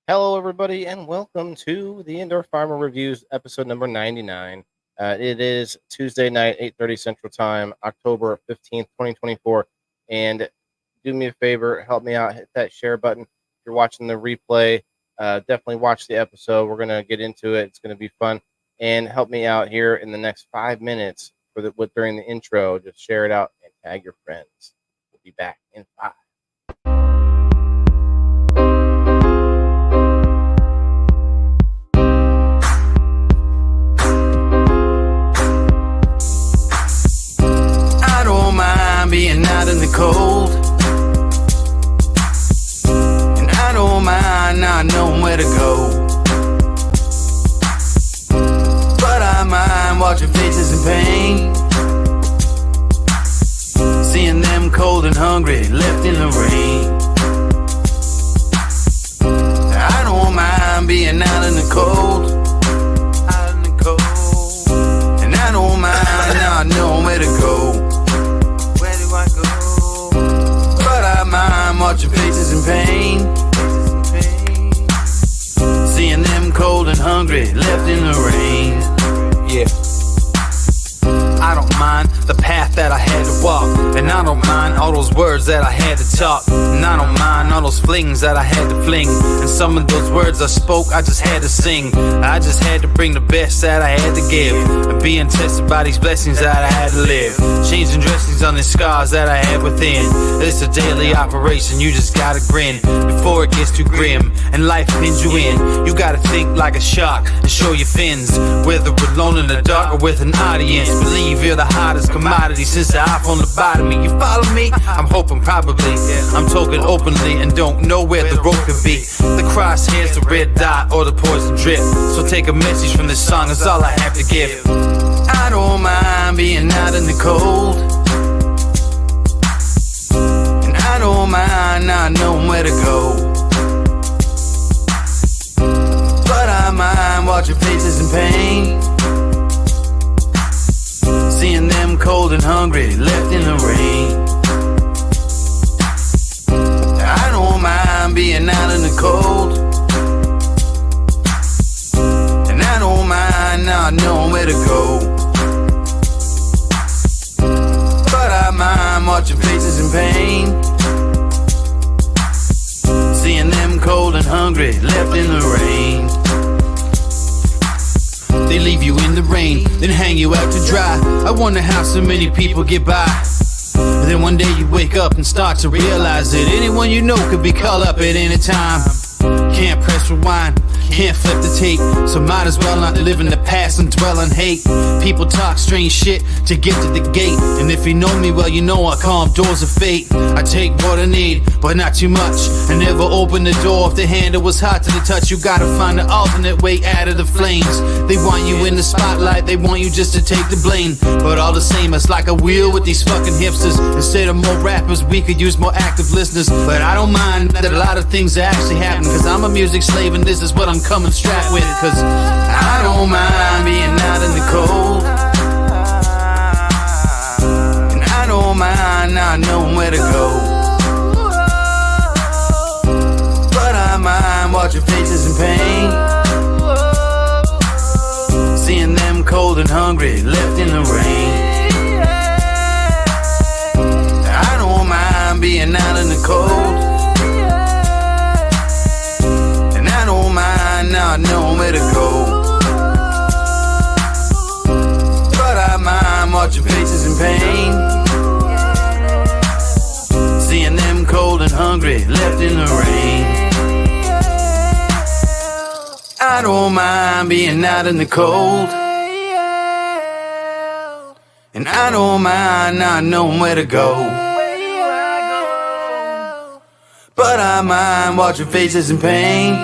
Hello, everybody, and welcome to the Indoor Farmer Reviews, episode number 99. It is Tuesday night, 8:30 Central Time, October 15th, 2024. And do me a favor, help me out, hit that share button. If you're watching the replay, definitely watch the episode. We're going to get into it. It's going to be fun. And help me out here in the next 5 minutes during the intro. Just share it out and tag your friends. We'll be back in 5. Being out in the cold, and I don't mind not knowing where to go, but I mind watching faces in pain, seeing them cold and hungry left in the rain. I don't mind being out in the cold, and I don't mind not knowing where to go. Watching faces in pain, seeing them cold and hungry left in the rain. Yeah, I don't mind the path that I had to walk, and I don't mind all those words that I had to talk, and I don't mind all those flings that I had to fling, and some of those words I spoke I just had to sing. I just had to bring the best that I had to give, and being tested by these blessings that I had to live, changing dressings on the scars that I had within. It's a daily operation, you just gotta grin before it gets too grim and life pins you in. You gotta think like a shark and show your fins, whether we're alone in the dark or with an audience. Believe you're the hottest commodity since the iPhone lobotomy. You follow me? I'm hoping probably. I'm talking openly and don't know where the rope could be. The crosshairs, the red dot, or the poison drip. So take a message from this song, is all I have to give. I don't mind being out in the cold, and I don't mind not knowing where to go, but I mind watching faces in pain, seeing them cold and hungry left in the rain. I don't mind being out in the cold, and I don't mind not knowing where to go, but I mind watching faces in pain, seeing them cold and hungry left in the rain. They leave you in the rain, then hang you out to dry. I wonder how so many people get by. But then one day you wake up and start to realize that anyone you know could be called up at any time. Can't press rewind, can't flip the tape, so might as well not live in the past and dwell on hate. People talk strange shit to get to the gate, and if you know me well, you know I call them doors of fate. I take what I need, but not too much, and never open the door if the handle was hot to the touch. You gotta find an alternate way out of the flames. They want you in the spotlight, they want you just to take the blame, but all the same, it's like a wheel with these fucking hipsters. Instead of more rappers, we could use more active listeners. But I don't mind that a lot of things are actually happening, cause I'm a music slave and this is what I'm coming strapped with. Cause I don't mind being out in the cold, and I don't mind not knowing where to go, but I mind watching faces in pain, seeing them cold and hungry left in the rain. I don't mind being out in the cold, not knowing where to go, but I mind watching faces in pain, seeing them cold and hungry left in the rain. I don't mind being out in the cold, and I don't mind not knowing where to go, but I mind watching faces in pain,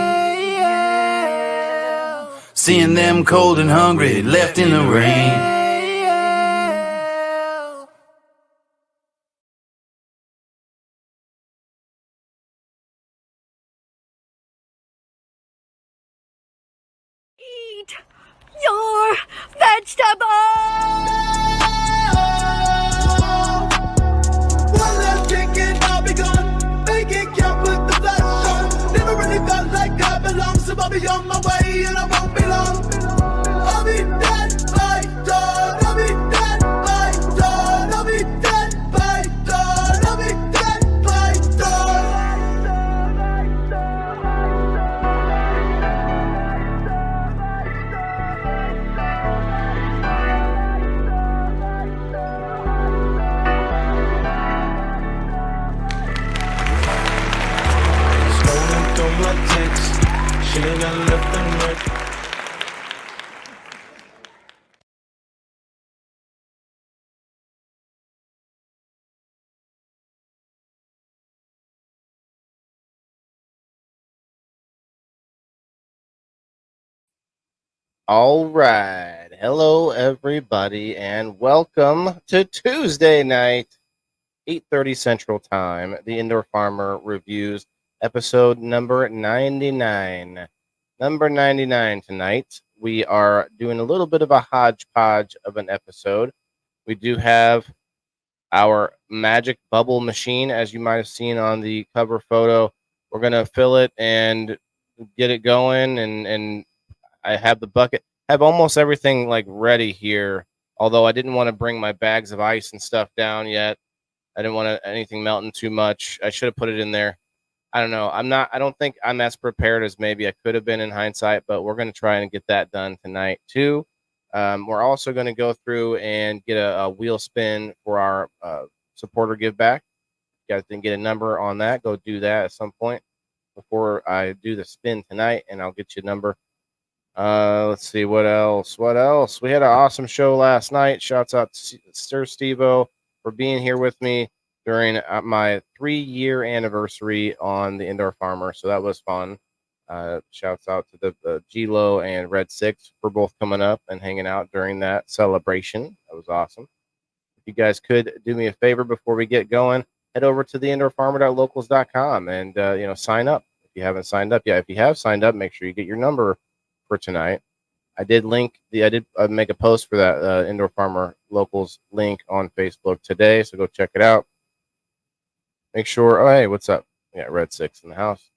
seeing them cold and hungry left in the rain. Eat your vegetables! One last drink and I'll be gone. Make it count with the flash on. Never really felt like I've been my text. Should've left the night. All right. Hello, everybody, and welcome to Tuesday night, 8:30 Central Time, the Indoor Farmer Reviews, episode number 99. Number 99 tonight. We are doing a little bit of a hodgepodge of an episode. We do have our magic bubble machine, as you might have seen on the cover photo. We're going to fill it and get it going, and I have the bucket, have almost everything like ready here. Although I didn't want to bring my bags of ice and stuff down yet. I didn't want anything melting too much. I should have put it in there. I don't know. I don't think I'm as prepared as maybe I could have been in hindsight, but we're going to try and get that done tonight too. We're also going to go through and get a wheel spin for our supporter give back. You guys didn't get a number on that, go do that at some point before I do the spin tonight, and I'll get you a number. Let's see what else. We had an awesome show last night. Shouts out to Sir Steve-O for being here with me during my 3-year anniversary on the Indoor Farmer. So that was fun. Shouts out to the G-Lo and Red Six for both coming up and hanging out during that celebration. That was awesome. If you guys could do me a favor before we get going, head over to the indoorfarmer.locals.com and sign up if you haven't signed up yet. If you have signed up, make sure you get your number for tonight. I did make a post for that Indoor Farmer Locals link on Facebook today, so go check it out. Make sure. Oh, hey, what's up? Yeah, Red Six in the house.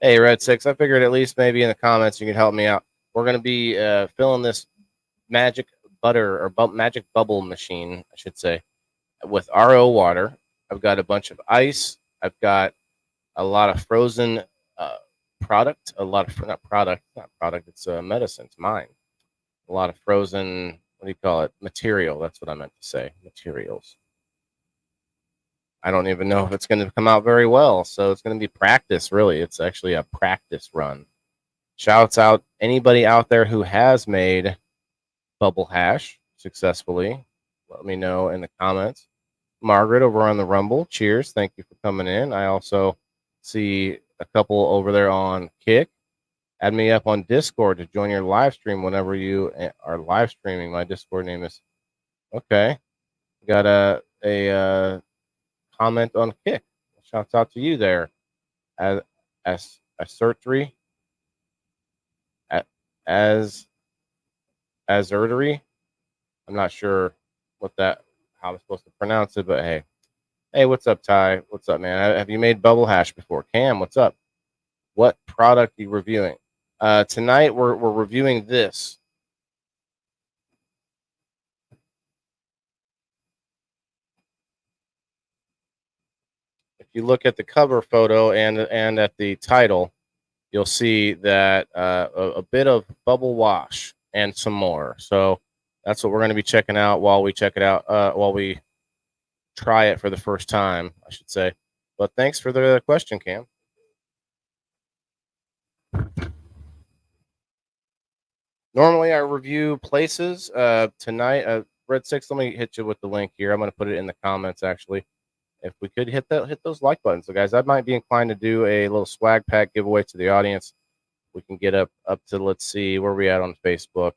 Hey, Red Six. I figured at least maybe in the comments you could help me out. We're gonna be filling this magic magic bubble machine, I should say, with RO water. I've got a bunch of ice. I've got a lot of frozen product. Not product. It's medicine. It's mine. A lot of frozen. What do you call it? Material. That's what I meant to say. Materials. I don't even know if it's going to come out very well. So it's going to be practice, really. It's actually a practice run. Shouts out anybody out there who has made bubble hash successfully. Let me know in the comments. Margaret over on the Rumble. Cheers. Thank you for coming in. I also see a couple over there on Kick. Add me up on Discord to join your live stream whenever you are live streaming. My Discord name is okay. Got a comment on Kick. Shouts out to you there. As Surgery. As Urtery. I'm not sure how I'm supposed to pronounce it, but hey. Hey, what's up, Ty? What's up, man? Have you made bubble hash before? Cam, what's up? What product are you reviewing? Tonight we're reviewing this. If you look at the cover photo and at the title, you'll see that a bit of bubble wash and some more. So that's what we're going to be checking out while we check it out. While we try it for the first time, I should say. But thanks for the question, Cam. Normally I review places. Tonight, Red Six, let me hit you with the link here. I'm going to put it in the comments, actually. If we could hit those like buttons. So, guys, I might be inclined to do a little swag pack giveaway to the audience. We can get up to, let's see, where we at on Facebook.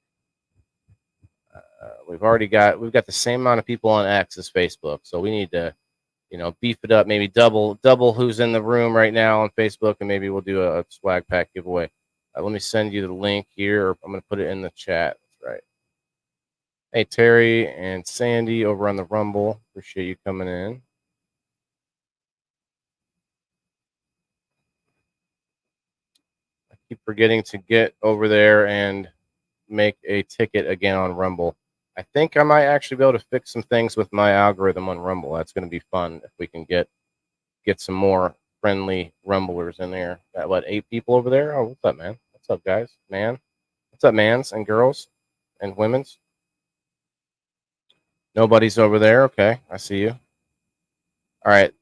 We've got the same amount of people on X as Facebook, so we need to, beef it up, maybe double who's in the room right now on Facebook, and maybe we'll do a swag pack giveaway. Let me send you the link here. I'm going to put it in the chat. That's right. Hey, Terry and Sandy over on the Rumble. Appreciate you coming in. I keep forgetting to get over there and make a ticket again on Rumble. I think I might actually be able to fix some things with my algorithm on Rumble. That's going to be fun if we can get some more friendly Rumblers in there. Got 8 people over there? Oh, what's up, man? What's up, guys? Man? What's up, mans and girls and women's? Nobody's over there. Okay, I see you. All right.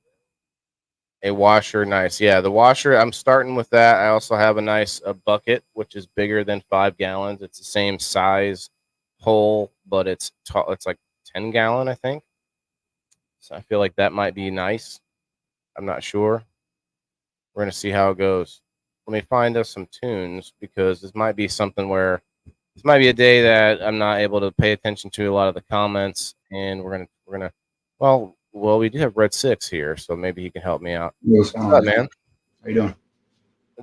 A washer, nice. Yeah, the washer, I'm starting with that. I also have a nice bucket, which is bigger than 5 gallons. It's the same size hole, but it's it's like 10 gallon, I think. So I feel like that might be nice. I'm not sure. We're gonna see how it goes. Let me find us some tunes because this might be something where this might be a day that I'm not able to pay attention to a lot of the comments, and we're gonna well we do have Red Six here, so maybe he can help me out. What's What's going up, on? man? How you doing?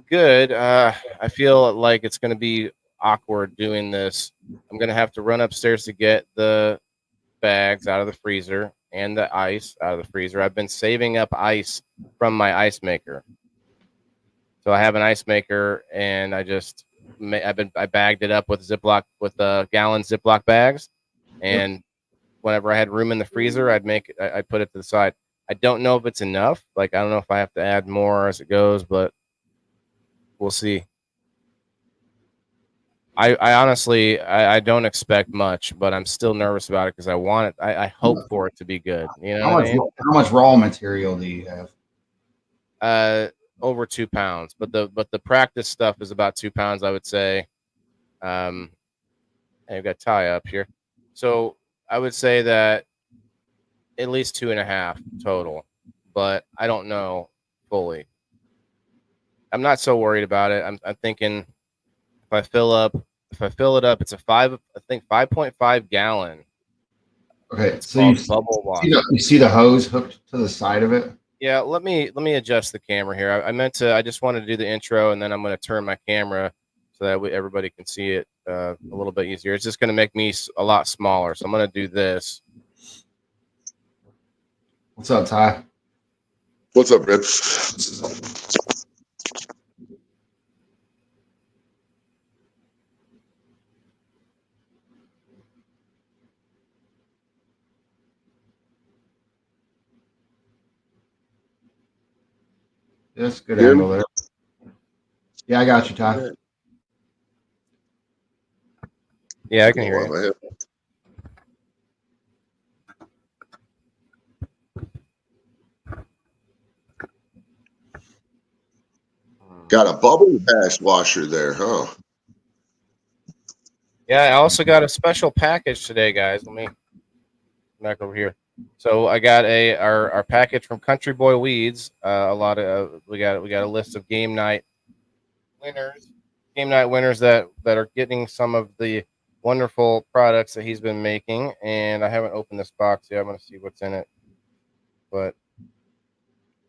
Good. I feel like it's gonna be awkward doing this. I'm gonna have to run upstairs to get the bags out of the freezer and the ice out of the freezer. I've been saving up ice from my ice maker. So I have an ice maker, and I bagged it up with gallon Ziploc bags, and whenever I had room in the freezer, I put it to the side. I don't know if it's enough. Like I don't know if I have to add more as it goes, but we'll see. I honestly I don't expect much, but I'm still nervous about it because I want it. I hope for it to be good. You know what I mean? How much raw material do you have? Over 2 pounds, but the practice stuff is about 2 pounds, I would say. And you've got Ty up here, so I would say that at least 2.5 total, but I don't know fully. I'm not so worried about it. I'm thinking if I fill it up, it's a 5.5 gallon. Okay, It's so called bubble wash. you see the hose hooked to the side of it? Yeah, let me adjust the camera here. I just wanted to do the intro, and then I'm going to turn my camera so that everybody can see it a little bit easier. It's just going to make me a lot smaller, so I'm going to do this. What's up, Ty? What's up, Red? That's good Hear angle me? there. Yeah, I got you, Ty. Yeah, I can hear you. Got a bubble hash washer there, huh? Yeah, I also got a special package today, guys. Let me back over here. So I got our package from Country Boy Weeds. We got a list of game night winners that are getting some of the wonderful products that he's been making. And I haven't opened this box yet. I'm going to see what's in it, but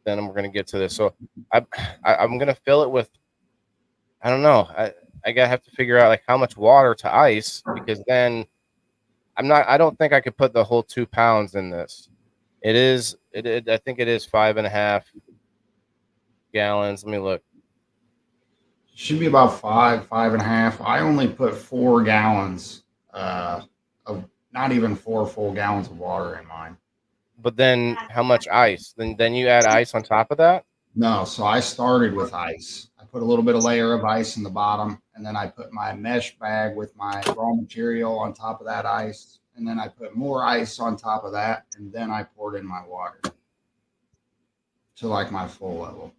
then we're going to get to this. So I'm going to fill it with. I don't know. I gotta have to figure out like how much water to ice, because then I don't think I could put the whole 2 pounds in this. I think it is 5.5 gallons. Let me look. Should be about 5.5. I only put 4 gallons of not even 4 full gallons of water in mine. But then how much ice? Then you add ice on top of that? No, so I started with ice. I put a little bit of layer of ice in the bottom, and then I put my mesh bag with my raw material on top of that ice, and then I put more ice on top of that, and then I poured in my water to like my full level.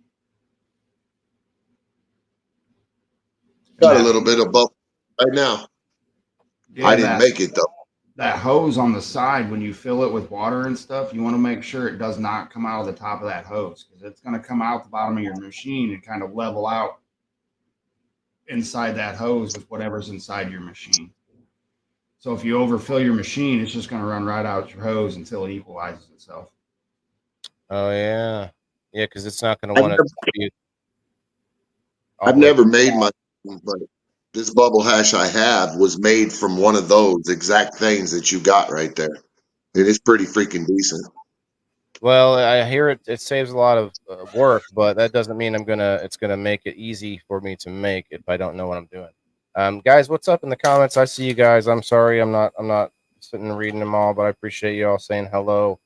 Got a little bit of bubble right now. Yeah, I didn't make it though. That hose on the side, when you fill it with water and stuff, you want to make sure it does not come out of the top of that hose, because it's going to come out the bottom of your machine and kind of level out inside that hose with whatever's inside your machine. So if you overfill your machine, it's just going to run right out your hose until it equalizes itself. Oh yeah, because it's not going to want to be. I've never made my, but this bubble hash I have was made from one of those exact things that you got right there. It is pretty freaking decent. Well, I hear it saves a lot of work, but that doesn't mean it's gonna make it easy for me to make if I don't know what I'm doing. Guys, what's up in the comments? I see you guys. I'm sorry I'm not sitting and reading them all, but I appreciate you all saying hello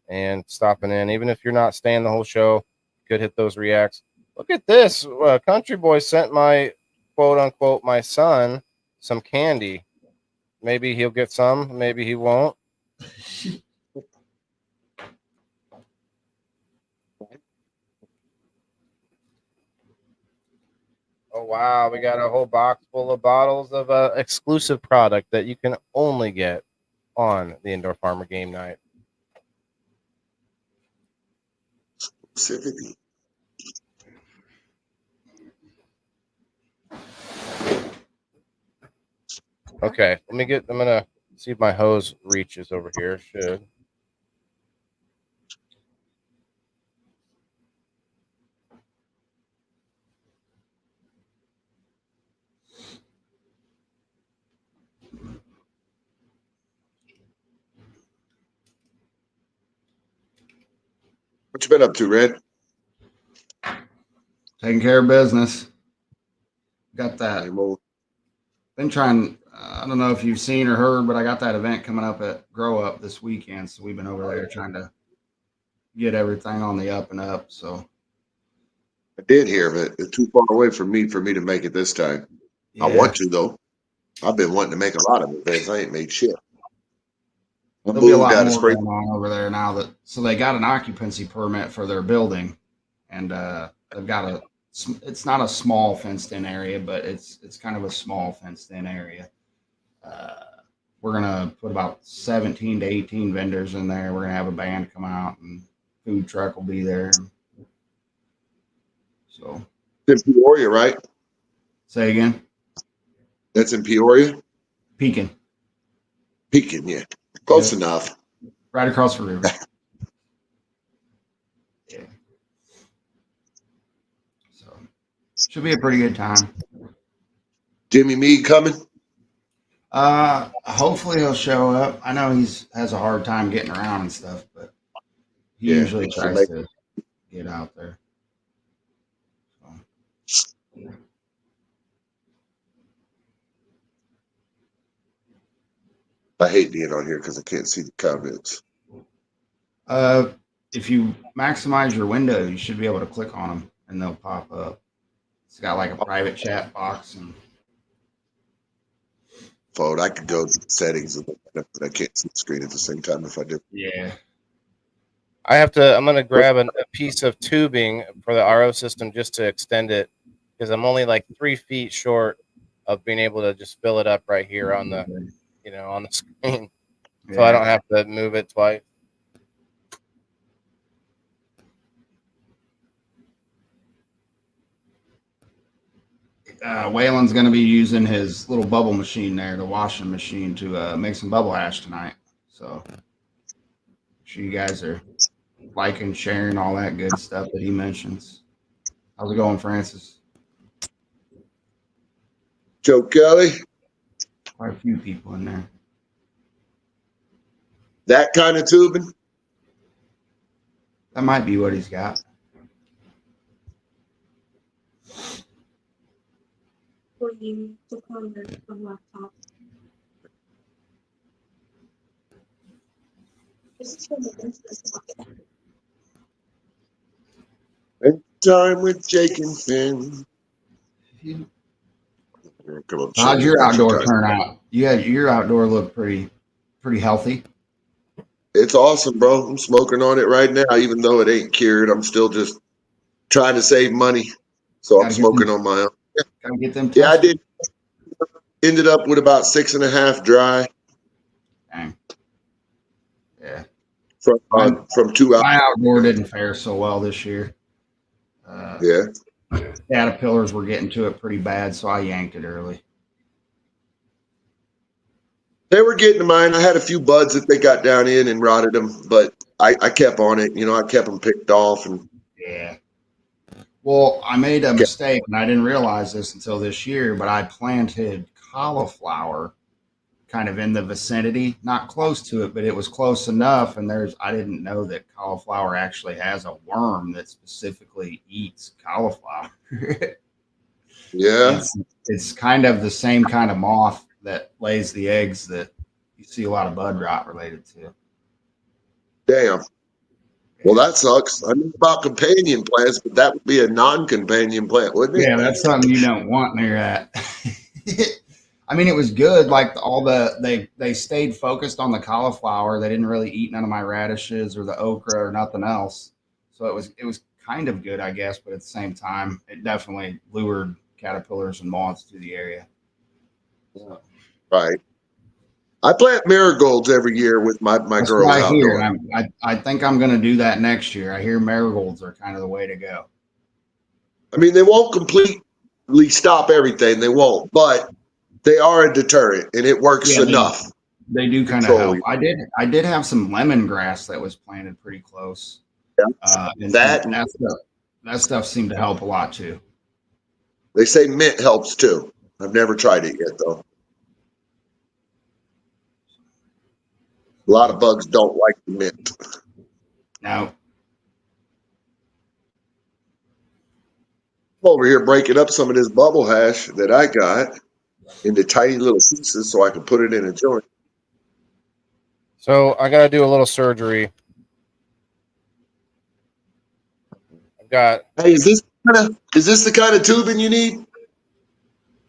and stopping in. Even if you're not staying the whole show, you could hit those reacts. Look at this. Country Boy sent my quote unquote my son some candy. Maybe he'll get some, maybe he won't. Oh wow, we got a whole box full of bottles of exclusive product that you can only get on the Indoor Farmer game night. Specifically. Okay, I'm gonna see if my hose reaches over here. Should. What you been up to, Red? Taking care of business. Got that. Same old. Been trying. I don't know if you've seen or heard, but I got that event coming up at Grow Up this weekend. So we've been over there trying to get everything on the up and up. So I did hear, but it's too far away from me for me to make it this time. yeah. I want to though. I've been wanting to make a lot of events. I ain't made shit. There'll be a lot more going on over there now that so they got an occupancy permit for their building, and they've got it's not a small fenced in area, but it's kind of a small fenced in area. We're gonna put about 17 to 18 vendors in there. We're gonna have a band come out, and food truck will be there. So it's in Peoria, right? say again. That's in Peoria? Pekin. Pekin, yeah. Close enough. Right across the river. Yeah. So should be a pretty good time. Jimmy Meade coming? Hopefully he'll show up. I know has a hard time getting around and stuff, but he usually tries to get out there. So. I hate being on here because I can't see the comments. If you maximize your window, you should be able to click on them and they'll pop up. It's got like a private chat box and Phone. I could go to settings, but I can't see the screen at the same time if I do. yeah. I'm gonna grab a piece of tubing for the RO system just to extend it because I'm only like 3 feet short of being able to just fill it up right here on the on the screen, so I don't have to move it twice. Waylon's going to be using his little bubble machine there, the washing machine, to make some bubble hash tonight. So, make sure you guys are liking, sharing, all that good stuff that he mentions. How's it going, Francis? Joe Kelly? Quite a few people in there. That kind of tubing? That might be what he's got. For you to call your laptop. This is from the business. Spend time with Jake and Finn. How'd your outdoor turn out? Yeah, your outdoor looked pretty healthy. It's awesome, bro. I'm smoking on it right now, even though it ain't cured. I'm still just trying to save money, so I'm smoking on my own. Gotta get them. Yeah, I did. Ended up with about 6.5 dry. Dang. Yeah. From 2 hours. My outdoor didn't fare so well this year. Yeah. Caterpillars were getting to it pretty bad, so I yanked it early. They were getting to mine. I had a few buds that they got down in and rotted them, but I kept on it. I kept them picked off. And yeah. Well, I made a mistake, and I didn't realize this until this year, but I planted cauliflower kind of in the vicinity, not close to it, but it was close enough. And I didn't know that cauliflower actually has a worm that specifically eats cauliflower. yeah. It's kind of the same kind of moth that lays the eggs that you see a lot of bud rot related to. Damn. Well, that sucks. I know about companion plants, but that would be a non-companion plant, wouldn't it? Yeah, that's something you don't want near that. I mean, it was good. Like they stayed focused on the cauliflower. They didn't really eat none of my radishes or the okra or nothing else. So it was kind of good, I guess. But at the same time, it definitely lured caterpillars and moths to the area. Right. I plant marigolds every year with my That's girls what I hear. outdoors. I think I'm going to do that next year. I hear marigolds are kind of the way to go. I mean, they won't completely stop everything. They won't, but they are a deterrent, and it works Yeah, enough. They do kind of Control help. I did have some lemongrass that was planted pretty close. Yeah. And That- that stuff seemed to help a lot too. They say mint helps too. I've never tried it yet, though. A lot of bugs don't like the mint. Now, I'm over here breaking up some of this bubble hash that I got into tiny little pieces so I can put it in a joint. So I got to do a little surgery. I've got. Hey, is this the kind of tubing you need?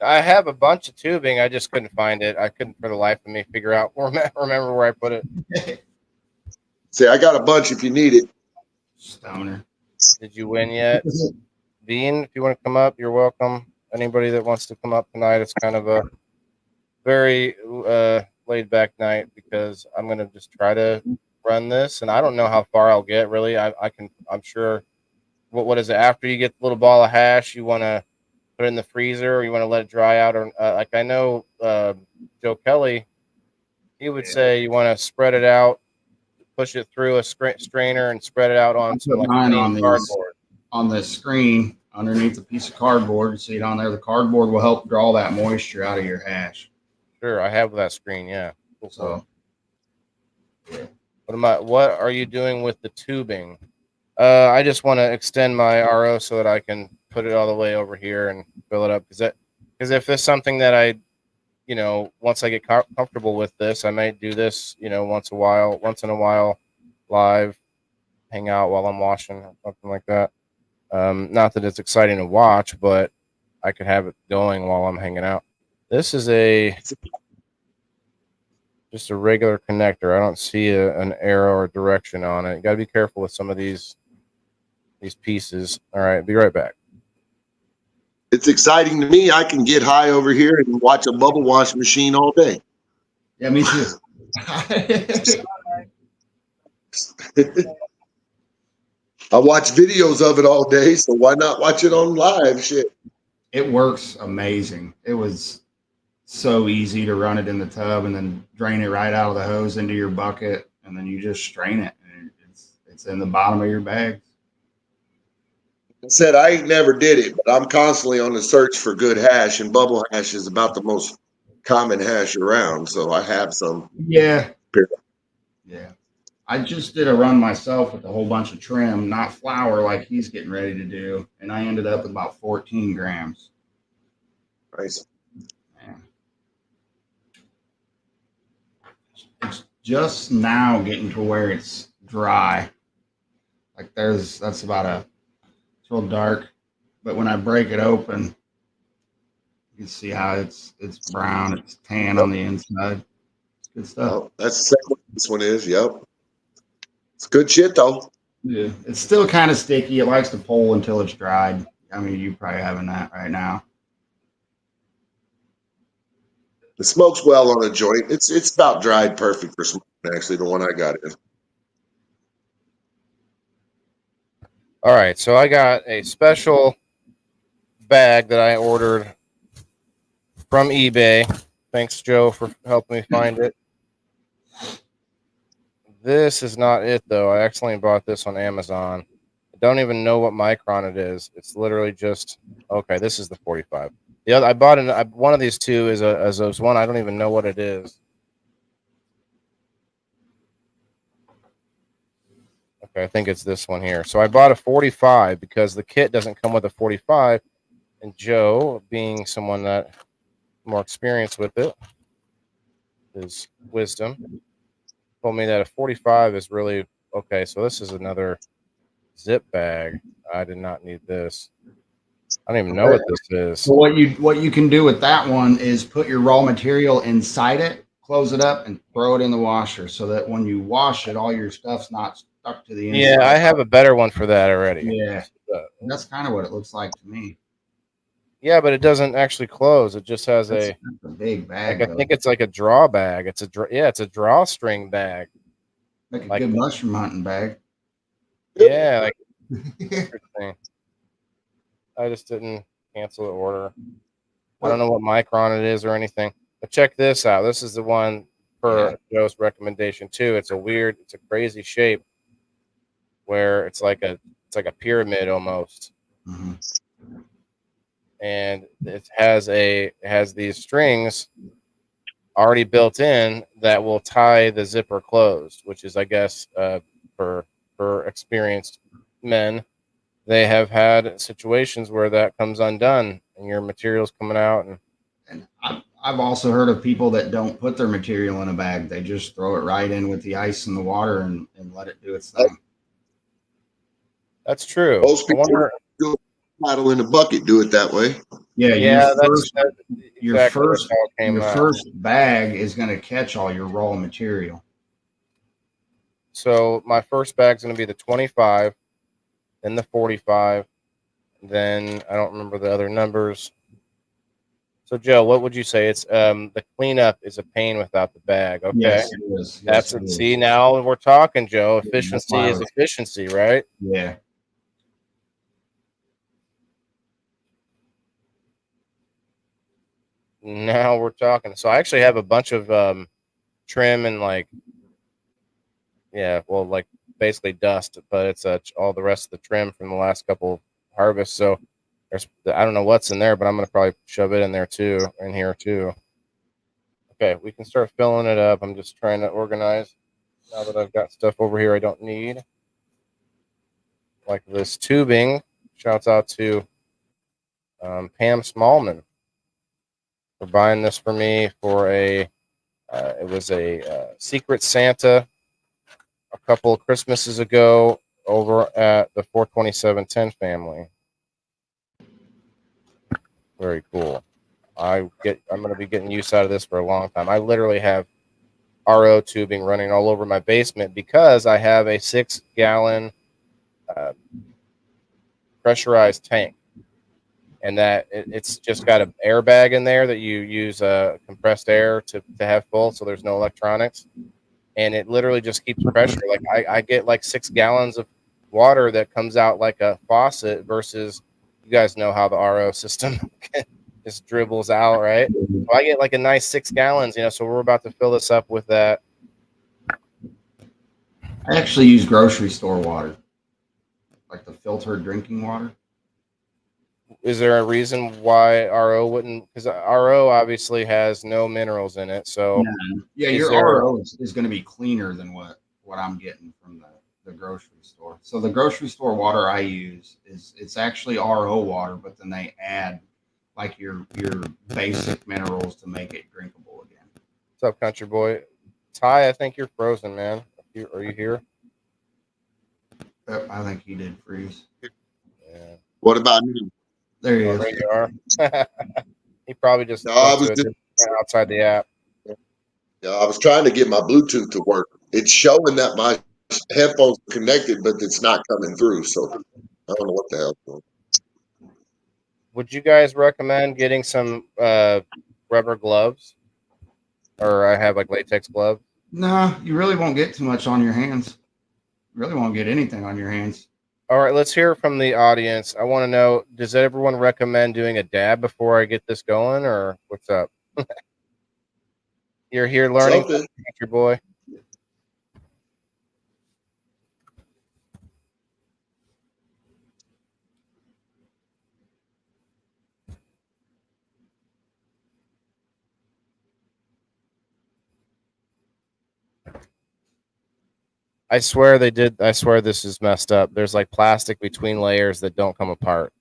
I have a bunch of tubing. I just couldn't find it. I couldn't, for the life of me, figure out remember where I put it. Say, I got a bunch if you need it. Stoner. Did you win yet, Bean? If you want to come up, you're welcome. Anybody that wants to come up tonight, it's kind of a very laid back night because I'm gonna just try to run this, and I don't know how far I'll get. Really, I'm sure. What is it? After you get the little ball of hash, you want to put it in the freezer, or you want to let it dry out, or like I know Joe Kelly, he would say you want to spread it out, push it through a strainer, and spread it out onto put like mine clean on these- cardboard. On the screen underneath a piece of cardboard, you see it on there. The cardboard will help draw that moisture out of your hash. Sure, I have that screen. Yeah. Cool. So What are you doing with the tubing? I just want to extend my RO so that I can put it all the way over here and fill it up. Because if there's something that I, once I get comfortable with this, I might do this, once in a while, live, hang out while I'm washing or something like that. Not that it's exciting to watch, but I could have it going while I'm hanging out. This is just a regular connector. I don't see an arrow or direction on it. You got to be careful with some of these pieces. All right, be right back. It's exciting to me. I can get high over here and watch a bubble wash machine all day. yeah, me too. I watch videos of it all day, so why not watch it on live? Shit. It works amazing. It was so easy to run it in the tub and then drain it right out of the hose into your bucket, and then you just strain it, and it's in the bottom of your bag. I said I ain't never did it, but I'm constantly on the search for good hash, and bubble hash is about the most common hash around. So I have some. Yeah. Period. Yeah. I just did a run myself with a whole bunch of trim, not flour like he's getting ready to do, and I ended up with about 14 grams. Nice. Man. It's just now getting to where it's dry. Like that's about it's real dark, but when I break it open, you can see how it's brown, it's tan on the inside. It's good stuff. Oh, that's the same way this one is. Yep. It's good shit though. Yeah, it's still kind of sticky. It likes to pull until it's dried. I mean, you probably having that right now. It smokes well on a joint. It's about dried perfect for smoking. Actually, the one I got is. All right, so I got a special bag that I ordered from eBay. Thanks, Joe, for helping me find it. This is not it, though. I accidentally bought this on Amazon. I don't even know what micron it is. It's literally just okay. This is the 45. The other I bought one of these two is one. I don't even know what it is. Okay, I think it's this one here. So I bought a 45 because the kit doesn't come with a 45, and Joe, being someone that more experienced with it, his wisdom, told me that a 45 is really okay. So this is another zip bag. I did not need this. I don't even know what this is. So what you can do with that one is put your raw material inside it, close it up, and throw it in the washer so that when you wash it, all your stuff's not stuck to the inside. Yeah, I have a better one for that already. Yeah, that's kind of what it looks like to me. Yeah, but it doesn't actually close. It just has That's a big bag. I think it's like a draw bag. It's a drawstring bag. like a good mushroom hunting bag. Yeah, like interesting. I just didn't cancel the order. I don't know what micron it is or anything. But check this out. This is the one per Joe's recommendation too. It's a crazy shape where it's like a pyramid almost. Mm-hmm. And it has these strings already built in that will tie the zipper closed, which is, I guess, for experienced men, they have had situations where that comes undone and your material's coming out. And I've also heard of people that don't put their material in a bag. They just throw it right in with the ice and the water and let it do its thing. That's true. Most people do paddle in a bucket, do it that way. Yeah, your first first bag is going to catch all your raw material. So my first bag's going to be the 25, then the 45, then I don't remember the other numbers. So Joe, what would you say? It's the cleanup is a pain without the bag. Okay, yes, it is. That's it. See, now we're talking, Joe. Efficiency is efficiency, right? Yeah. Now we're talking. So I actually have a bunch of trim and basically dust, but it's all the rest of the trim from the last couple harvests. So I don't know what's in there, but I'm gonna probably shove it in here too. Okay, we can start filling it up. I'm just trying to organize now that I've got stuff over here I don't need, like this tubing. Shouts out to Pam Smallman for buying this for me for it was a Secret Santa a couple of Christmases ago over at the 42710 family. Very cool. I'm going to be getting use out of this for a long time. I literally have RO tubing running all over my basement because I have a 6-gallon pressurized tank. And that it's just got an airbag in there that you use compressed air to have full, so there's no electronics. And it literally just keeps pressure. Like I get like 6 gallons of water that comes out like a faucet versus, you guys know how the RO system just dribbles out, right? So I get like a nice 6 gallons, so we're about to fill this up with that. I actually use grocery store water, like the filtered drinking water. Is there a reason why RO wouldn't? Because RO obviously has no minerals in it. So yeah, your RO is going to be cleaner than what I'm getting from the grocery store. So the grocery store water I use it's actually RO water, but then they add like your basic minerals to make it drinkable again. What's up, country boy? Ty, I think you're frozen, man. Are you here? I think he did freeze. Yeah. What about me? There he is. There you are. He probably just outside the app. Yeah, I was trying to get my Bluetooth to work. It's showing that my headphones are connected, but it's not coming through. So I don't know what the hell. Would you guys recommend getting some rubber gloves? Or I have like latex gloves? No, you really won't get too much on your hands. You really won't get anything on your hands. All right, let's hear from the audience. I want to know, does everyone recommend doing a dab before I get this going, or what's up? You're here learning, your boy. I swear they did. I swear this is messed up. There's like plastic between layers that don't come apart.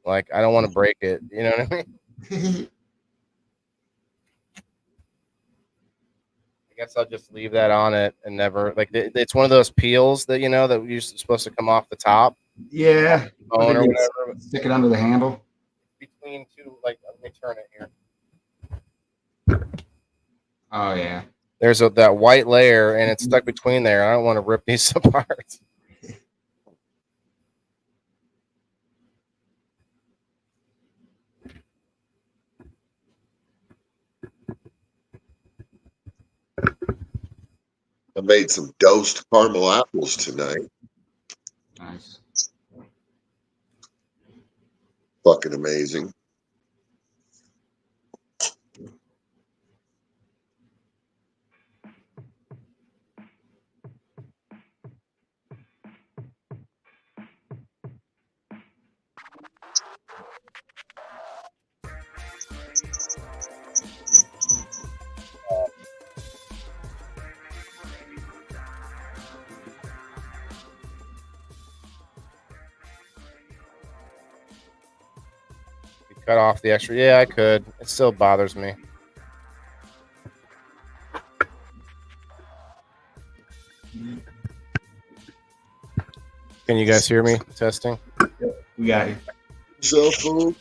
Like, I don't want to break it. You know what I mean? I guess I'll just leave that on it and never, like, it's one of those peels that, that you're supposed to come off the top. Yeah. Or whatever. Stick it under the handle. Between two, like, let me turn it here. Oh, yeah. There's that white layer, and it's stuck between there. I don't want to rip these apart. I made some dosed caramel apples tonight. Nice. Fucking amazing. Cut off the extra. Yeah, I could. It still bothers me. Can you guys hear me? Testing. We got you. So food.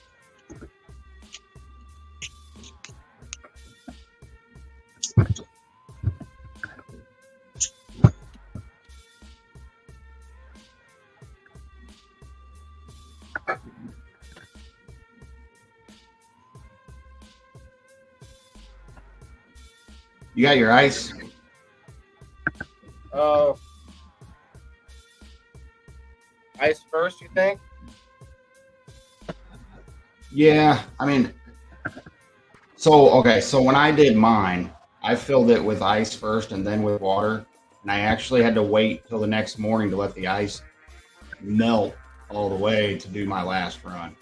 You got your ice? Oh. Ice first, you think? Yeah, I mean, so when I did mine, I filled it with ice first and then with water, and I actually had to wait till the next morning to let the ice melt all the way to do my last run.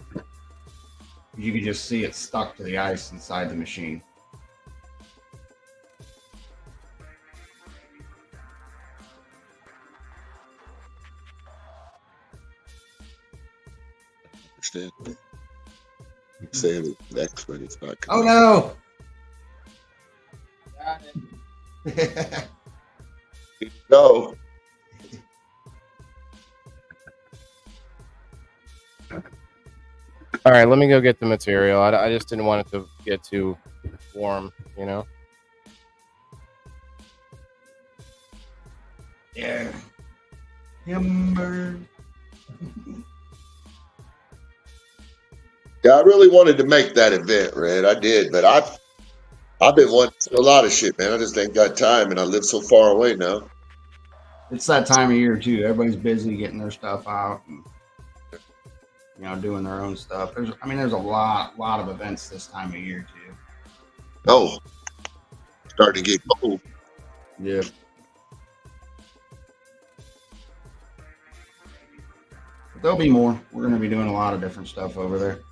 You could just see it stuck to the ice inside the machine. Understand? Saying it next when it's not Oh coming. no! Got it. No. All right, let me go get the material. I just didn't want it to get too warm, you know? Yeah. Timber. Yeah, I really wanted to make that event, Red. I did, but I've been wanting to do a lot of shit, man. I just ain't got time, and I live so far away now. It's that time of year too. Everybody's busy getting their stuff out and doing their own stuff. There's a lot of events this time of year too. Oh, starting to get cold. Yeah. But there'll be more. We're going to be doing a lot of different stuff over there.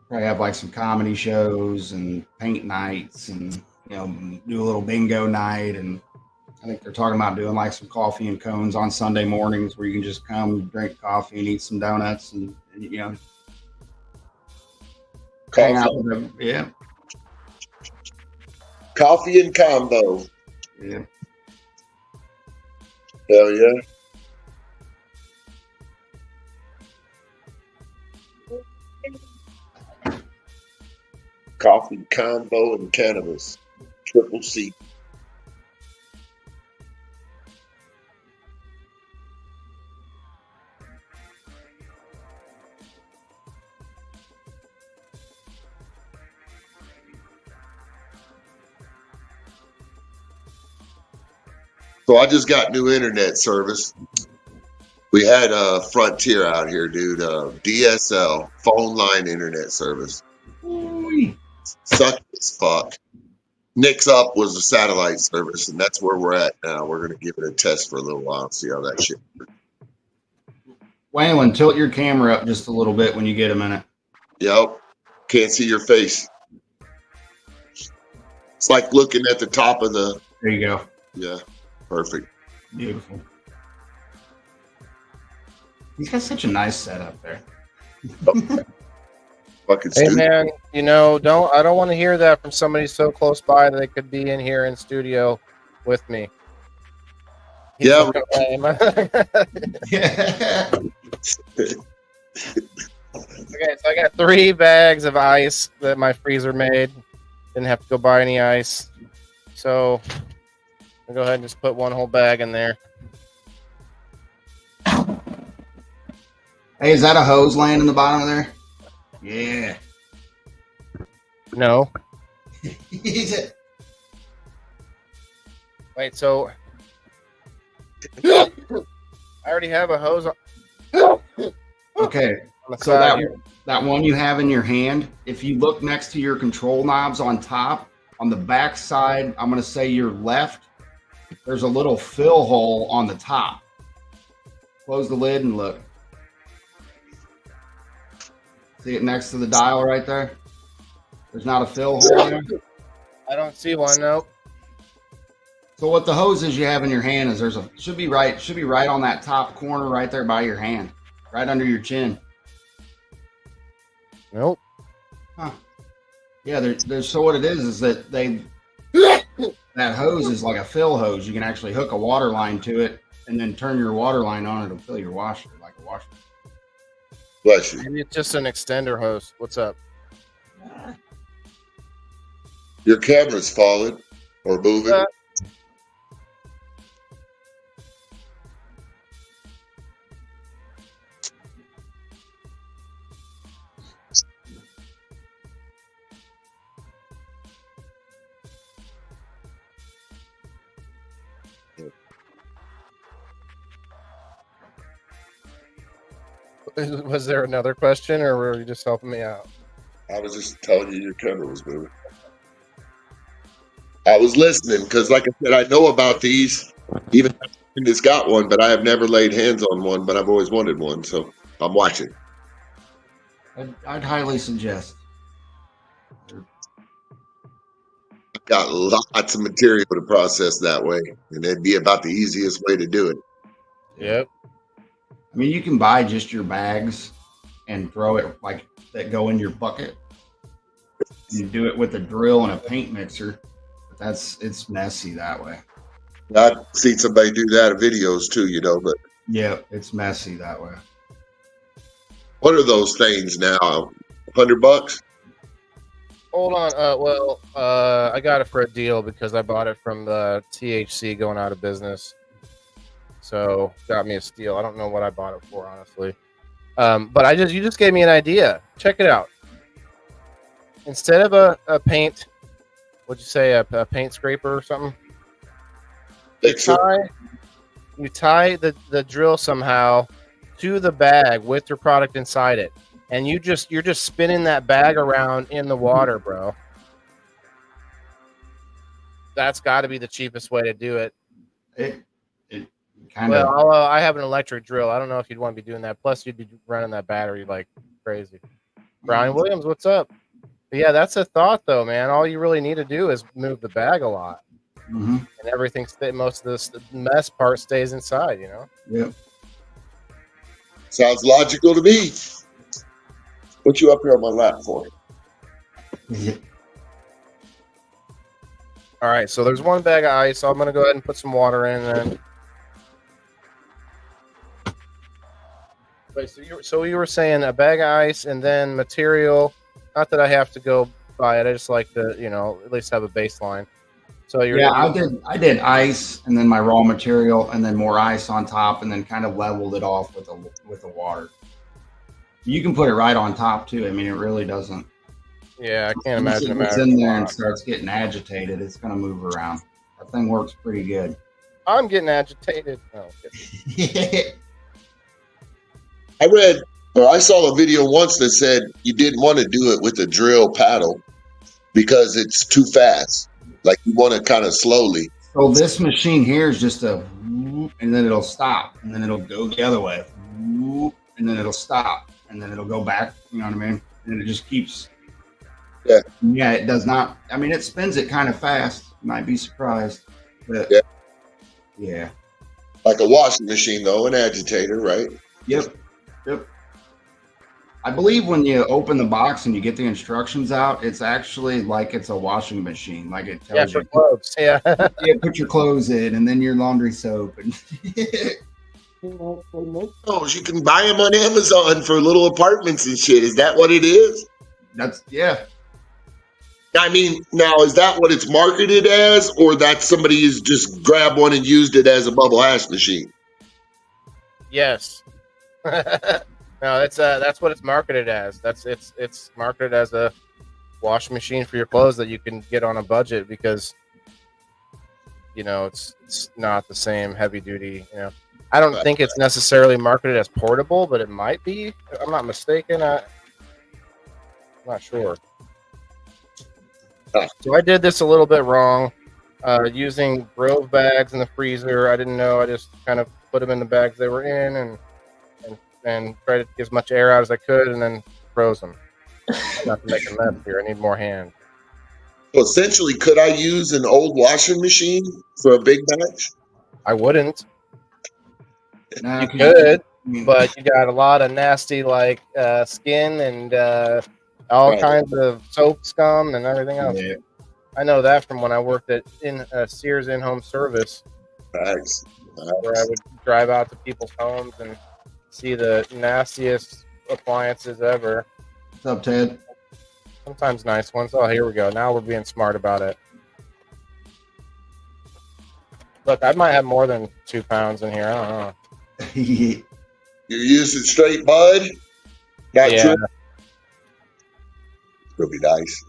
Probably have like some comedy shows and paint nights and, do a little bingo night. And I think they're talking about doing like some coffee and cones on Sunday mornings where you can just come drink coffee and eat some donuts and hang out with them. Yeah. Coffee and combo. Yeah. Hell yeah. Coffee combo and cannabis. Triple C. So I just got new internet service. We had Frontier out here, dude. DSL, phone line internet service. Ooh. Sucked as fuck. Nix Up was a satellite service, and that's where we're at now. We're going to give it a test for a little while and see how that shit works. Waylon, tilt your camera up just a little bit when you get a minute. Yep. Can't see your face. It's like looking at the top of the... There you go. Yeah. Perfect. Beautiful. He's got such a nice setup there. Fucking Hey stupid. man, I don't want to hear that from somebody so close by that they could be in here in studio with me. Yeah. Yeah. Okay, so I got 3 bags of ice that my freezer made. Didn't have to go buy any ice. So I'll go ahead and just put one whole bag in there. Hey, is that a hose laying in the bottom of there? Yeah. No. Wait, so I already have a hose on Okay, the so side that here. that one you have in your hand, if you look next to your control knobs on top, on the back side, I'm going to say your left, there's a little fill hole on the top. Close the lid and look. See it next to the dial right there? There's not a fill hole there. I don't see one. Nope. So what the hoses you have in your hand is should be right on that top corner right there by your hand, right under your chin. Nope. Huh. Yeah, there's so what it is that that hose is like a fill hose. You can actually hook a water line to it and then turn your water line on. It'll fill your washer like a washer. Bless you. Maybe it's just an extender hose. What's up? Your camera's falling or moving. Was there another question, or were you just helping me out? I was just telling you your camera was moving. I was listening because, like I said, I know about these. Even it's got one, but I have never laid hands on one. But I've always wanted one, so I'm watching. I'd highly suggest. I've got lots of material to process that way, and it'd be about the easiest way to do it. Yep. I mean, you can buy just your bags and throw it like that go in your bucket. You do it with a drill and a paint mixer. But it's messy that way. I've seen somebody do that in videos too, but Yeah, it's messy that way. what are those things now? $100? Hold on. I got it for a deal because I bought it from the THC going out of business. So got me a steal. I don't know what I bought it for, honestly. But you just gave me an idea. Check it out. Instead of a paint, what'd you say, a paint scraper or something? You tie the drill somehow to the bag with your product inside it, and you're just spinning that bag around in the water, bro. That's got to be the cheapest way to do it. It kind of. Well, I have an electric drill. I don't know if you'd want to be doing that. Plus, you'd be running that battery like crazy. Brian Williams, what's up? But yeah, that's a thought, though, man. All you really need to do is move the bag a lot, and everything. Most of the mess part stays inside. Yep. Sounds logical to me. What you up here on my lap for? All right, so there's one bag of ice. So I'm gonna go ahead and put some water in, and wait. So you were saying a bag of ice and then material. Not that I have to go buy it. I just like to, at least have a baseline. So I did ice and then my raw material and then more ice on top and then kind of leveled it off with the water. You can put it right on top too. I mean, it really doesn't. Yeah, I can't imagine. If it's in there and starts getting agitated, it's going to move around. That thing works pretty good. I'm getting agitated. Oh, I saw a video once that said you didn't want to do it with a drill paddle because it's too fast. Like you want to kind of slowly. So this machine here is just a whoop, and then it'll stop, and then it'll go the other way, whoop, and then it'll stop, and then it'll go back. You know what I mean? And it just keeps. Yeah. Yeah, it does not. I mean, it spins it kind of fast. You might be surprised, but yeah. Like a washing machine, though, an agitator, right? Yep. I believe when you open the box and you get the instructions out, it's actually like it's a washing machine. Like it tells you, clothes. Yeah. Put your clothes in, and then your laundry soap. And Oh, you can buy them on Amazon for little apartments and shit. Is that what it is? Yeah. I mean, now is that what it's marketed as, or that somebody has just grabbed one and used it as a bubble hash machine? Yes. No, that's what it's marketed as. It's marketed as a washing machine for your clothes that you can get on a budget because it's not the same heavy duty. I don't think it's necessarily marketed as portable, but it might be. If I'm not mistaken. I'm not sure. So I did this a little bit wrong, using Grove bags in the freezer. I didn't know. I just kind of put them in the bags they were in and tried to get as much air out as I could, and then froze them. Not to make a mess here. I need more hand. So essentially, could I use an old washing machine for a big batch? I wouldn't. No, You 'cause could, but you got a lot of nasty skin and all Right. kinds of soap scum and everything else. Yeah. I know that from when I worked at Sears in-home service, Thanks. where I would drive out to people's homes and see the nastiest appliances ever. What's up, Ted? Sometimes nice ones. Oh, here we go. Now we're being smart about it. Look, I might have more than 2 pounds in here. I don't know. You use it straight bud? Not Yeah. true. It'll be nice.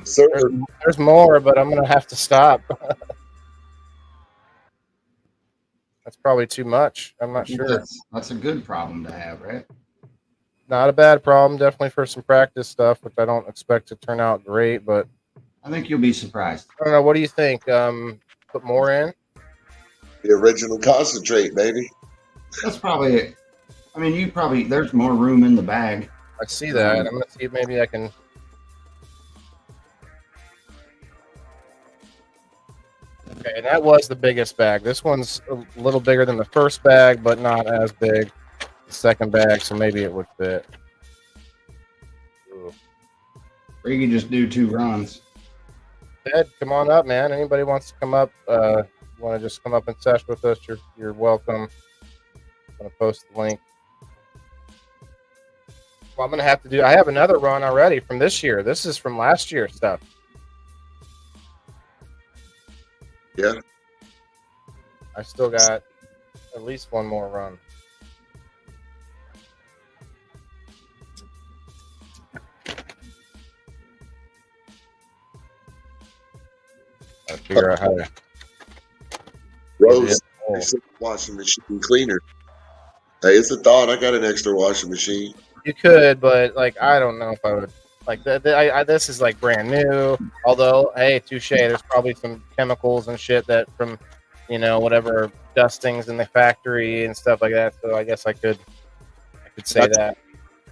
Sir, There's more, but I'm gonna have to stop. That's probably too much. I'm not sure. That's a good problem to have, right? Not a bad problem. Definitely for some practice stuff, which I don't expect to turn out great. But I think you'll be surprised. I don't know. What do you think? Put more in? the original concentrate, baby. That's probably it. I mean, there's more room in the bag. I see that. I'm gonna see if maybe I can. Okay, and that was the biggest bag. This one's a little bigger than the first bag, but not as big. The second bag, so maybe it would fit. Ooh. Or you can just do 2 runs. Ed, come on up, man. Anybody wants to come up? Want to just come up and sesh with us? You're welcome. I'm gonna post the link. Well, I'm gonna have to do. I have another run already from this year. This is from last year stuff. Yeah. I still got at least one more run. I figure out how to. Rose, Oh. washing machine cleaner. Hey, it's a thought. I got an extra washing machine. You could, but I don't know if I would. This is brand new. Although, hey, touche. There's probably some chemicals and shit that from, whatever dustings in the factory and stuff like that. So I guess I could say that.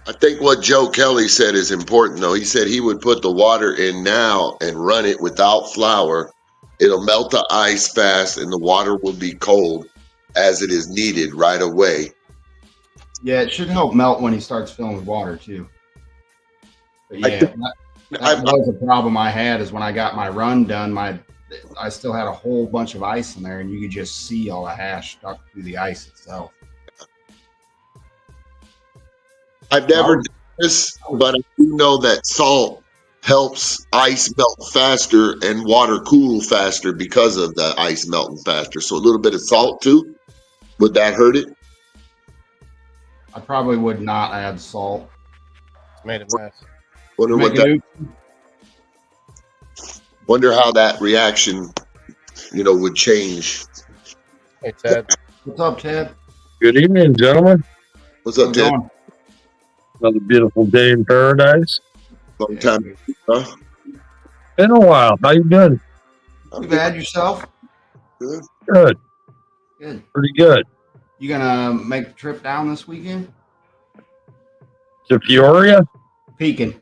I think what Joe Kelly said is important, though. He said he would put the water in now and run it without flour. It'll melt the ice fast, and the water will be cold as it is needed right away. Yeah, it should help melt when he starts filling with water too. But yeah, that was a problem I had is when I got my run done, I still had a whole bunch of ice in there, and you could just see all the hash stuck through the ice itself. I've never done this, but I do know that salt helps ice melt faster and water cool faster because of the ice melting faster. So a little bit of salt too, would that hurt it? I probably would not add salt. It's made a mess. Wonder how that reaction, would change. Hey, Ted. What's up, Ted? Good evening, gentlemen. What's up, Ted? Another beautiful day in paradise. Long time, huh? Been a while. How you been? You bad yourself? Good. Good. Good. Pretty good. You gonna make the trip down this weekend? To Peoria? Pekin.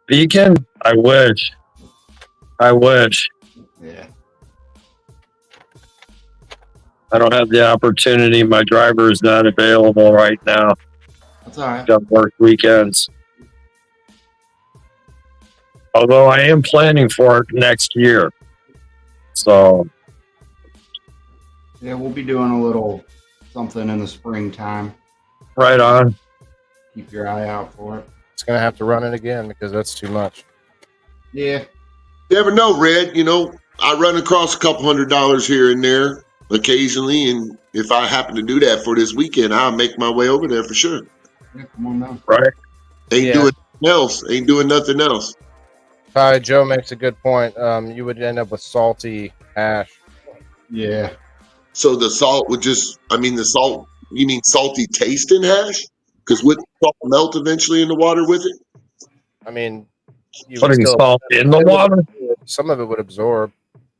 Beacon? I wish. Yeah. I don't have the opportunity. My driver is not available right now. That's all right. Got work weekends. Although I am planning for it next year. So, Yeah, we'll be doing a little something in the springtime. right on. Keep your eye out for it. It's gonna have to run it again because that's too much. Yeah. You never know, Red. I run across a couple $100 here and there occasionally, and if I happen to do that for this weekend, I'll make my way over there for sure. Yeah, come on down. Right. Ain't doing nothing else. Ain't doing nothing else. Joe makes a good point. You would end up with salty hash. Yeah. So the salt would the salt, you mean salty taste in hash? Because would salt melt eventually in the water with it? I mean, you would Putting still, salt in the water? some of it would absorb.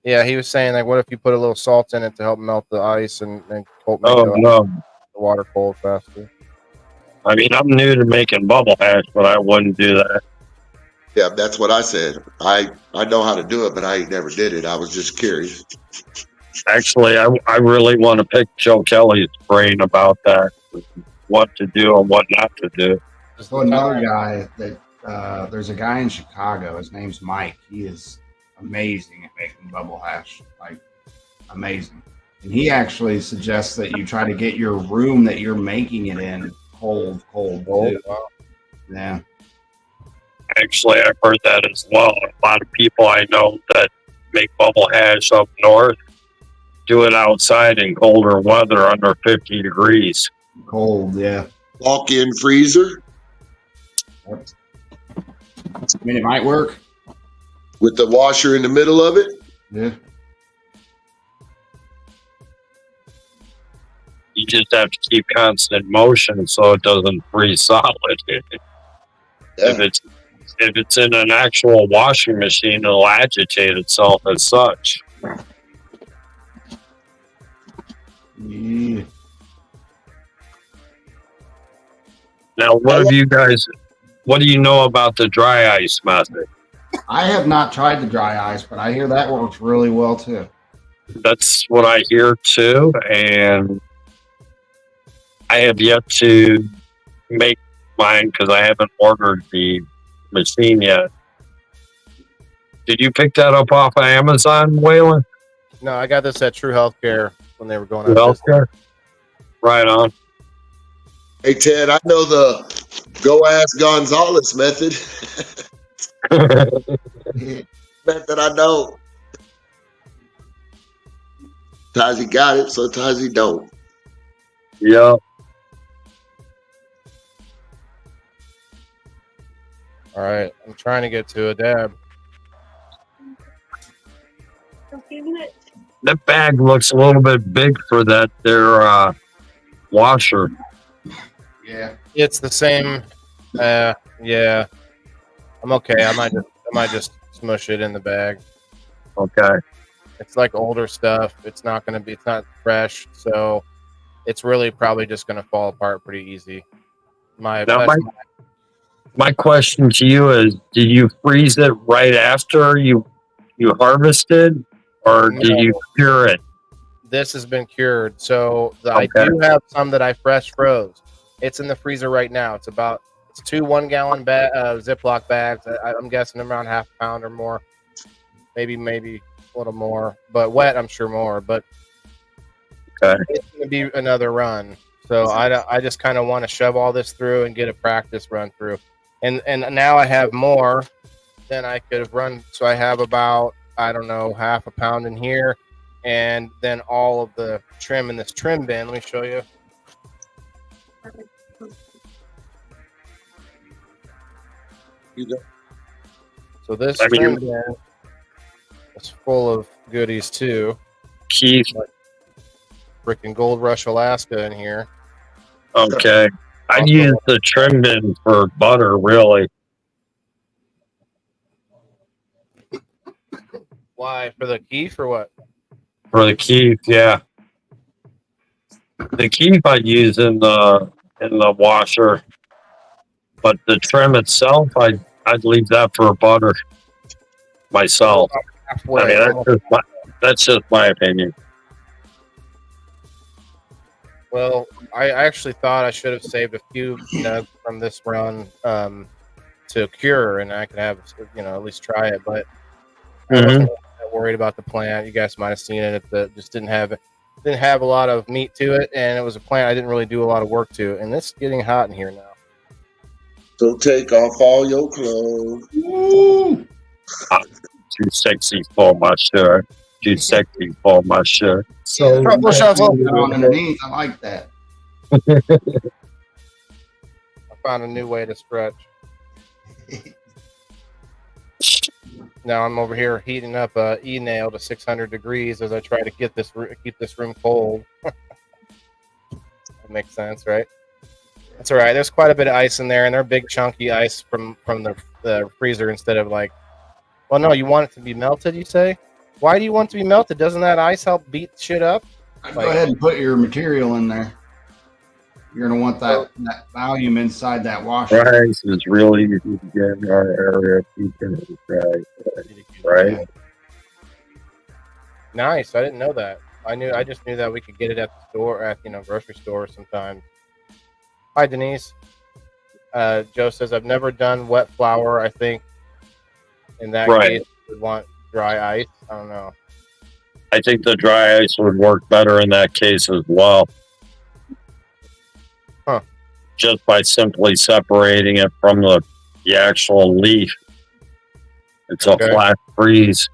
Yeah, he was saying, like, what if you put a little salt in it to help melt the ice and make Oh, no. the water cold faster? I mean, I'm new to making bubble hash, but I wouldn't do that. Yeah, that's what I said. I know how to do it, but I ain't never did it. I was just curious. Actually, I really want to pick Joe Kelly's brain about that, what to do and what not to do. So another guy that there's a guy in Chicago. His name's Mike. He is amazing at making bubble hash, like amazing. And he actually suggests that you try to get your room that you're making it in cold. Too. Yeah. Actually, I've heard that as well. A lot of people I know that make bubble hash up north do it outside in colder weather under 50 degrees. Cold, yeah. Walk-in freezer I mean, it might work. with the washer in the middle of it. Yeah. You just have to keep constant motion so it doesn't freeze solid. Yeah. If it's in an actual washing machine, it'll agitate itself as such. Yeah. Now, what do you know about the dry ice method? I have not tried the dry ice, but I hear that works really well too. That's what I hear too, and I have yet to make mine because I haven't ordered the machine yet. Did you pick that up off of Amazon, Waylon? No, I got this at True Healthcare when they were going True out. Healthcare? Right on. Hey, Ted, I know the Go Ask Gonzalez method. Method I know. Sometimes he got it, sometimes he don't. Yeah. All right, I'm trying to get to a dab. That bag looks a little bit big for that their washer. Yeah. It's the same. Yeah, I'm okay. I might just smush it in the bag. Okay. It's like older stuff. It's not fresh, so it's really probably just gonna fall apart pretty easy. My question to you is: did you freeze it right after you harvested, or did you cure it? This has been cured, so I do have some that I fresh froze. It's in the freezer right now. It's 2 1-gallon Ziploc bags. I'm guessing around half a pound or more, maybe a little more, but wet I'm sure more. But it's gonna be another run. So I just kind of want to shove all this through and get a practice run through, and now I have more than I could have run. So I have about, I don't know, half a pound in here, and then all of the trim in this trim bin. Let me show you. So this trim bin is full of goodies too. Keith, Freaking Gold Rush Alaska in here. okay. I'd use the trim bin for butter, really. Why? For the Keef or what? For the Keith, yeah. The Keith I'd use in the washer, but the trim itself, I'd leave that for butter myself. I mean, that's just my opinion. Well, I actually thought I should have saved a few nugs from this run to cure, and I could have at least try it. But I wasn't worried about the plant. You guys might have seen it. It just didn't have a lot of meat to it, and it was a plant I didn't really do a lot of work to. And it's getting hot in here now. So take off all your clothes. Woo! too sexy for my shirt. Too sexy for my shirt. So Truffle shuffle. On underneath, I like that. I found a new way to stretch. Now I'm over here heating up a e-nail to 600 degrees as I try to keep this room cold. That makes sense, right? That's all right. There's quite a bit of ice in there, and they're big chunky ice from the freezer instead of like. Well, no, you want it to be melted. You say? Why do you want it to be melted? Doesn't that ice help beat shit up? Go ahead and put your material in there. You're gonna want that volume inside that washer. rice is really easy to get in our area. Right? Nice. I didn't know that. I just knew that we could get it at the store, at grocery store sometimes. Hi, Denise. Joe says I've never done wet flour. I think in that case we want dry ice. I don't know. I think the dry ice would work better in that case as well. Huh. Just by simply separating it from the actual leaf. It's a flat freeze.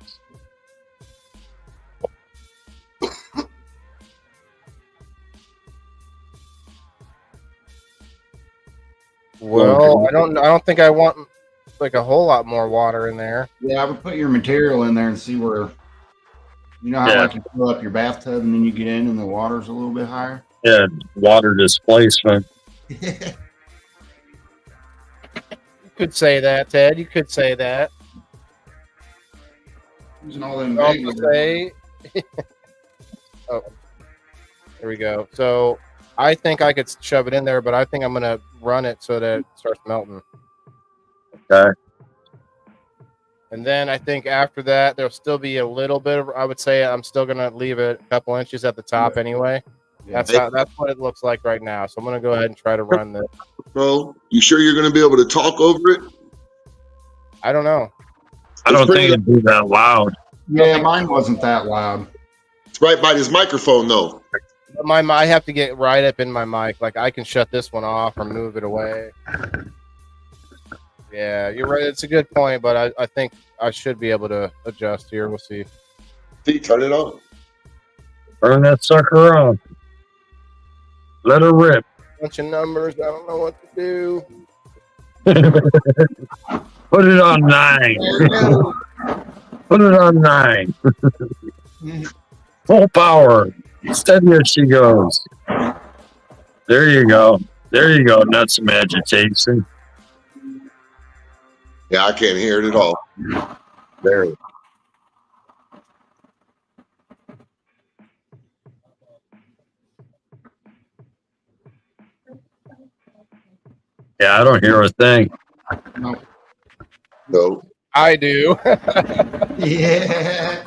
Well, I don't think I want like a whole lot more water in there. Yeah, I would put your material in there and see where. You know how like you fill up your bathtub and then you get in and the water's a little bit higher. Yeah, water displacement. You could say that, Ted. You could say that. Using all them You say. Oh, there we go. So I think I could shove it in there, but I think I'm gonna run it so that it starts melting. Okay. And then I think after that there'll still be a little bit of. I would say I'm still gonna leave it a couple inches at the top anyway. Yeah. That's what it looks like right now. So I'm gonna go ahead and try to run this. Bro, you sure you're gonna be able to talk over it? I don't know. I don't think it'd be that loud. Yeah, mine wasn't that loud. It's right by this microphone though. I have to get right up in my mic. Like I can shut this one off or move it away. Yeah, you're right. It's a good point, but I think I should be able to adjust here. We'll see. See, turn it on. Turn that sucker on. Let her rip. Bunch of numbers. I don't know what to do. Put it on 9. Put it on 9. Full power. Steady as she goes. There you go. There you go. Not some agitation. Yeah, I can't hear it at all. There. Yeah, I don't hear a thing. No. I do. Yeah.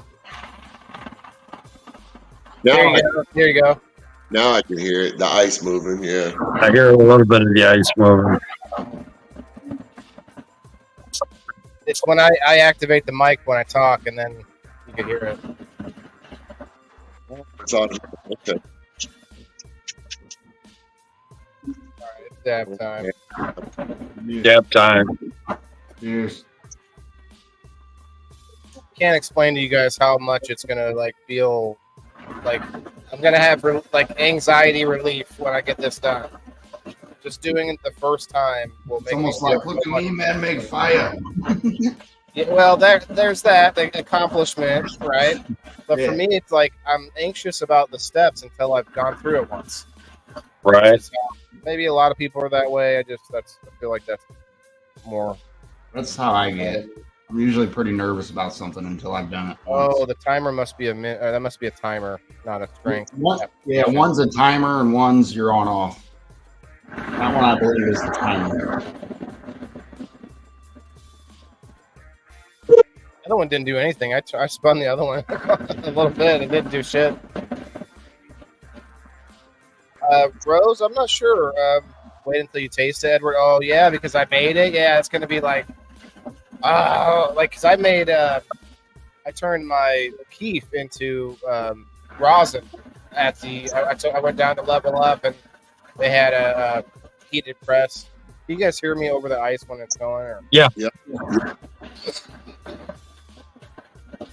Now, There you go. now I can hear it. The ice moving. Yeah. I hear a little bit of the ice moving. It's when I activate the mic when I talk, and then you can hear it. It's on. Okay. All right, it's dab time. Dab time. Yes. Can't explain to you guys how much it's gonna like feel like I'm gonna have like anxiety relief when I get this done. Just doing it the first time will It's make almost me like, look at me, man, make fire. Yeah, well, there's that the accomplishment, right? But for me, it's like I'm anxious about the steps until I've gone through it once. Right. So maybe a lot of people are that way. I feel like that's more. That's how I get it. I'm usually pretty nervous about something until I've done it. Once. Oh, the timer must be that must be a timer, not a strength. Yeah, one's a timer and one's you're on off. That one I believe is the timer. The other one didn't do anything. I spun the other one a little bit. It didn't do shit. Rose, I'm not sure. Wait until you taste it, Edward. Oh yeah, because I made it. Yeah, it's gonna be like, because I made. I turned my keef into rosin at the. I went down to Level Up and they had a heated press. Do you guys hear me over the ice when it's going? Or? Yeah. Yeah.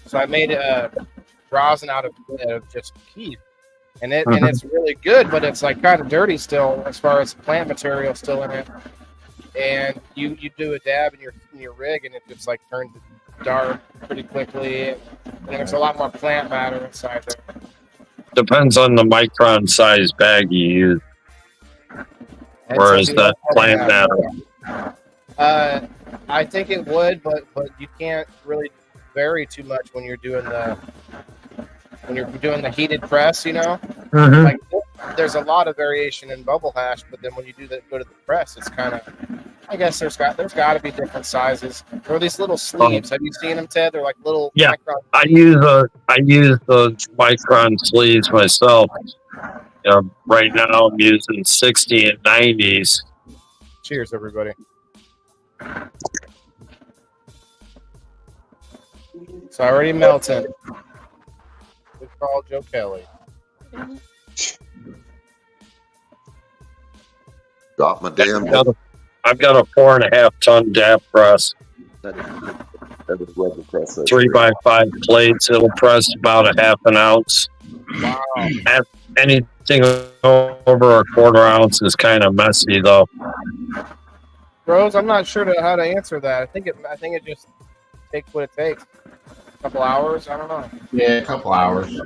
So I made rosin out of just keef, and it's really good, but it's like kind of dirty still as far as plant material still in it. And you do a dab in your rig, and it just like turns dark pretty quickly, and there's a lot more plant matter inside there. Depends on the micron size bag you use. Or is that plant matter? I think it would, but you can't really vary too much when you're doing the heated press. You know, like there's a lot of variation in bubble hash, but then when you go to the press, it's kind of, I guess there's got to be different sizes. There are these little sleeves. Have you seen them, Ted? They're like little. Yeah, micron I use the micron sleeves myself. Right now I'm using 60 and 90s. Cheers, everybody. It's already melting. Good call, Joe Kelly. Drop my damn. I've got a 4.5 ton dab press. 3x5 plates. It'll press about a half an ounce. Wow. Anything over a quarter ounce is kind of messy, though. Rose, I'm not sure how to answer that. I think it just takes what it takes. A couple hours. I don't know. Yeah, a couple hours.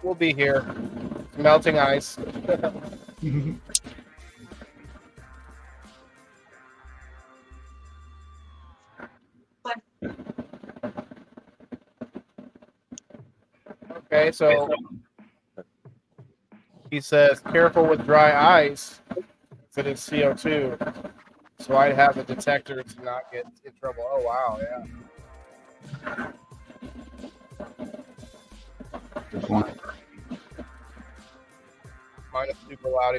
We'll be here. Melting ice. Okay, so he says, careful with dry ice if it is CO2. So I'd have a detector to not get in trouble. Oh, wow, yeah. Mine is super loud.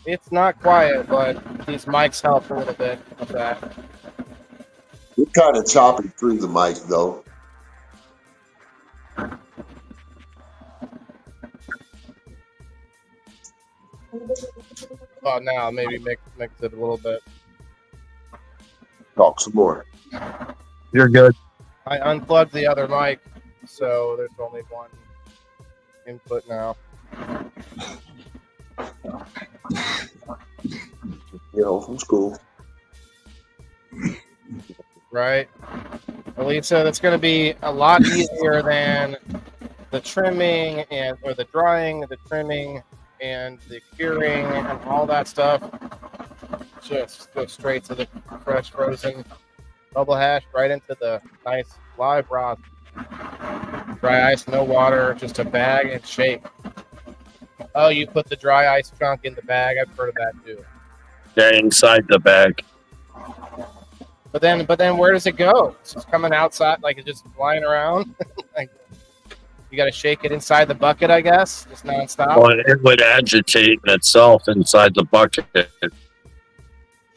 It's not quiet, but these mics help a little bit with that. You're kind of chopping through the mic, though. Oh, now maybe mix it a little bit. Talk some more. You're good. I unplugged the other mic, so there's only one input now. From school. Right. Elisa, that's going to be a lot easier than the trimming or the drying, the trimming, and the curing and all that stuff. Just go straight to the fresh frozen bubble hash, right into the nice live broth. Dry ice, no water, just a bag and shake. Oh, you put the dry ice chunk in the bag. I've heard of that too. Yeah, inside the bag. But then where does it go? It's just coming outside, like it's just flying around. Like, you got to shake it inside the bucket, I guess, just nonstop. Well, it would agitate in itself inside the bucket.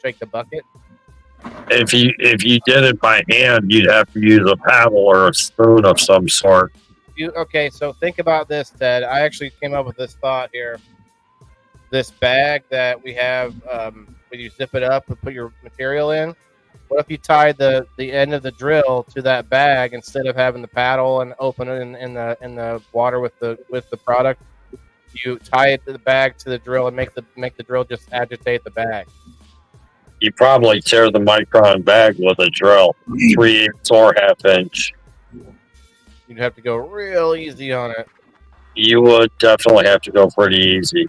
Shake the bucket. If you did it by hand, you'd have to use a paddle or a spoon of some sort. Okay, so think about this, Ted. I actually came up with this thought here. This bag that we have, when you zip it up and put your material in, what if you tied the end of the drill to that bag instead of having the paddle and open it in the water with the product? You tie it to the bag to the drill and make the drill just agitate the bag. You probably tear the micron bag with a drill, 3/8 or 1/2 inch. You'd have to go real easy on it. You would definitely have to go pretty easy.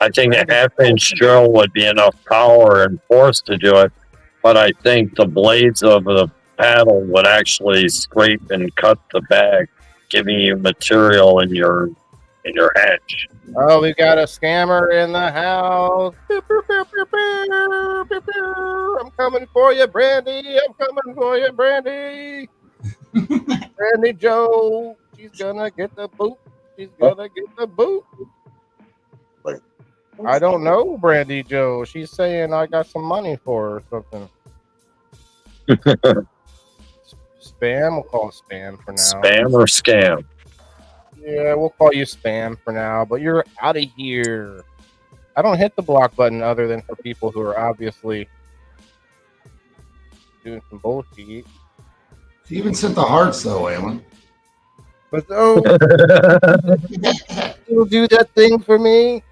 I think a 1/2 inch drill would be enough power and force to do it, but I think the blades of the paddle would actually scrape and cut the bag, giving you material in your hatch. Oh, we've got a scammer in the house. I'm coming for you, Brandy. I'm coming for you, Brandy. Brandy Joe. She's gonna get the boot. She's gonna get the boot. I don't know, Brandy Joe. She's saying I got some money for her or something. Spam? We'll call it spam for now. Spam or scam? Yeah, we'll call you spam for now, but you're out of here. I don't hit the block button other than for people who are obviously doing some bullshit. He even sent the hearts though, Alan. But oh, you'll do that thing for me.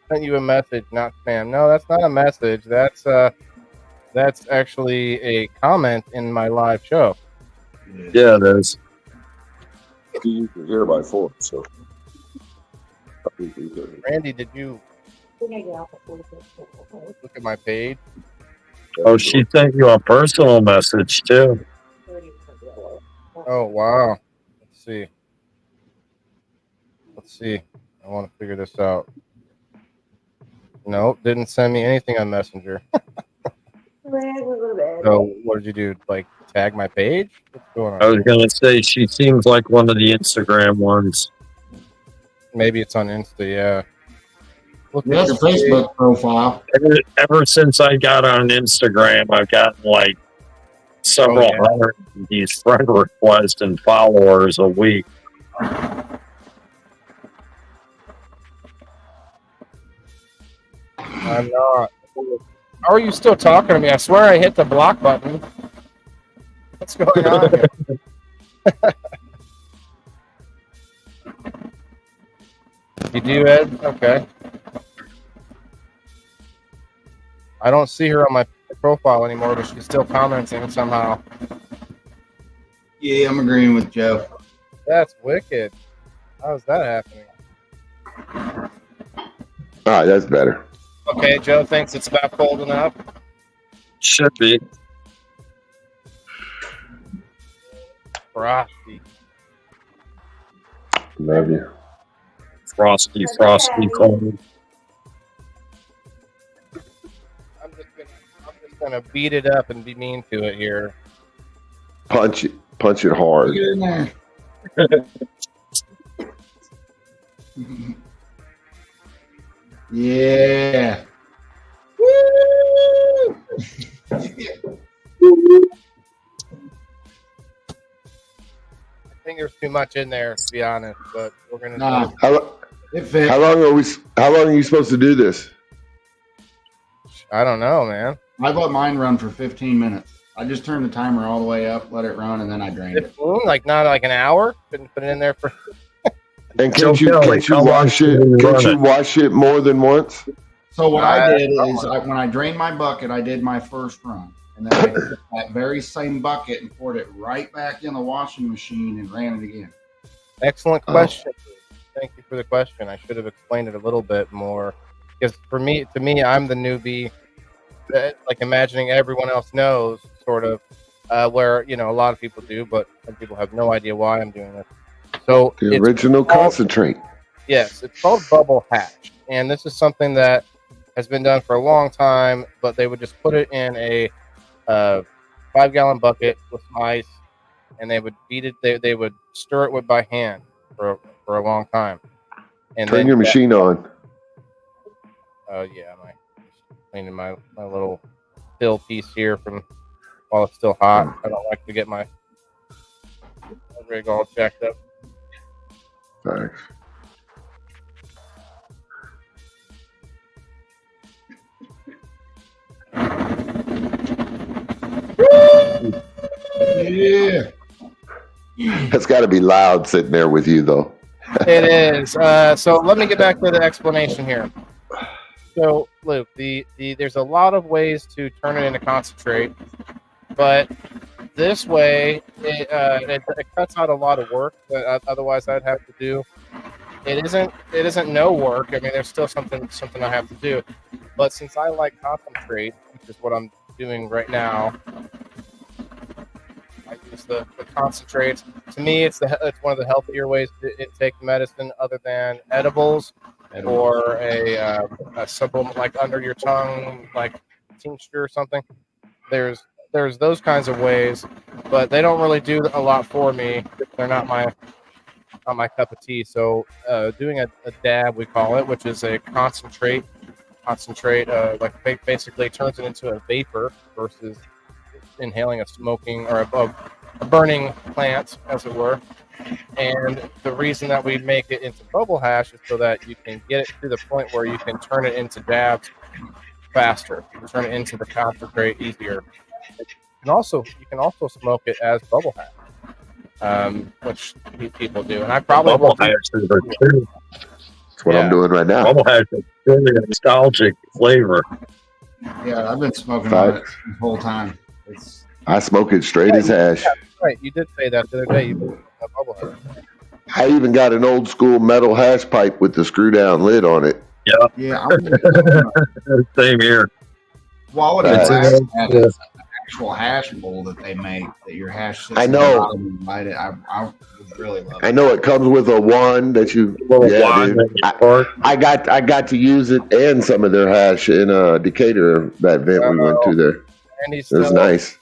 Sent you a message, not spam. No, that's not a message. That's actually a comment in my live show. Yeah, it is. You can hear by 4, so. Randy, did you look at my page? Oh, she sent you a personal message too. Oh wow. Let's see. I want to figure this out. Nope, didn't send me anything on Messenger. So what did you do? Like tag my page? What's going on? I was gonna say she seems like one of the Instagram ones. Maybe it's on Insta, yeah. Look at That's your a Facebook profile. Ever since I got on Instagram, I've gotten like several hundred of these friend requests and followers a week. I'm not. How are you still talking to me? I swear I hit the block button. What's going on here? You do, Ed? Okay. I don't see her on my profile anymore, but she's still commenting somehow. Yeah, I'm agreeing with Joe. That's wicked. How's that happening? All right, that's better. Okay, Joe thinks it's about cold enough. Should be. Frosty. Love you. Frosty cold. I'm just gonna beat it up and be mean to it here. Punch it hard. Get in there. Yeah. Woo! I think there's too much in there, to be honest, but we're gonna. Nah, it fit. How long are you supposed to do this? I don't know, man. I let mine run for 15 minutes. I just turned the timer all the way up, let it run, and then I drained it. 15? Like not like an hour? Couldn't put it in there for. And can't you wash it? Can't you wash it more than once? So what I did is when I drained my bucket, I did my first run. And then I took that very same bucket and poured it right back in the washing machine and ran it again. Excellent question. Thank you for the question. I should have explained it a little bit more. Because to me, I'm the newbie. Like imagining everyone else knows, sort of, where a lot of people do, but some people have no idea why I'm doing this. So the original concentrate. Yes, it's called bubble hash, and this is something that has been done for a long time. But they would just put it in a 5-gallon bucket with some ice, and they would beat it. They would stir it by hand for a long time. And turn your machine on. Oh yeah, my cleaning my little fill piece here from while it's still hot. I don't like to get my rig all jacked up. Thanks. Yeah. That's got to be loud sitting there with you, though. It is. So let me get back to the explanation here. So, Luke, there's a lot of ways to turn it into concentrate, but this way it cuts out a lot of work that otherwise I'd have to do. It isn't no work. I mean, there's still something I have to do, but since I like concentrate, which is what I'm doing right now, I use the concentrates. To me, it's one of the healthier ways to take medicine other than edibles. Or a simple like under your tongue like tincture or something. There's those kinds of ways, but they don't really do a lot for me. They're not my cup of tea. So doing a dab, we call it, which is a concentrate like basically turns it into a vapor versus inhaling a smoking or a burning plant, as it were. And the reason that we make it into bubble hash is so that you can get it to the point where you can turn it into dabs faster. You can turn it into the concentrate easier. You can also smoke it as bubble hash, which people do. And I probably Bubble will do- hashes are too. That's what Yeah. I'm doing right now. Bubble hash is really a nostalgic flavor. Yeah, I've been smoking on it the whole time. It's I smoke it straight as hash. Right, you did say that the other day. You put a bubble hash. I even got an old school metal hash pipe with the screw down lid on it. yeah. I'm gonna Same here. quality It's glass a- has an actual hash bowl that they make that your hash sits I in the know. bottom and light it. I would really love I it. know it comes with a wand that you. Little Yeah, wand dude. and you pour it. I got to use it and some of their hash in Decatur, that event we went to there. Randy's It was still- nice.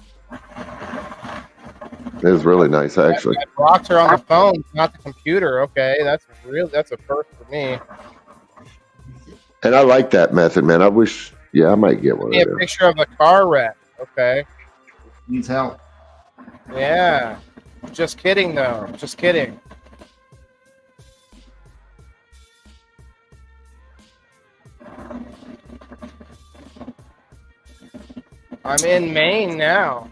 It was really nice, actually. I blocked her on the phone, not the computer. Okay, that's a first for me. And I like that method, man. I wish, I might get one Give me of a them. picture of the car wreck. Okay, Needs help. yeah. Just kidding, though. Just kidding. I'm in Maine now.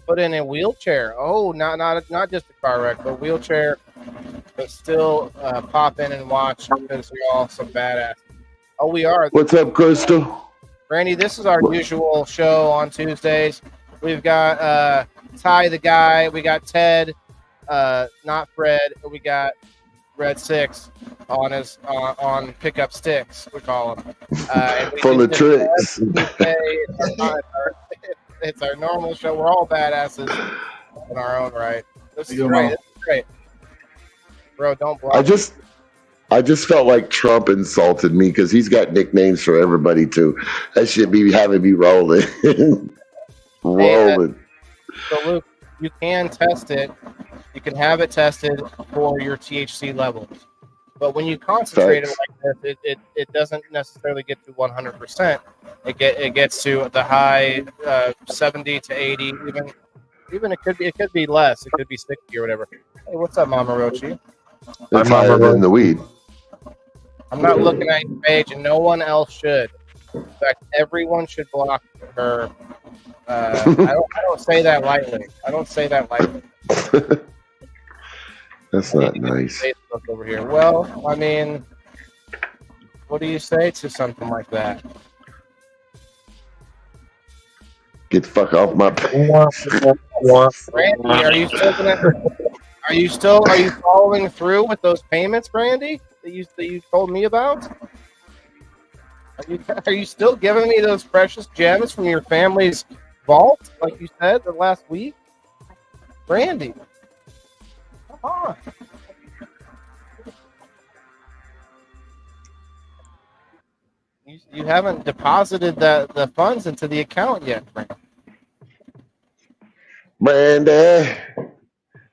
Put in a wheelchair. Oh, not just a car wreck, but wheelchair. But still pop in and watch because we're all some badass. Oh, we are. What's up, Crystal? Randy, this is our usual show on Tuesdays. We've got Ty the Guy. We got Ted, not Fred. We got Red Six on his on pickup sticks. We call him. And we Full do of this tricks. every Tuesday. It's our normal show. We're all badasses in our own right. This is You great. know. This is great, bro. Don't block. I just felt like Trump insulted me because he's got nicknames for everybody too. That should be having me rolling. rolling. So Luke, you can test it. You can have it tested for your THC levels. But when you concentrate it Thanks. like this, it doesn't necessarily get to 100%. It gets to the high 70 to 80, even it could be less. It could be 60 or whatever. Hey, what's up, Mama Rochi? It's I'm on higher the than the weed. I'm not looking at your page, and no one else should. In fact, everyone should block her. I don't say that lightly. I don't say that lightly. That's not nice. Facebook over here. Well, I mean, what do you say to something like that? Get the fuck off my page. Brandy, are you following through with those payments, Brandy, that you told me about? Are you still giving me those precious gems from your family's vault, like you said the last week? Brandy, come on. You haven't deposited the funds into the account yet, Brandy. Brandy,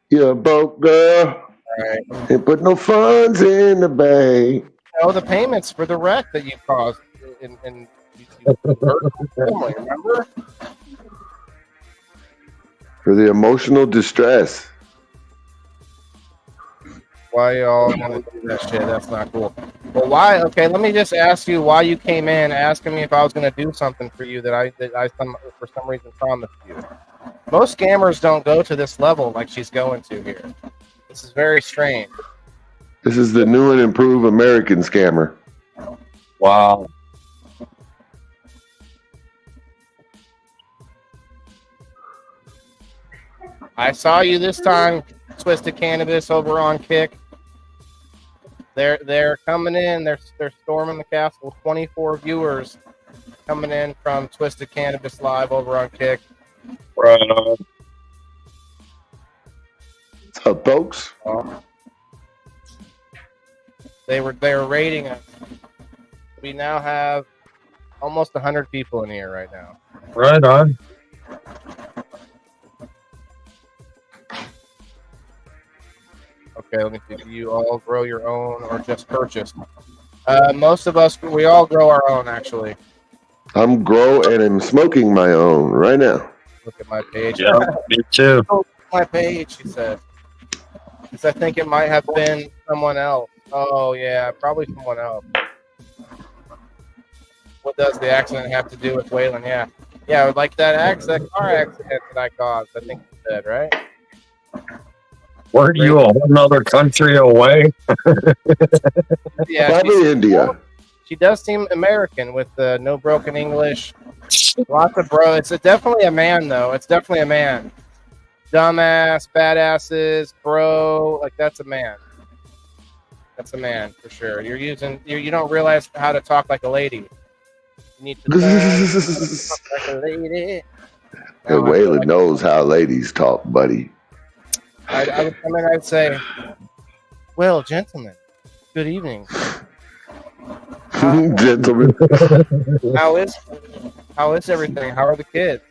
you're a broke girl. Right. Ain't put no funds in the bank. The payments for the wreck that you caused in you hurt the family, remember? For the emotional distress. Why y'all want to do that shit? That's not cool. Well, why? Okay, let me just ask you why you came in asking me if I was going to do something for you that I for some reason promised you. Most scammers don't go to this level like she's going to here. This is very strange. This is the new and improved American scammer. Wow. I saw you this time, Twisted Cannabis over on Kick. They're coming in. They're storming the castle. 24 viewers coming in from Twisted Cannabis Live over on Kick. Right on. What's up, folks? They were raiding us. We now have almost 100 people in here right now. Right on. Okay, let me see. Do you all grow your own or just purchase? Most of us, we all grow our own, actually. I'm grow and I'm smoking my own right now. Look at my page. Yeah, me too. My page, she said. Because I think it might have been someone else. Oh, yeah, probably someone else. What does the accident have to do with Waylon? Yeah. Yeah, like that car accident that I caused. I think you said, right? Weren't you a whole nother country away? Yeah, Probably India. she does seem American with no broken English. Lots of bro. It's definitely a man, though. It's definitely a man. Dumbass, badasses, bro. Like, that's a man. That's a man for sure. You don't realize how to talk like a lady. You need to talk like a lady. And Waylon knows how ladies talk, buddy. I would come in, I'd say, well, gentlemen, good evening. Gentlemen. How is everything? How are the kids?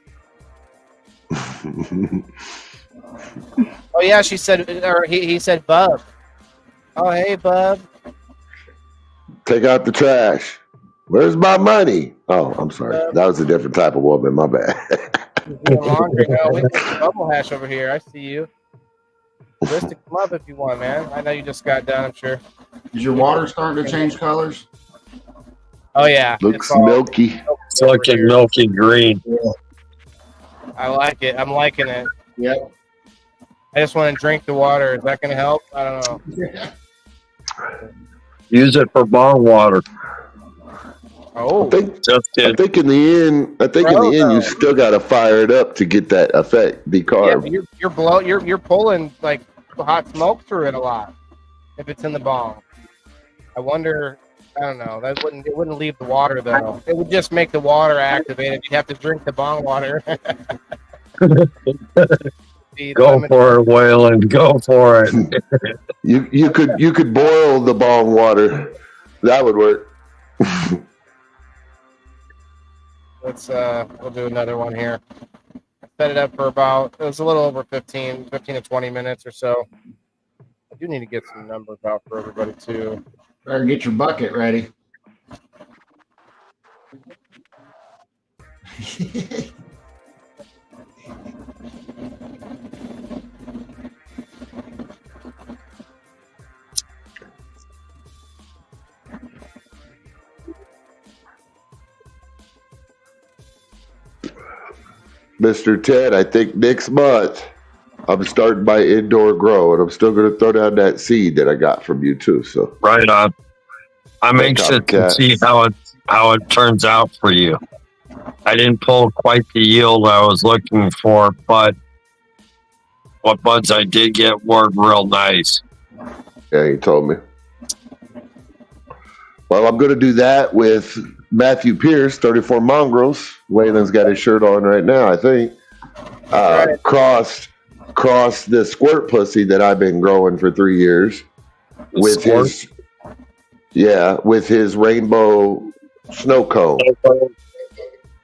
Oh yeah, she said, or he said, Bub. Oh hey, Bub. Take out the trash. Where's my money? Oh, I'm sorry. That was a different type of woman. My bad. Laundry. No, we got bubble hash over here. I see you. Just to come up if you want, man. I know you just got done, I'm sure. Is your water starting to change colors? Oh yeah. Looks milky. It's looking milky green. I like it. I'm liking it. Yep. I just want to drink the water. Is that going to help? I don't know. Use it for bong water. Oh, I think Just in did. the end, you still got to fire it up to get that effect. yeah, Decarb. but you're pulling like hot smoke through it a lot. If it's in the bong, I wonder. I don't know. It wouldn't leave the water though. It would just make the water activated. You'd have to drink the bong water. Go for it, Waylon. Go for it. You could boil the bong water. That would work. We'll do another one here. Set it up for it was a little over 15 to 20 minutes or so. I do need to get some numbers out for everybody too. Better get your bucket ready. Mr. Ted, I think next month I'm starting my indoor grow, and I'm still going to throw down that seed that I got from you too. So Right on. I'm Like anxious to copycat. see how it turns out for you. I didn't pull quite the yield I was looking for, but what buds I did get were real nice. yeah, you told me. Well, I'm going to do that with Matthew Pierce, 34 Mongrels. Waylon's got his shirt on right now, I think. Right. Cross the squirt pussy that I've been growing for 3 years with his rainbow snow cone.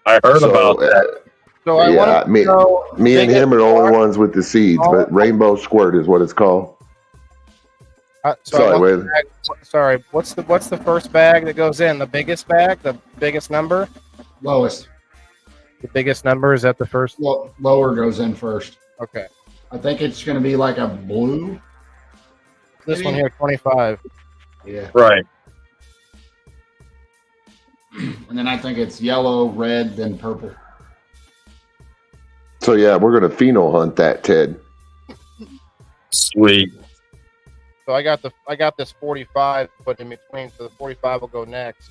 I heard about that. So I want to know. Me and him are the only ones with the seeds, but rainbow squirt is what it's called. Sorry, Waylon. Sorry. What's the first bag that goes in? The biggest bag, the biggest number. Lowest. The biggest number is that the first. Lower goes in first. Okay. I think it's going to be like a blue. This one here, 25. Yeah. Right. And then I think it's yellow, red, then purple. So yeah, we're gonna pheno hunt that, Ted. Sweet. So I got this 45 put in between, so the 45 will go next.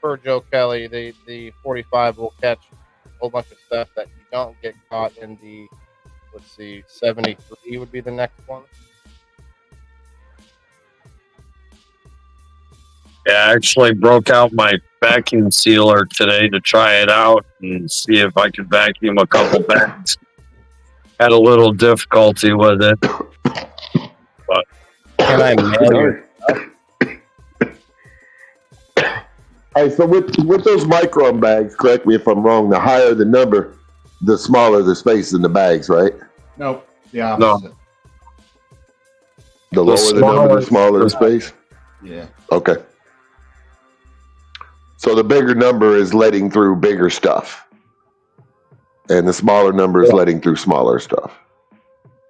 For Joe Kelly, the 45 will catch a whole bunch of stuff that you don't get caught in the, let's see, 73 would be the next one. Yeah, I actually broke out my vacuum sealer today to try it out and see if I could vacuum a couple bags. Had a little difficulty with it. But Can I mail Hey, so with those micron bags, correct me if I'm wrong, the higher the number, the smaller the space in the bags, right? Nope. The opposite. The lower the number, the smaller the space? Yeah. Okay. So the bigger number is letting through bigger stuff. And the smaller number is letting through smaller stuff.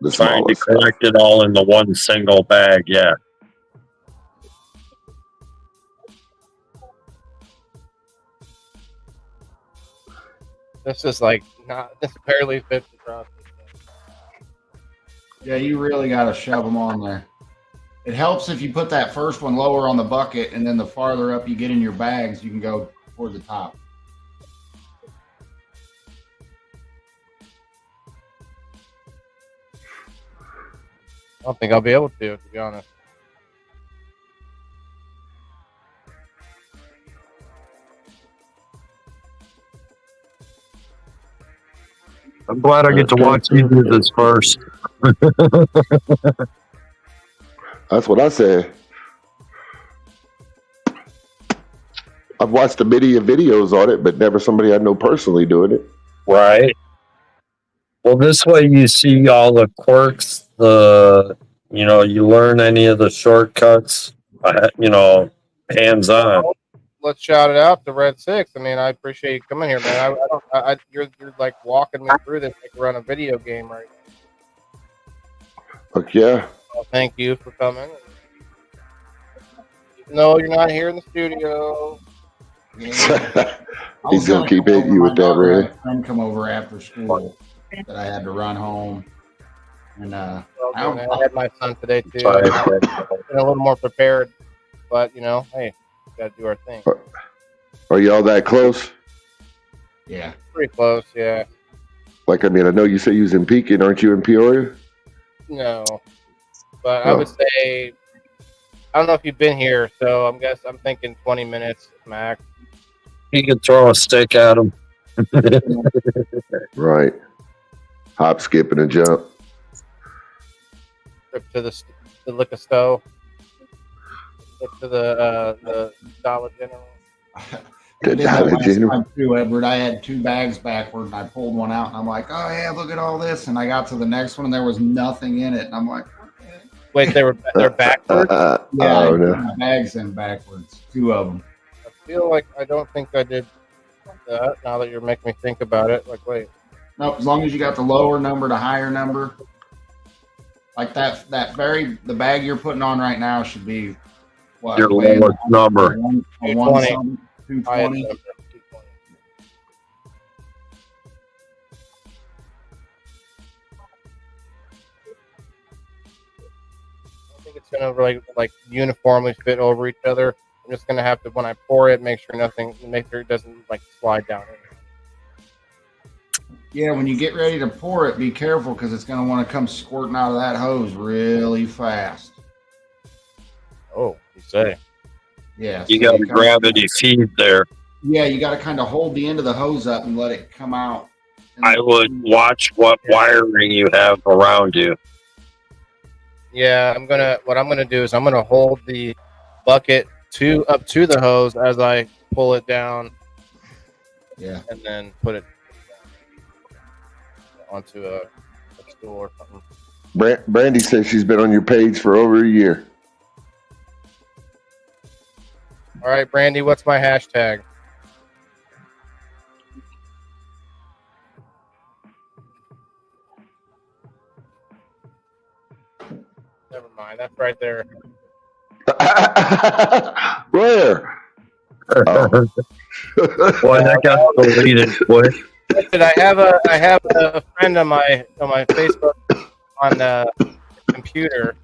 The trying to smallest stuff. collect it all in the one single bag, yeah. This is like not. This barely fits across. Yeah, you really got to shove them on there. It helps if you put that first one lower on the bucket, and then the farther up you get in your bags, you can go toward the top. I don't think I'll be able to be honest. I'm glad I get to watch you do this first. That's what I said. I've watched a many videos on it, but never somebody I know personally doing it. Right. Well, this way you see all the quirks, you learn any of the shortcuts, hands on. Let's shout it out to Red Six. I mean, I appreciate you coming here, man. You're like walking me through this like we're on a video game right now. Fuck yeah. So thank you for coming. Even though you're not here in the studio. He's gonna keep hitting you with that, Red. I had a friend come over after school that I had to run home, and I had my son today too. Been a little more prepared, but hey, we gotta do our thing. Are y'all that close? Yeah, pretty close. Yeah. I know you say you was in Pekin. Aren't you in Peoria? No, but I would say I don't know if you've been here, so I'm thinking 20 minutes max. You can throw a stick at him. Right. Hop, skip, and a jump. Trip to the liquor store. Trip to the Dollar General. The Dollar General. Too, Edward. I had two bags backward, and I pulled one out, and I'm like, "Oh yeah, look at all this!" And I got to the next one, and there was nothing in it, and I'm like, "Okay." Wait, they're backwards? Yeah, I put my bags in backwards. Two of them. I feel like I don't think I did that. Now that you're making me think about it, like wait. No, as long as you got the lower number to higher number, like the bag you're putting on right now should be what? Your lowest number. 220. I think it's gonna like uniformly fit over each other. I'm just gonna have to, when I pour it, make sure it doesn't like slide down. Yeah, when you get ready to pour it, be careful because it's gonna want to come squirting out of that hose really fast. Oh, you say? Yeah. You got to gravity feed there. Yeah, you got to kind of hold the end of the hose up and let it come out. I would watch what wiring you have around you. Yeah, what I'm gonna do is I'm gonna hold the bucket up to the hose as I pull it down. Yeah. And then put it onto a stool or something. Brandy says she's been on your page for over a year. All right, Brandy, what's my hashtag? Never mind, that's right there. Where? Oh. Boy, that got deleted. Boy. Listen, I have a friend on my Facebook on the computer.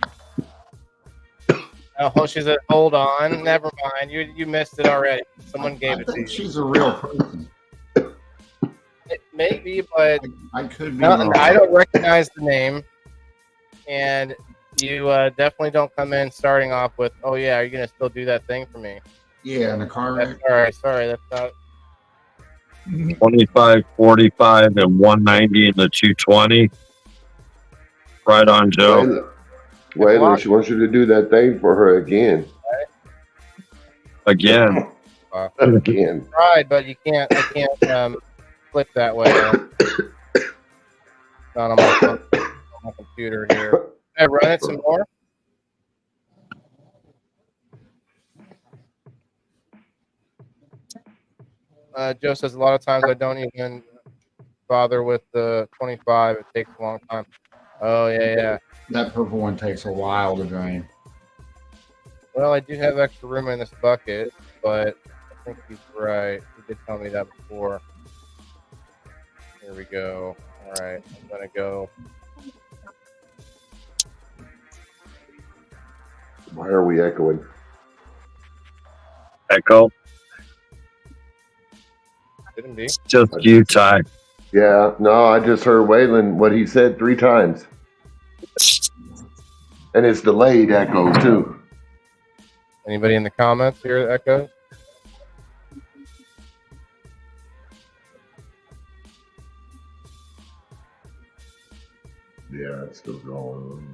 Oh, she said, "Hold on, never mind. You missed it already. Someone gave it to you." She's a real person. Maybe, but I could be wrong. I don't recognize the name, and you definitely don't come in starting off with, "Oh yeah, are you gonna still do that thing for me?" Yeah, in a car wreck. All right, sorry, that's not. 25, 45, and 190 in the 220. Right on, Joe. Wait, she wants you to do that thing for her again. Again. Again. Tried, but I can't click that way. Not on my phone, on my computer here. Can I run it some more? Joe says a lot of times I don't even bother with the 25. It takes a long time. Oh, yeah. That purple one takes a while to drain. Well, I do have extra room in this bucket, but I think he's right. He did tell me that before. Here we go. All right, I'm gonna go. Why are we echoing? Echo. Shouldn't be. It's just you, Ty. Yeah, no, I just heard Waylon what he said 3 times. And it's delayed echo too. Anybody in the comments here that echoes? Yeah, it's still going.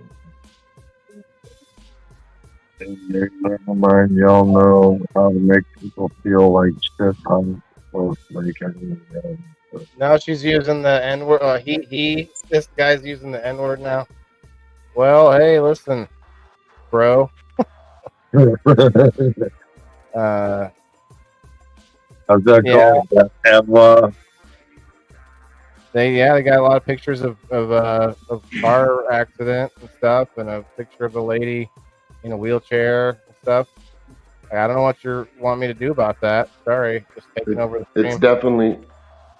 Y'all know how to make people feel like shit on Now she's using the N word. This guy's using the N word now. Well, hey, listen, bro. How's that going? They got a lot of pictures of car accident and stuff, and a picture of a lady in a wheelchair and stuff. I don't know what you want me to do about that. Sorry, just taking over the stream.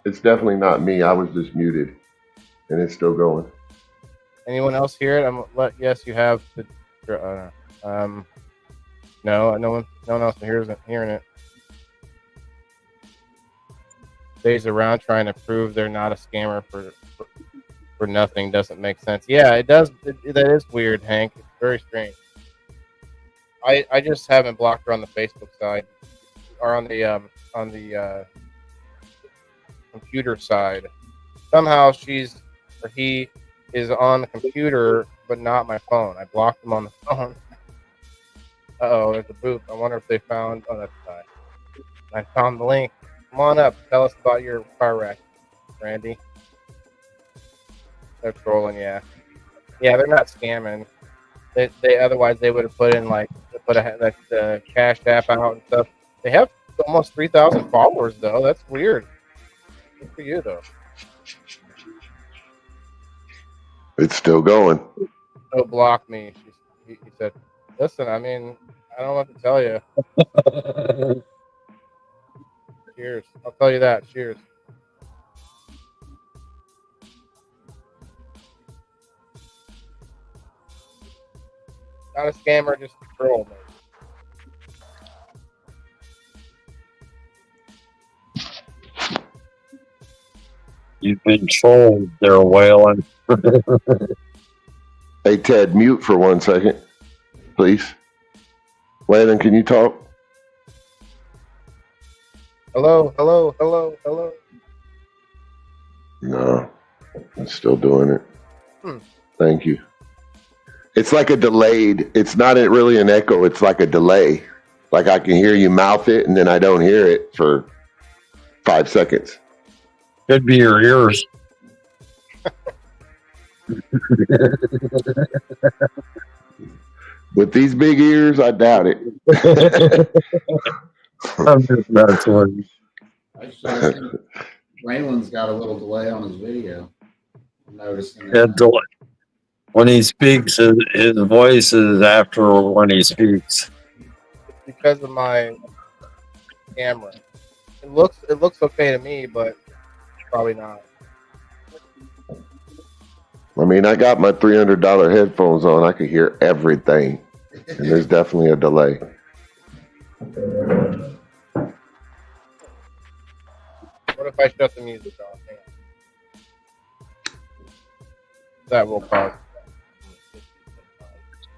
It's definitely not me. I was just muted, and it's still going. Anyone else hear it? Yes, you have. No one else hearing it. Stays around trying to prove they're not a scammer for nothing doesn't make sense. Yeah, it does. That is weird, Hank. It's very strange. I just haven't blocked her on the Facebook side or on the computer side. Somehow he is on the computer but not my phone. I blocked him on the phone. Uh-oh, there's a boop. I wonder if they found... Oh, that's fine. I found the link. Come on up. Tell us about your car wreck, Randy. They're trolling, yeah. Yeah, they're not scamming. They otherwise they would have put in the Cash App out and stuff. They have almost 3,000 followers though. That's weird. Good for you though. It's still going. Don't block me. He said, "Listen, I mean, I don't know what to tell you." Cheers. I'll tell you that. Cheers. Not a scammer, just a troll. You've been trolled there, Waylon. Hey, Ted, mute for 1 second, please. Waylon, can you talk? Hello. No, I'm still doing it. Thank you. It's like a delayed. It's not really an echo. It's like a delay. Like I can hear you mouth it, and then I don't hear it for 5 seconds. Could be your ears. With these big ears, I doubt it. I'm just messing with you. Waylon's got a little delay on his video. I'm noticing Yeah, delay. When he speaks, his voice is after when he speaks. It's because of my camera. It looks okay to me, but probably not. I mean, I got my $300 headphones on. I could hear everything, and there's definitely a delay. What if I shut the music off? Hang on. That will cause.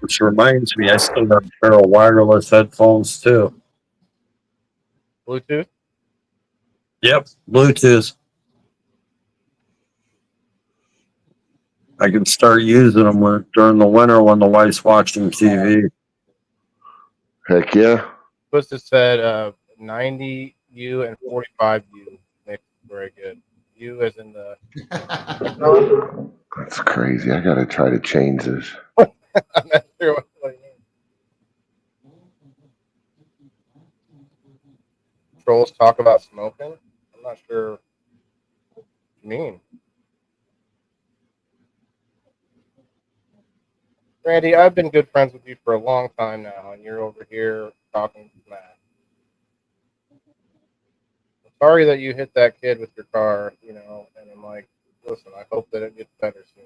Which reminds me, I still have a pair of wireless headphones too. Bluetooth? Yep, Bluetooth. I can start using them during the winter when the wife's watching TV. Heck yeah. Supposed to said 90 U and 45 U. Makes very good. U as in the. That's crazy. I gotta try to change this. I'm not sure what you mean. Trolls talk about smoking? I'm not sure what you mean. Randy, I've been good friends with you for a long time now, and you're over here talking smack. sorry that you hit that kid with your car, you know, and I'm like, listen, I hope that it gets better soon.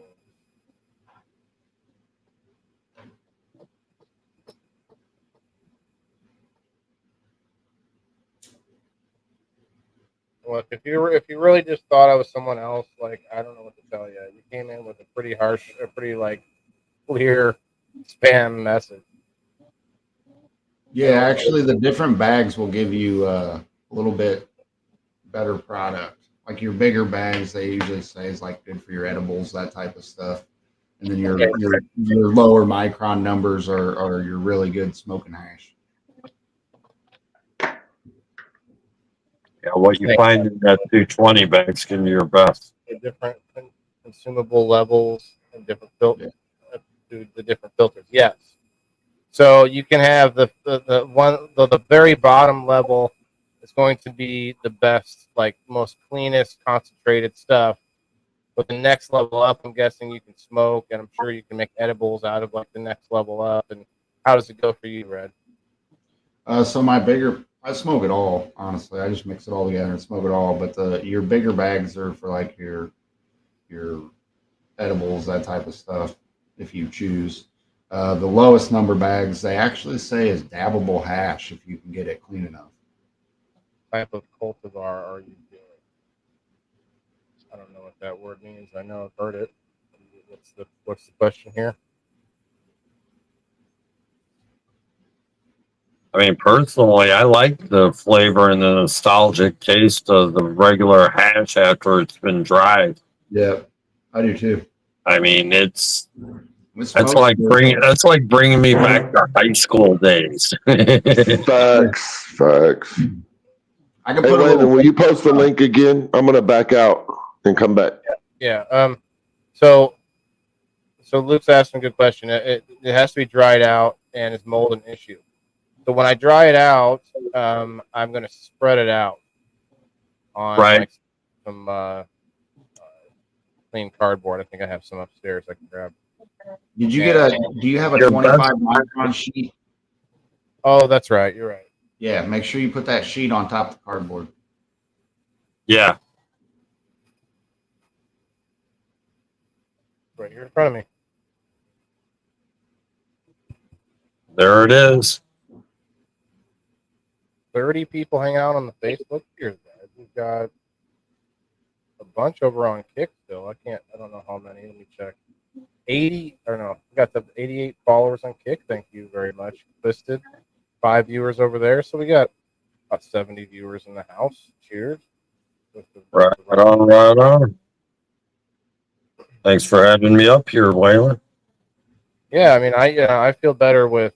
Look, if you really just thought I was someone else, like I don't know what to tell you. You came in with a pretty like clear spam message. Yeah, actually, the different bags will give you a little bit better product. Like your bigger bags, they usually say is like good for your edibles, that type of stuff. And then your lower micron numbers are your really good smoking hash. Yeah, what you find in that 220 bag's gonna be your best. The different consumable levels and different filters, the different filters. Yes. So you can have the very bottom level is going to be the best, like most cleanest concentrated stuff. But the next level up, I'm guessing you can smoke, and I'm sure you can make edibles out of like the next level up. And how does it go for you, Red? So I smoke it all. Honestly, I just mix it all together and smoke it all. But your bigger bags are for like your edibles, that type of stuff. If you choose the lowest number bags, they actually say is dabbable hash if you can get it clean enough. What type of cultivar are you doing? I don't know what that word means. I know I've heard it. What's the question here? I mean, personally, I like the flavor and the nostalgic taste of the regular hash after it's been dried. Yeah, I do too. I mean, that's like bringing me back to high school days. Facts. I can Hey, put Landon, will you post the link again? I'm gonna back out and come back. Yeah. So Luke's asking a good question. It has to be dried out, and it's mold an issue. So when I dry it out, I'm going to spread it out on like some clean cardboard. I think I have some upstairs I can grab. Do you have a 25 micron sheet? Oh, that's right. You're right. Yeah, make sure you put that sheet on top of the cardboard. Yeah. Right here in front of me. There it is. 30 people hang out on the Facebook. Here's that. We've got a bunch over on Kick still. I don't know how many. Let me check. 80, or no, we got the 88 followers on Kick. Thank you very much. Listed. 5 viewers over there. So we got about 70 viewers in the house. Cheers. Right on. Thanks for having me up here, Waylon. Yeah, I mean, I feel better with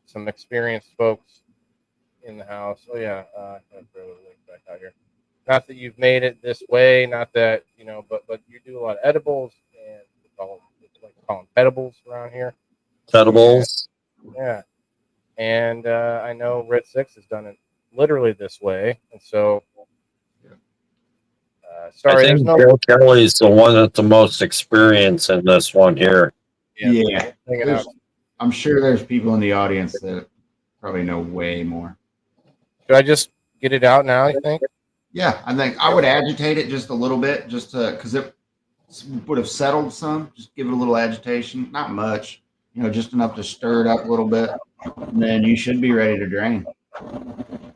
some experienced folks in the house. Oh yeah, I throw the link back out here. Not that you've made it this way, not that but you do a lot of edibles, and we call them edibles around here. Edibles. Yeah, and I know Red Six has done it literally this way, and so. Sorry, I think Bill Kelly's the one with the most experience in this one here. Yeah. I'm sure there's people in the audience that probably know way more. Should I just get it out now, you think? Yeah, I think I would agitate it just a little bit, just because it would have settled some. Just give it a little agitation, not much, just enough to stir it up a little bit, and then you should be ready to drain.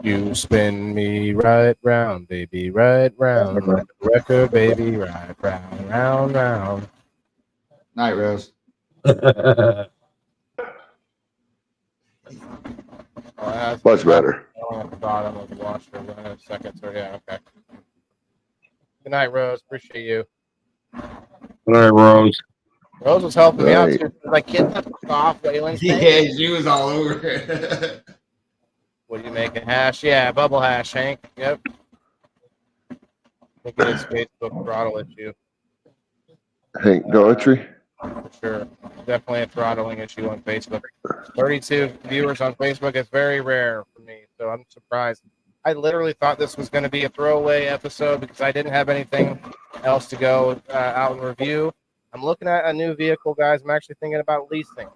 You spin me right round, baby, right round, like a record, baby, right round, round, round. Night, Rose. Much better. At the bottom of the washer. In a second, so yeah, okay. Good night, Rose. Appreciate you. Good night, Rose. Rose was helping me out too. Like, get the fuck off, Waylon. Yeah, she was all over it. What are you making? Hash? Yeah, bubble hash, Hank. Yep. I think it is Facebook throttle issue. Hank Daughtry. For sure. Definitely a throttling issue on Facebook. 32 viewers on Facebook is very rare for me, so I'm surprised. I literally thought this was going to be a throwaway episode because I didn't have anything else to go out and review. I'm looking at a new vehicle, guys. I'm actually thinking about leasing.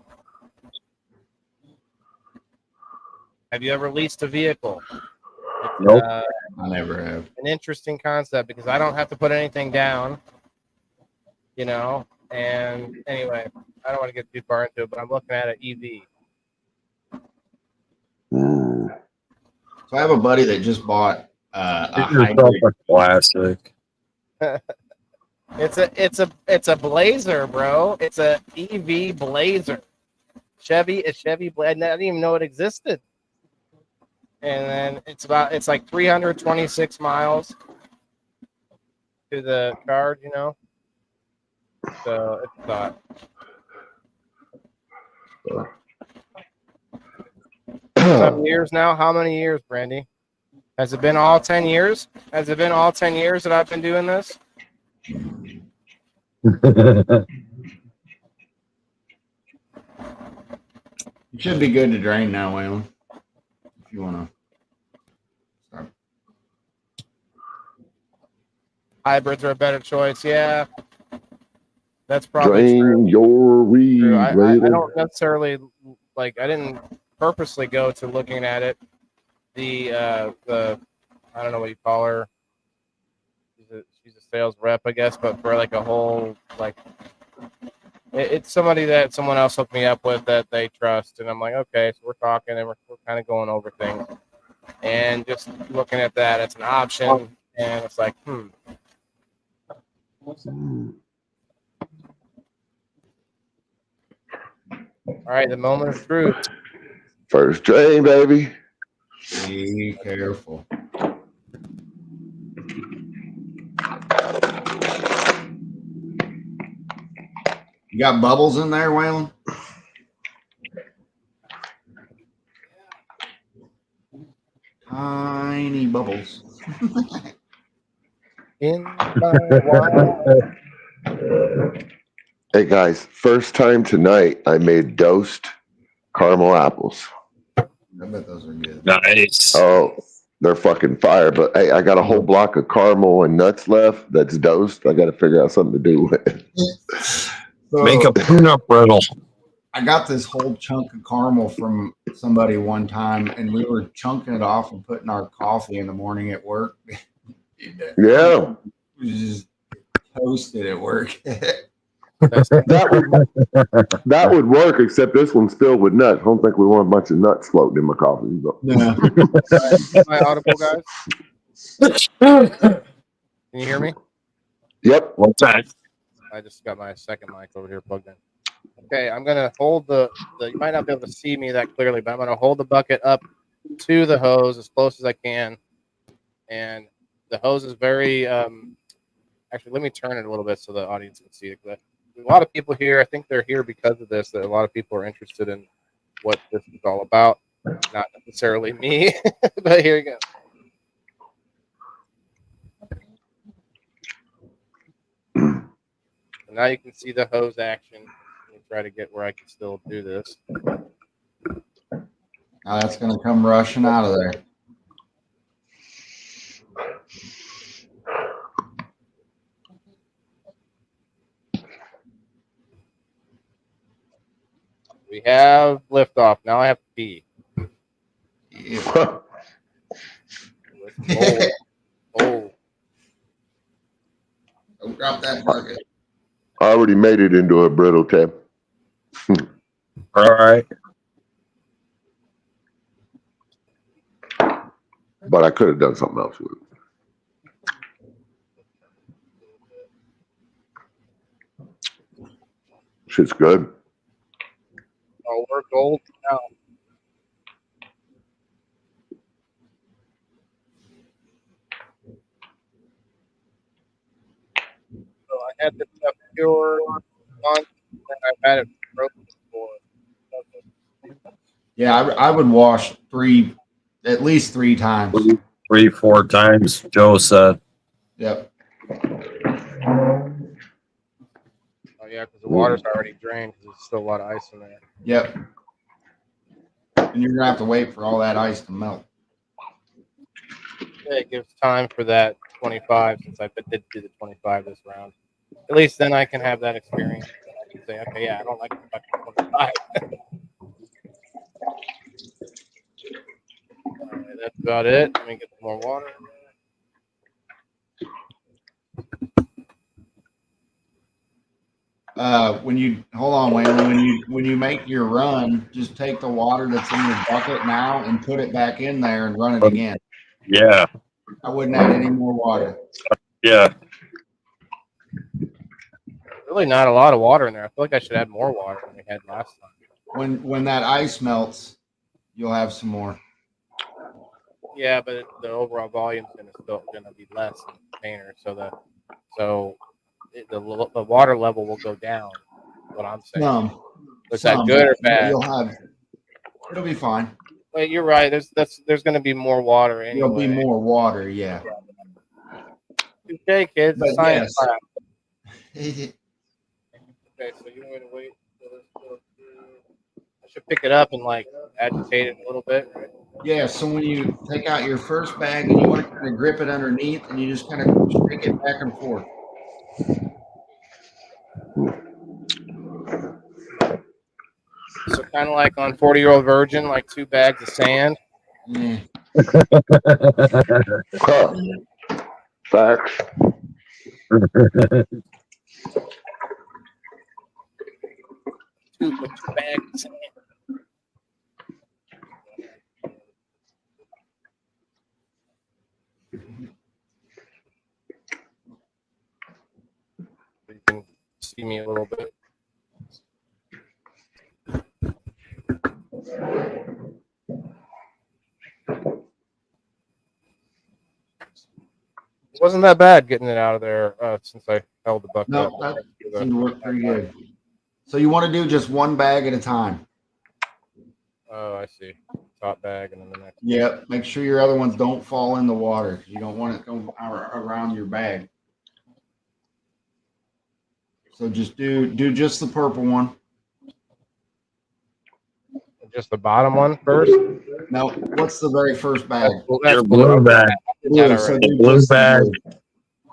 Have you ever leased a vehicle? It's, Nope. I never have. an interesting concept because I don't have to put anything down, you know. And anyway, I don't want to get too far into it, but I'm looking at an EV. Mm. So I have a buddy that just bought a Get yourself hybrid. a classic. It's a Blazer, bro. It's a EV Blazer. A Chevy Blazer. I didn't even know it existed. And then it's like 326 miles to the charge, you know. So it's not. Some years now. How many years, Brandy? Has it been all 10 years? Has it been all 10 years that I've been doing this? It should be good to drain now, Waylon. If you want to start. Hybrids are a better choice. Yeah, that's probably true. Drain your weed, True. I lady. don't necessarily like. I didn't purposely go to looking at it. The I don't know what you call her. She's a sales rep, I guess, but for like a whole like. It's somebody that someone else hooked me up with that they trust, and I'm like, okay, so we're talking and we're kind of going over things, and just looking at that, it's an option, and it's like, Mm. all right, the moment of truth. First drain, baby. Be careful. You got bubbles in there, Waylon? Tiny bubbles. In my wine. Hey guys, first time tonight I made dosed caramel apples. I bet those are good. Nice. Oh, they're fucking fire. But hey, I got a whole block of caramel and nuts left that's dosed. I got to figure out something to do with it. So, Make a peanut brittle. I got this whole chunk of caramel from somebody one time, and we were chunking it off and putting our coffee in the morning at work. Yeah. We just toasted at work. That would work, except this one's filled with nuts. I don't think we want a bunch of nuts floating in my coffee. But. Yeah. Am I audible, guys? Can you hear me? Yep. What's that? I just got my second mic over here plugged in. Okay, I'm gonna hold the. You might not be able to see me that clearly, but I'm gonna hold the bucket up to the hose as close as I can, and the hose is very. Actually, let me turn it a little bit so the audience can see it. But a lot of people here, I think they're here because of this. That a lot of people are interested in what this is all about. Not necessarily me, but here you go. Now you can see the hose action. Let me try to get where I can still do this. Now that's going to come rushing out of there. We have liftoff. Now I have to pee. Yeah. Oh. Don't drop that bucket. I already made it into a brittle tab. All right. But I could have done something else with it. Shit's good. Oh, we're gold now. So I had this stuff pure once, and I've had it broken before. Yeah, I would wash at least three times. 3-4 times, Joe said. Yep. Oh yeah, because the water's already drained because there's still a lot of ice in there. Yep. And you're gonna have to wait for all that ice to melt. Yeah, it gives time for that 25 since I did do the 25 this round. At least then I can have that experience. I can say, okay, yeah, I don't like the fucking 25. All right, that's about it. Let me get some more water. When you hold on, Waylon, when you make your run, just take the water that's in your bucket now and put it back in there and run it again. Yeah. I wouldn't add any more water. Yeah. Really not a lot of water in there. I feel like I should add more water than we had last time. When that ice melts, you'll have some more. Yeah, but the overall volume is still going to be less in the container, so the water level will go down. Is what I'm saying. Is that good or bad? It'll be fine. Well, you're right. There's going to be more water anyway. There'll be more water, yeah. Okay, kids. But Science class. yes. Okay, so you want me to wait for this to go through? I should pick it up and like agitate it a little bit, right? Yeah, so when you take out your first bag and you want to kind of grip it underneath and you just kind of shake it back and forth. So kind of like on 40-Year-Old Virgin, like 2 bags of sand. Yeah. Facts. 2 bags of sand. You can see me a little bit. It wasn't that bad getting it out of there since I held the bucket No, up. that seemed to work pretty good. So you want to do just one bag at a time. Oh, I see. Top bag and then the next. Yep. Make sure your other ones don't fall in the water. You don't want it going around your bag. So just do just the purple one. Just the bottom one first. No, what's the very first bag? Your blue bag. Blue. So The do blue just the bag, blue.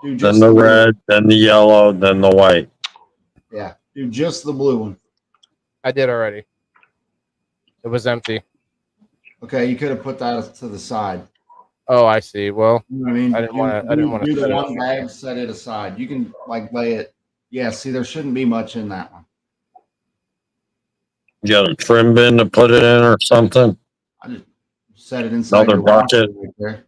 Do then just the blue. red, then the yellow, then the white. Yeah. Do just the blue one. I did already. It was empty. Okay, you could have put that to the side. Oh, I see. Well, You know what I mean? I didn't want to. I didn't want do to the set it one up. bag, set it aside. You can like lay it. Yeah, see, there shouldn't be much in that one. You got a trim bin to put it in or something? I just set it inside Another your washer bucket. right there.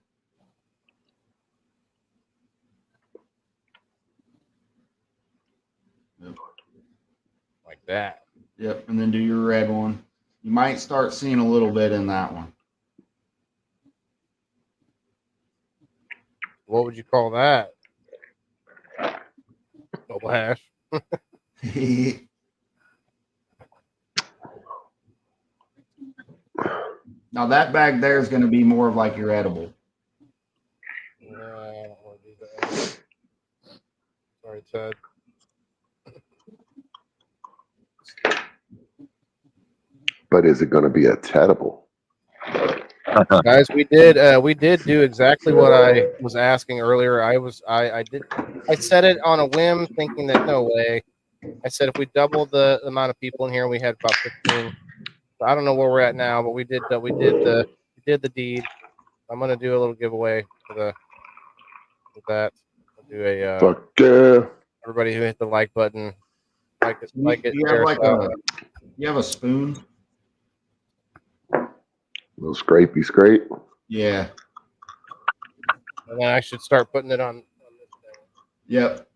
Like that. Yep, and then do your red one. You might start seeing a little bit in that one. What would you call that? Double hash. Now that bag there is going to be more of like your edible. Yeah, I don't want to do that. Sorry, Ted. But is it going to be a edible? Guys, we did do exactly what I was asking earlier. I said it on a whim, thinking that no way. I said if we doubled the amount of people in here, we had about 15. So I don't know where we're at now, but we did the deed. I'm gonna do a little giveaway with that. I'll do a Fuck yeah. everybody who hit the like button, like it, Do you have share, like you have a spoon? Little scrapey scrape. Yeah. and then I should start putting it on this thing. Yep.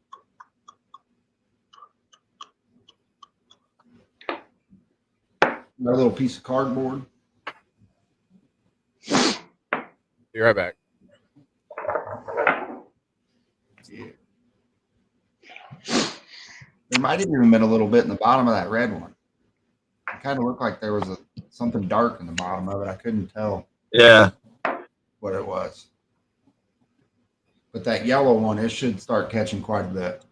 Got a little piece of cardboard. Be right back. Yeah. There might have even been a little bit in the bottom of that red one. It kind of looked like there was something dark in the bottom of it. I couldn't tell Yeah. what it was. But that yellow one, it should start catching quite a bit.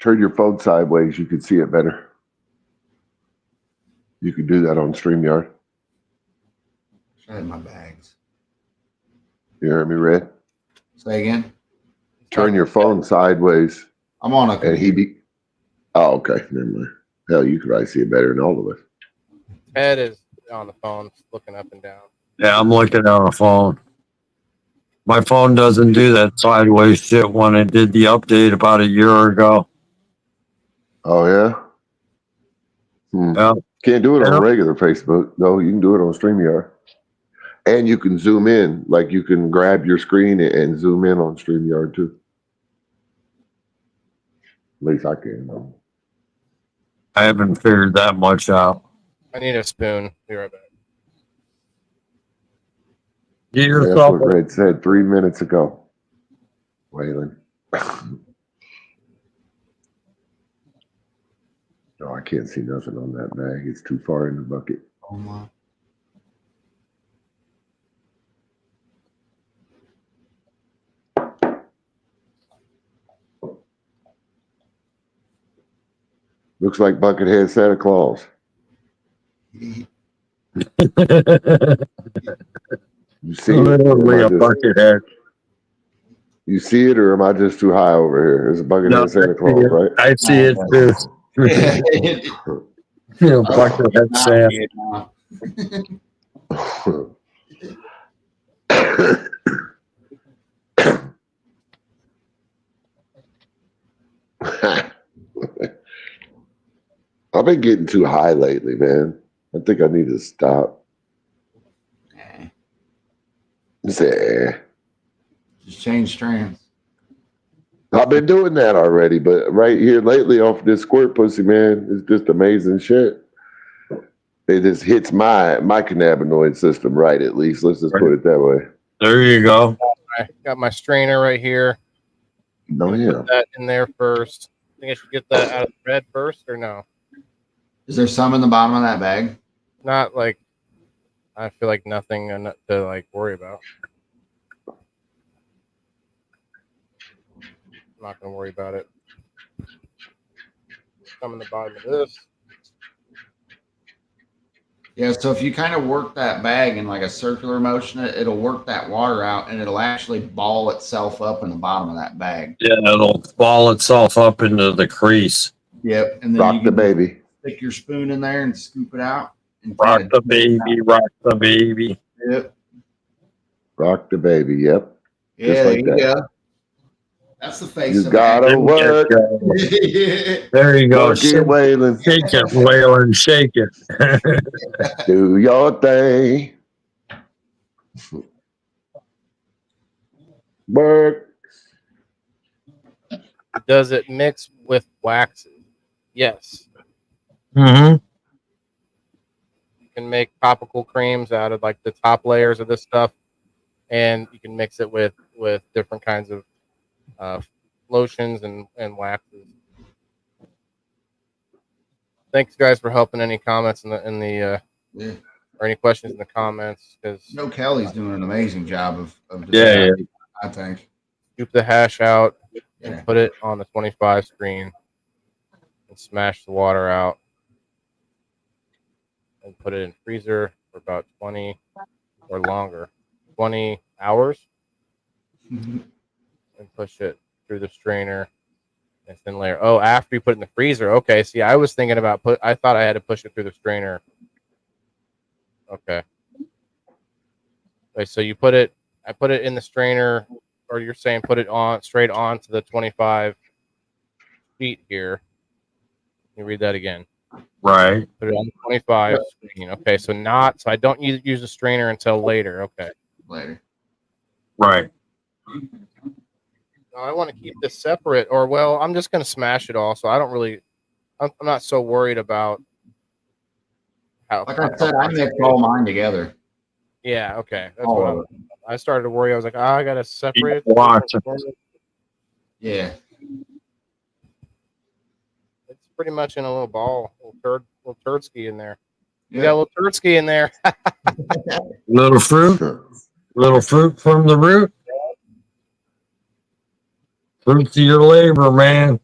Turn your phone sideways. You can see it better. You can do that on StreamYard. I had my bags. You hear me, Red? Say again? Turn your phone sideways. I'm on a And he be. Oh, okay. Never mind. Hell, you could probably see it better than all of us. Ted is on the phone, looking up and down. Yeah, I'm looking on a phone. My phone doesn't do that sideways shit when it did the update about a year ago. Oh yeah. Yeah. Can't do it Yeah. on regular Facebook. No, you can do it on StreamYard. And you can zoom in. Like you can grab your screen and zoom in on StreamYard too. At least I can. I haven't figured that much out. I need a spoon. Be right back. Get That's yourself what Red said 3 minutes ago. Waylon. No, I can't see nothing on that bag. It's too far in the bucket. Oh my. Looks like Buckethead Santa Claus. You see it? Literally a bucket head. You see it, or am I just too high over here? It's a Buckethead Santa Claus, right? I see it too. Buckethead Santa. I've been getting too high lately, man. I think I need to stop. Say, Just change strands. I've been doing that already, but right here lately off this squirt pussy, man, it's just amazing shit. It just hits my cannabinoid system right, at least. Let's just put it that way. There you go. I got my strainer right here. Oh, yeah. Put that in there first. I think I should get that out of the bed first, or no? Is there some in the bottom of that bag? Not like, I feel like nothing to like worry about. I'm not gonna worry about it. Some in the bottom of this. Yeah, so if you kind of work that bag in like a circular motion, it'll work that water out and it'll actually ball itself up in the bottom of that bag. Yeah, it'll ball itself up into the crease. Yep. And then Rock you the can baby. stick your spoon in there and scoop it out. And Rock the baby, rock the baby. Yep. Rock the baby, yep. Yeah, Just there like you that. go. That's the face You of gotta work. There you go. Work it, Waylon. Shake it, Waylon, shake it. Do your thing. Work. Does it mix with waxes? Yes. Mm-hmm. You can make topical creams out of like the top layers of this stuff, and you can mix it with different kinds of lotions and waxes. Thanks, guys, for helping. Any comments in the or any questions in the comments? Because No, Kelly's doing an amazing job of Yeah, yeah. I think. scoop the hash out and Yeah. put it on the 25 screen and smash the water out and put it in freezer for about 20 or longer, 20 hours, and push it through the strainer and thin layer. Oh, after you put it in the freezer. Okay. See, I was thinking about I thought I had to push it through the strainer. Okay. So you I put it in the strainer, or you're saying put it on straight onto the 25 feet here. Let me read that again. Right. Put it on the 25 screen. Okay. So I don't use a strainer until later. Okay. Later. Right. No, I want to keep this separate, or well, I'm just going to smash it all. So I don't really, I'm not so worried about how. Like I said, I mix all mine together. Yeah, okay. That's All what of it. I started to worry. I was like, I got to separate it. Watch it. Yeah. It's pretty much in a little ball, little turdski in there. You Yeah. got a little turdski in there. Little fruit from the root. Fruit to your labor, man.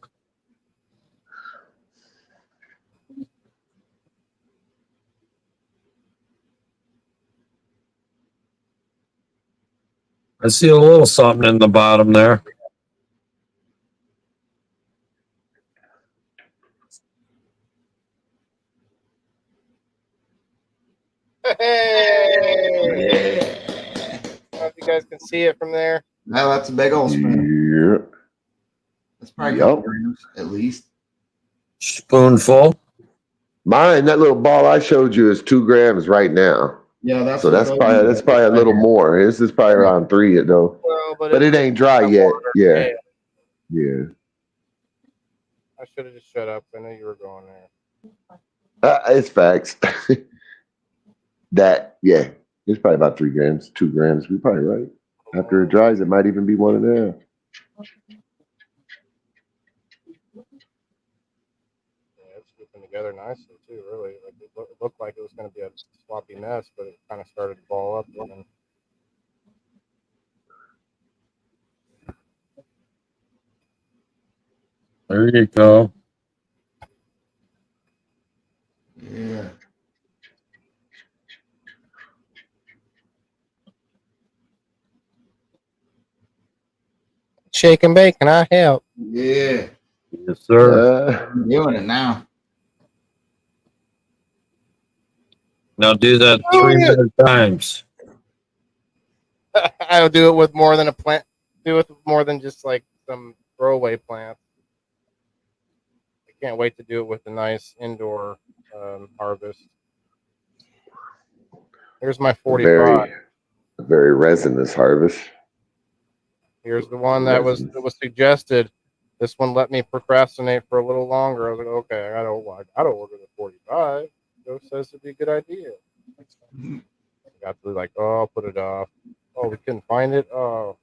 I see a little something in the bottom there. Hey! I don't know if you guys can see it from there. No, that's a big old spoon. Yeah. That's probably a Yup. couple grams at least. Spoonful. Mine, that little ball I showed you is 2 grams right now. Yeah, that's So what that's those probably are. that's probably a little more. This is probably around 3 though. Well, But it ain't dry yet. Yeah. Yeah. I should have just shut up. I know you were going there. It's facts. That, yeah. It's probably about 3 grams, 2 grams. We're probably right. After it dries, it might even be 1.5. Yeah, it's scooping together nicely too. Really, like it looked like it was going to be a sloppy mess, but it kind of started to ball up. And There you go. Yeah. shake and bake, can I help? Yeah. Yes, sir. I'm doing it now. Now do that Oh, 3 yeah. more times. I'll do it with more than a plant. Do it with more than just like some throwaway plants. I can't wait to do it with a nice indoor harvest. Here's my 45. Very resinous harvest. Here's the one that was suggested. This one let me procrastinate for a little longer. I was like, okay, I gotta order the 45. Joe says it'd be a good idea. I got to like, oh, I'll put it off. Oh, we couldn't find it. Oh,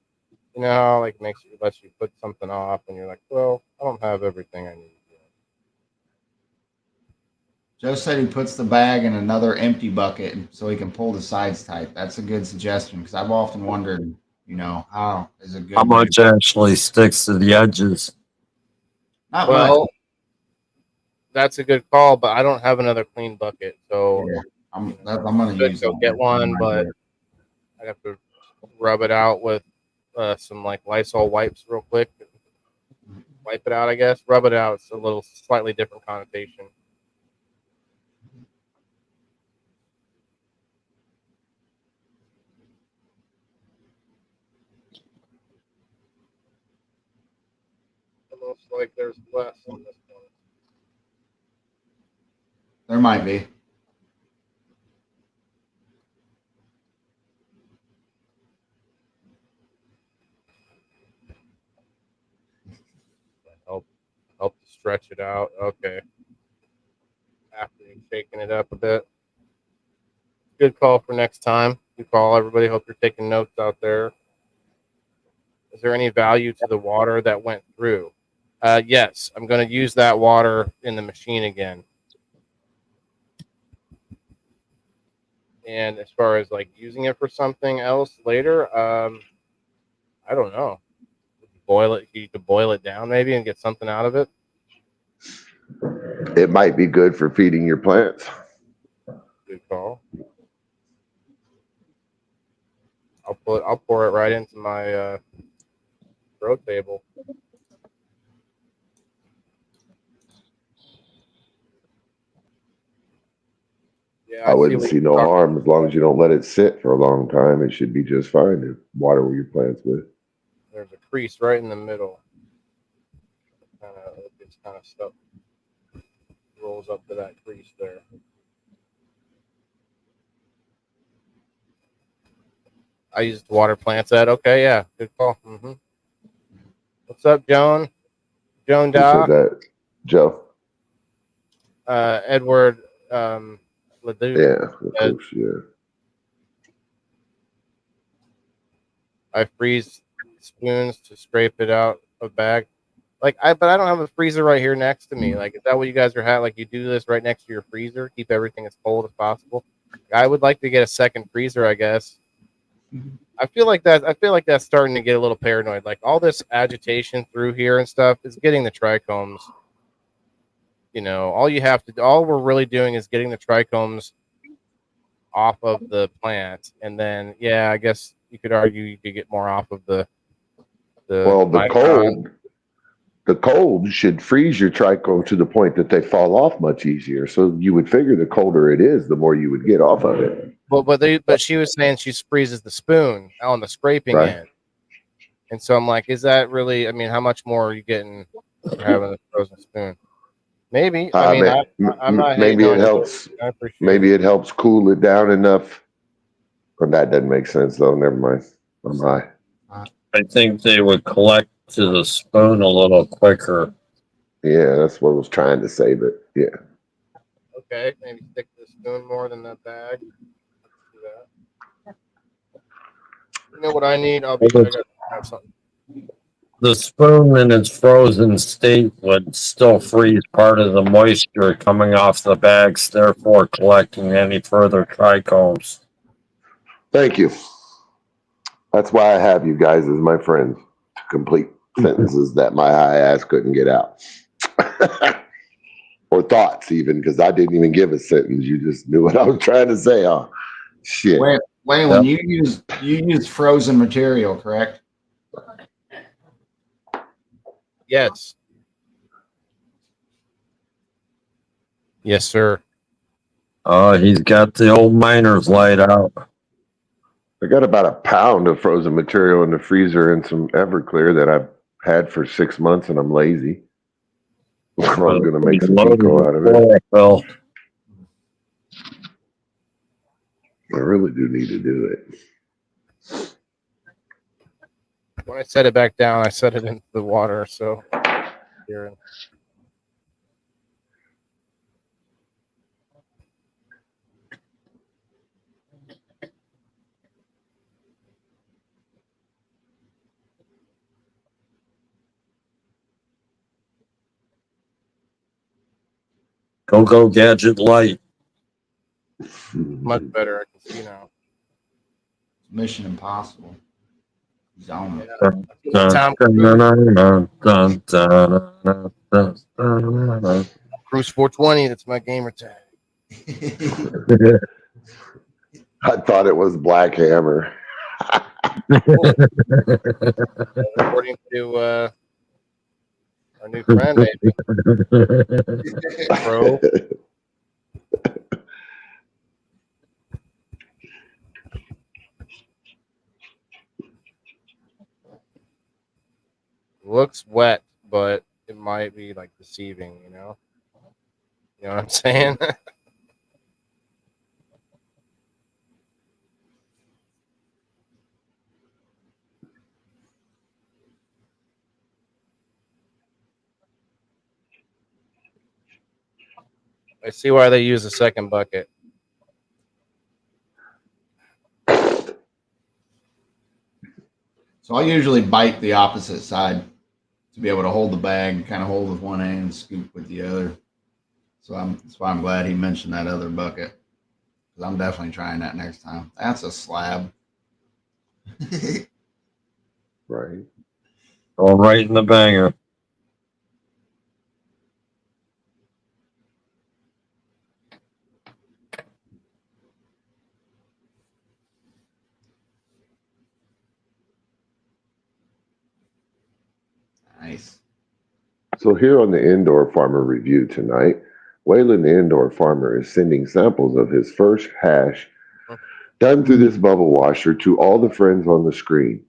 you know how like lets you put something off, and you're like, well, I don't have everything I need. Joe said he puts the bag in another empty bucket so he can pull the sides tight. That's a good suggestion because I've often wondered, how is it good? How much actually sticks to the edges? Not Well, much. that's a good call, but I don't have another clean bucket, so Yeah, I'm gonna could use go that. get one, but I have to rub it out with some like Lysol wipes real quick. Wipe it out, I guess. Rub it out. It's a little slightly different connotation. Almost like there's less on this one. There might be. Help to stretch it out. Okay. After you've shaken it up a bit. Good call for next time. Good call, everybody. Hope you're taking notes out there. Is there any value to the water that went through? Yes, I'm going to use that water in the machine again. And as far as like using it for something else later, I don't know. You could boil it down maybe and get something out of it. It might be good for feeding your plants. Good call. I'll pour it right into my grow table. Yeah, I wouldn't see no harm as long as you don't let it sit for a long time. It should be just fine to water your plants with. There's a crease right in the middle. It's kind of stuff rolls up to that crease there. I used to water plants at. Okay, yeah, good call. Mm-hmm. What's up, Joan? Joan Who Da. said that? Joe. Edward Ledoux. Yeah, of course, yeah. I freeze spoons to scrape it out of bag. But I don't have a freezer right here next to me. Like, is that what you guys are having? Like, you do this right next to your freezer, keep everything as cold as possible. I would like to get a second freezer, I guess. I feel like that's starting to get a little paranoid. Like all this agitation through here and stuff is getting the trichomes. All we're really doing is getting the trichomes off of the plant, and then I guess you could argue you could get more off of the cold should freeze your trichome to the point that they fall off much easier. So you would figure the colder it is, the more you would get off of it. But she was saying she freezes the spoon on the scraping Right. end, and so I'm like, is that really? I mean, how much more are you getting for having a frozen spoon? Maybe. I mean, I'm not. Maybe hating it on you. helps. I appreciate Maybe it. it helps cool it down enough. But that doesn't make sense though. Never mind. I'm high. I think they would collect to the spoon a little quicker. Yeah, that's what I was trying to say, but yeah. Okay, maybe stick the spoon more than the bag. Let's do that. You know what I need? I gotta have something. The spoon in its frozen state would still freeze part of the moisture coming off the bags, therefore collecting any further trichomes. Thank you. That's why I have you guys as my friends to complete sentences that my high ass couldn't get out. Or thoughts even, because I didn't even give a sentence. You just knew what I was trying to say. Oh, shit. Waylon, you use frozen material, correct? Yes. Yes, sir. Oh, he's got the old miner's light out. I got about a pound of frozen material in the freezer and some Everclear that I've had for 6 months, and I'm lazy. I'm going to make some pico out of it. Well, I really do need to do it. When I set it back down, I set it into the water. So here. Go gadget light. Much better. I can see now. Mission Impossible. He's on it. Cruise 420. That's my gamer tag. I thought it was Black Hammer. According to our new friend, maybe. Bro. Looks wet, but it might be like deceiving, you know? You know what I'm saying? I see why they use a second bucket. So I usually bite the opposite side to be able to hold the bag, kind of hold with one hand and scoop with the other. So that's why I'm glad he mentioned that other bucket, because I'm definitely trying that next time. That's a slab. Right. All right in the banger. Nice. So here on the Indoor Farmer Review tonight, Waylon the Indoor Farmer is sending samples of his first hash done through this bubble washer to all the friends on the screen.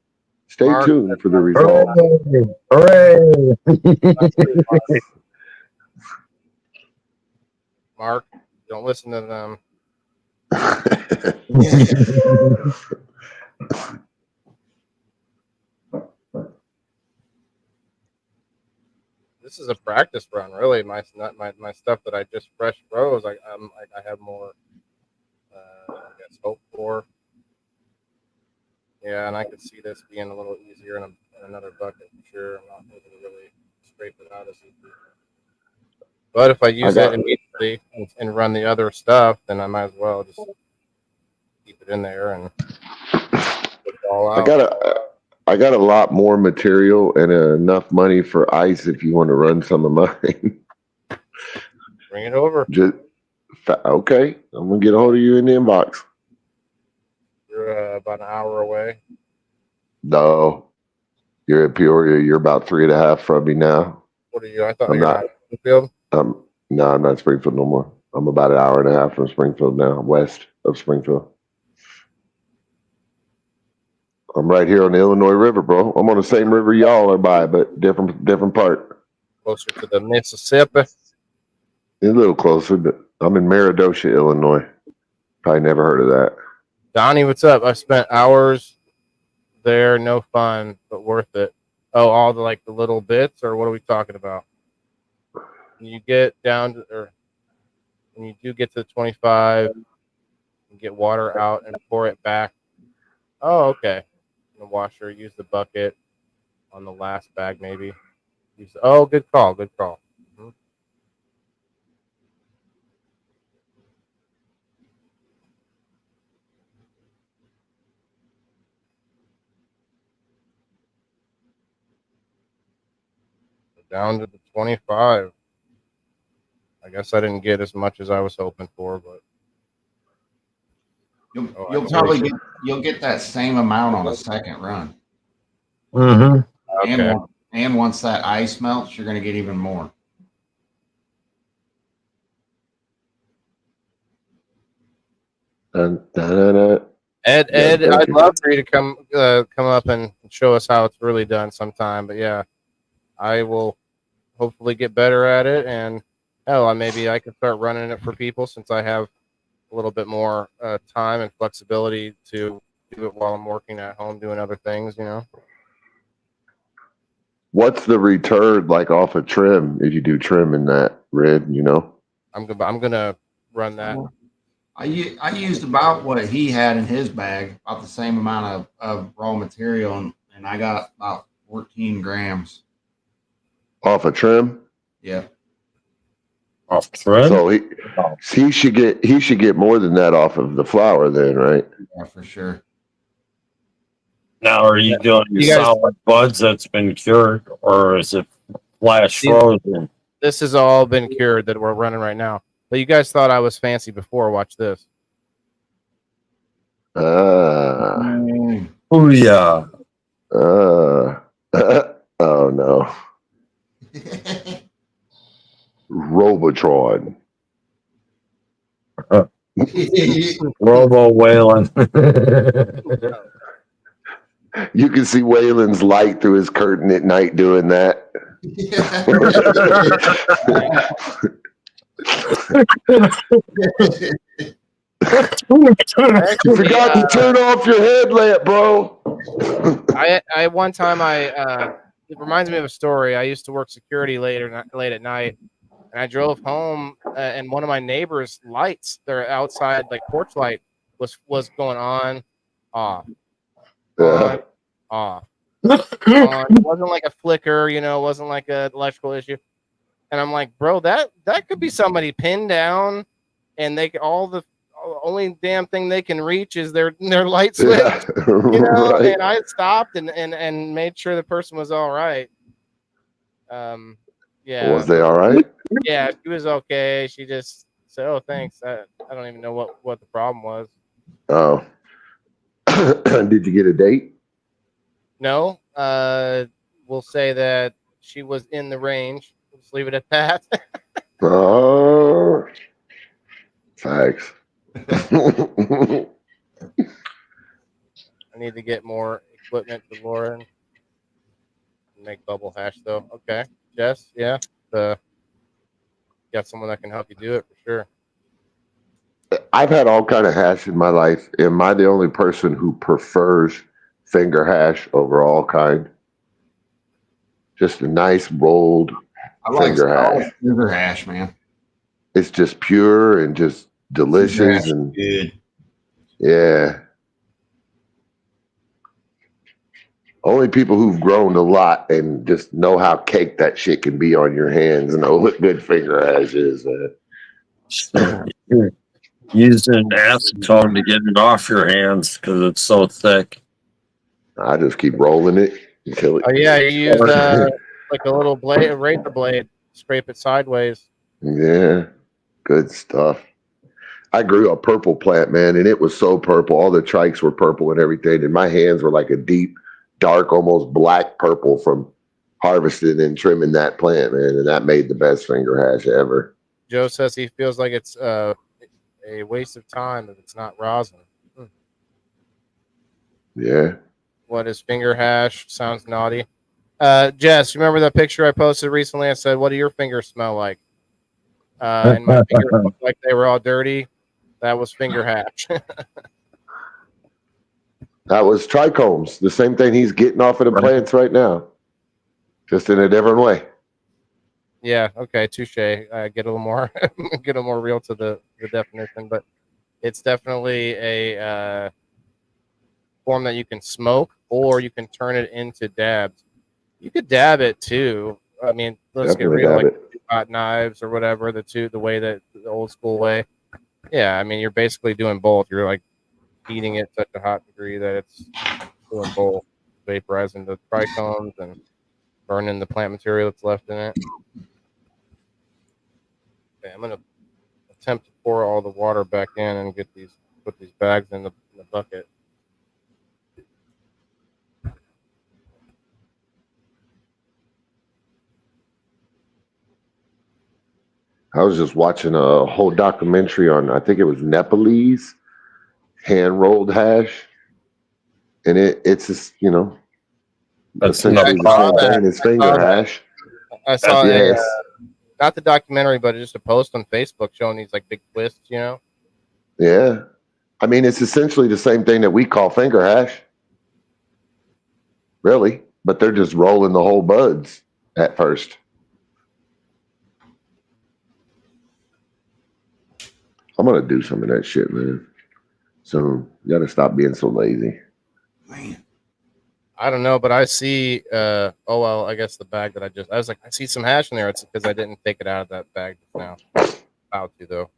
Stay Mark, tuned for the results. Hooray! Mark, don't listen to them. This is a practice run, really. My stuff that I just fresh froze, I have more, I guess, hope for. Yeah, and I could see this being a little easier in another bucket for sure. I'm not able to really scrape it out as easy. But if I use it immediately and run the other stuff, then I might as well just keep it in there and put it all out. I got a lot more material and enough money for ice if you want to run some of mine. Bring it over. Okay, I'm gonna get a hold of you in the inbox. You're about an hour away. No, you're at Peoria. You're about 3.5 from me now. What are you? I thought I'm you were not. in Springfield. No, I'm not Springfield no more. I'm about an hour and a half from Springfield now, west of Springfield. I'm right here on the Illinois River, bro. I'm on the same river y'all are by, but different part. Closer to the Mississippi. A little closer, but I'm in Meridosha, Illinois. Probably never heard of that. Donnie, what's up? I spent hours there, no fun, but worth it. Oh, all the like the little bits, or what are we talking about? When you get down to, or when you do get to the 25, you get water out and pour it back. Oh, okay. In the washer, use the bucket on the last bag, maybe. Oh, good call. Good call. Mhm. Down to the 25. I guess I didn't get as much as I was hoping for, but you'll get that same amount on a second run. Mm-hmm. okay. And once that ice melts, you're going to get even more. Dun, dun, dun, dun. Ed, Yeah, I'd love for you to come up and show us how it's really done sometime. But yeah, I will hopefully get better at it, and hell, maybe I can start running it for people since I have a little bit more time and flexibility to do it while I'm working at home doing other things. You know, What's the return like off a trim if you do trim in that red? You know, I'm gonna run that. I used about what he had in his bag, about the same amount of raw material, and I got about 14 grams. off a trim. Yeah. Off thread. So he should get more than that off of the flour, then, right? Yeah, for sure. Now, are you doing You guys- solid buds that's been cured, or is it flash frozen? This has all been cured that we're running right now. But you guys thought I was fancy before. Watch this. Oh yeah. Oh no. Robotron. Robo Whalen. You can see Waylon's light through his curtain at night doing that. You forgot to turn off your headlamp, bro. I one time it reminds me of a story. I used to work security late at night, and I drove home, and one of my neighbors' lights, their outside like porch light, was going on, off, on, off. On. It wasn't like a flicker, you know. It wasn't like an electrical issue. And I'm like, bro, that could be somebody pinned down, and they the only damn thing they can reach is their light switch. Yeah, You know, right. and I stopped and made sure the person was all right. Yeah. Was they all right? Yeah, she was okay. She just said, "Oh, thanks." I don't even know what the problem was. Oh. Did you get a date? No. We'll say that she was in the range. Let's leave it at that. Oh. Facts. I need to get more equipment to Lauren. Make bubble hash though. Okay, Jess. Yeah. Got someone that can help you do it for sure. I've had all kind of hash in my life. Am I the only person who prefers finger hash over all kind? Just a nice rolled I like finger hash. finger hash, man. It's just pure and just delicious and good. Yeah. Only people who've grown a lot and just know how caked that shit can be on your hands know what good finger hash is. Using acetone to get it off your hands because it's so thick. I just keep rolling it until it. Oh yeah, you use like a little blade, a razor blade, scrape it sideways. Yeah, good stuff. I grew a purple plant, man, and it was so purple. All the trikes were purple and everything, and my hands were like a deep, dark, almost black purple from harvesting and trimming that plant, man, and that made the best finger hash ever. Joe says he feels like it's a waste of time if it's not rosin. Yeah. what is finger hash? Sounds naughty. Jess, remember that picture I posted recently? I said, "What do your fingers smell like?" And my fingers looked like they were all dirty. That was finger hash. That was trichomes, the same thing he's getting off of the plants right now, just in a different way. Yeah. Okay. Touche. Get a little more, get a more real to the definition, but it's definitely a form that you can smoke, or you can turn it into dabs. You could dab it too. I mean, let's Definitely get real, dab like it. hot knives or whatever. The way that the old school way. Yeah. I mean, you're basically doing both. You're like heating it to such a hot degree that it's doing both, vaporizing the trichomes and burning the plant material that's left in it. Okay, I'm gonna attempt to pour all the water back in and put these bags in the bucket. I was just watching a whole documentary on, I think it was Nepalese hand rolled hash, and it's just, That's essentially the saw same that. thing as I saw finger that. hash. I saw Yes. not the documentary, but just a post on Facebook showing these like big twists. Yeah. I mean, it's essentially the same thing that we call finger hash, really, but they're just rolling the whole buds at first. I'm going to do some of that shit, man. So you got to stop being so lazy. Man. I don't know, but I see. Oh well, I guess the bag that I was like, I see some hash in there. It's because I didn't take it out of that bag just now. About to though.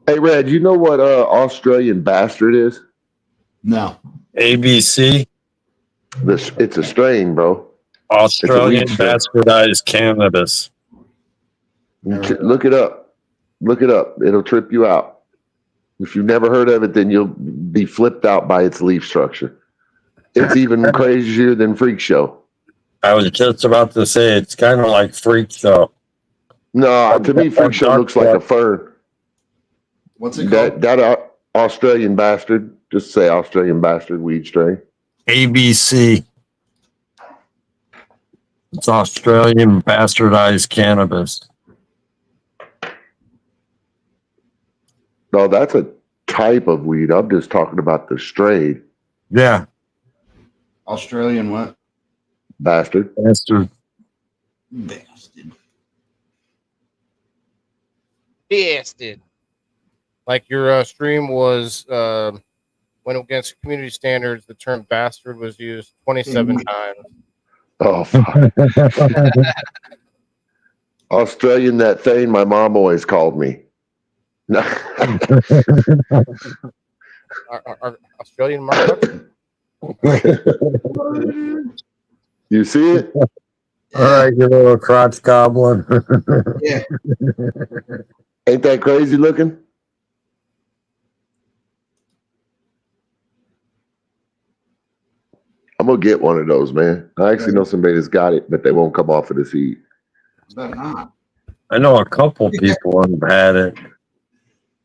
Hey, Red, you know what Australian bastard is? No. ABC, It's a strain, bro. Australian It's a weed bastardized cannabis. Look it up. Look it up. It'll trip you out. If you've never heard of it, then you'll be flipped out by its leaf structure. It's even crazier than Freak Show. I was just about to say it's kind of like Freak Show. No, to me, Freak Show looks like a fern. What's it called? That Australian bastard. Just say Australian bastard weed strain. ABC. It's Australian bastardized cannabis. No, that's a type of weed. I'm just talking about the strain. Yeah. Australian what? Bastard. Bastard. Bastard. Bastard. Like your stream was went against community standards. The term bastard was used 27 times. Oh, fuck. Australian, that thing my mom always called me. Our Australian market. You see it? All right, you little crotch goblin. Yeah. Ain't that crazy looking? I'm gonna get one of those, man. I actually know somebody that's got it, but they won't come off of the seed. Is that not? I know a couple people have had it.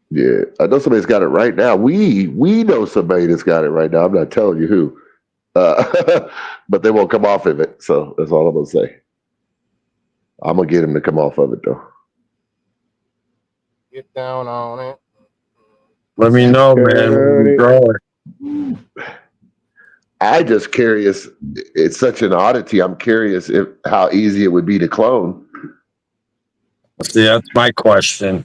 Yeah, I know somebody's got it right now. We know somebody that's got it right now. I'm not telling you who, but they won't come off of it. So that's all I'm gonna say. I'm gonna get him to come off of it though. Get down on it. Let me know, man. When you grow it. I just curious. It's such an oddity. I'm curious how easy it would be to clone. See, that's my question.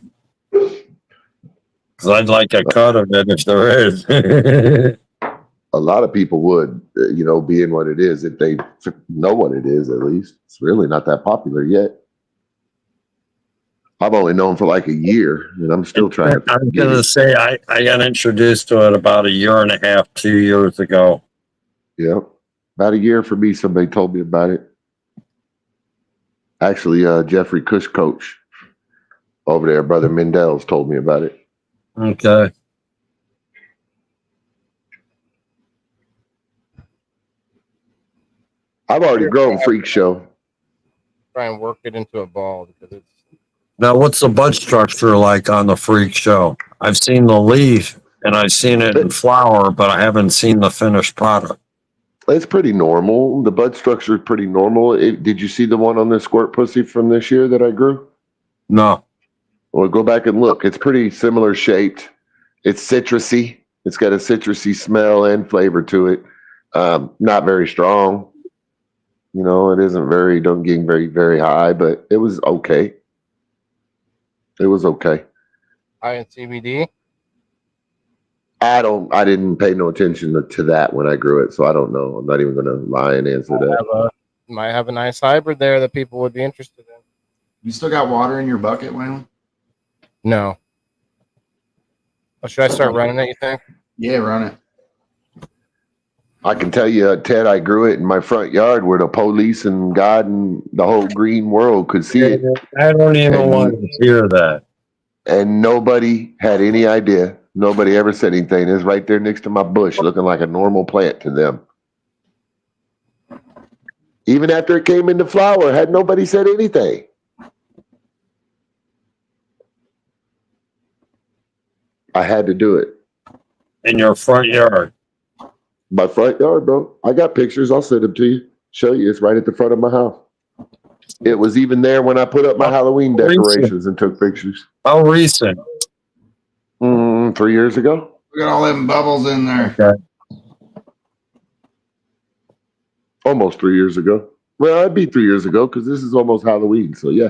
Because I'd like a cut of it if there is. A lot of people would, being what it is, if they know what it is, at least. It's really not that popular yet. I've only known for like a year, and I'm still trying to. I'm going to say I got introduced to it about 1.5 years, 2 years ago. Yeah, about a year for me. Somebody told me about it. Actually, Jeffrey Cush coach over there, Brother Mendel's told me about it. Okay. I've already grown Freak Show. try and work it into a ball because it's Now, what's the bud structure like on the Freak Show? I've seen the leaf and I've seen it in flower, but I haven't seen the finished product. It's pretty normal. The bud structure is pretty normal. Did you see the one on the squirt pussy from this year that I grew? No. Well, go back and look. It's pretty similar shaped. It's citrusy. It's got a citrusy smell and flavor to it. Not very strong. You know, it isn't very, don't get very, very high, but it was okay. It was okay. high in CBD. I didn't pay no attention to that when I grew it, so I don't know. I'm not even going to lie and answer that. Might have a nice hybrid there that people would be interested in. You still got water in your bucket, Waylon? No. Well, should I start running it, you think? Yeah, run it. I can tell you, Ted, I grew it in my front yard where the police and God and the whole green world could see it. I don't even want to hear that. And nobody had any idea. Nobody ever said anything. It's right there next to my bush, looking like a normal plant to them. Even after it came into flower, had nobody said anything. I had to do it. In your front yard? My front yard, bro. I got pictures. I'll send them to you. Show you. It's right at the front of my house. It was even there when I put up my Halloween decorations and took pictures. How recent? 3 years ago. Look at all them bubbles in there. Okay. Almost 3 years ago. Well, it'd be 3 years ago because this is almost Halloween. So, yeah.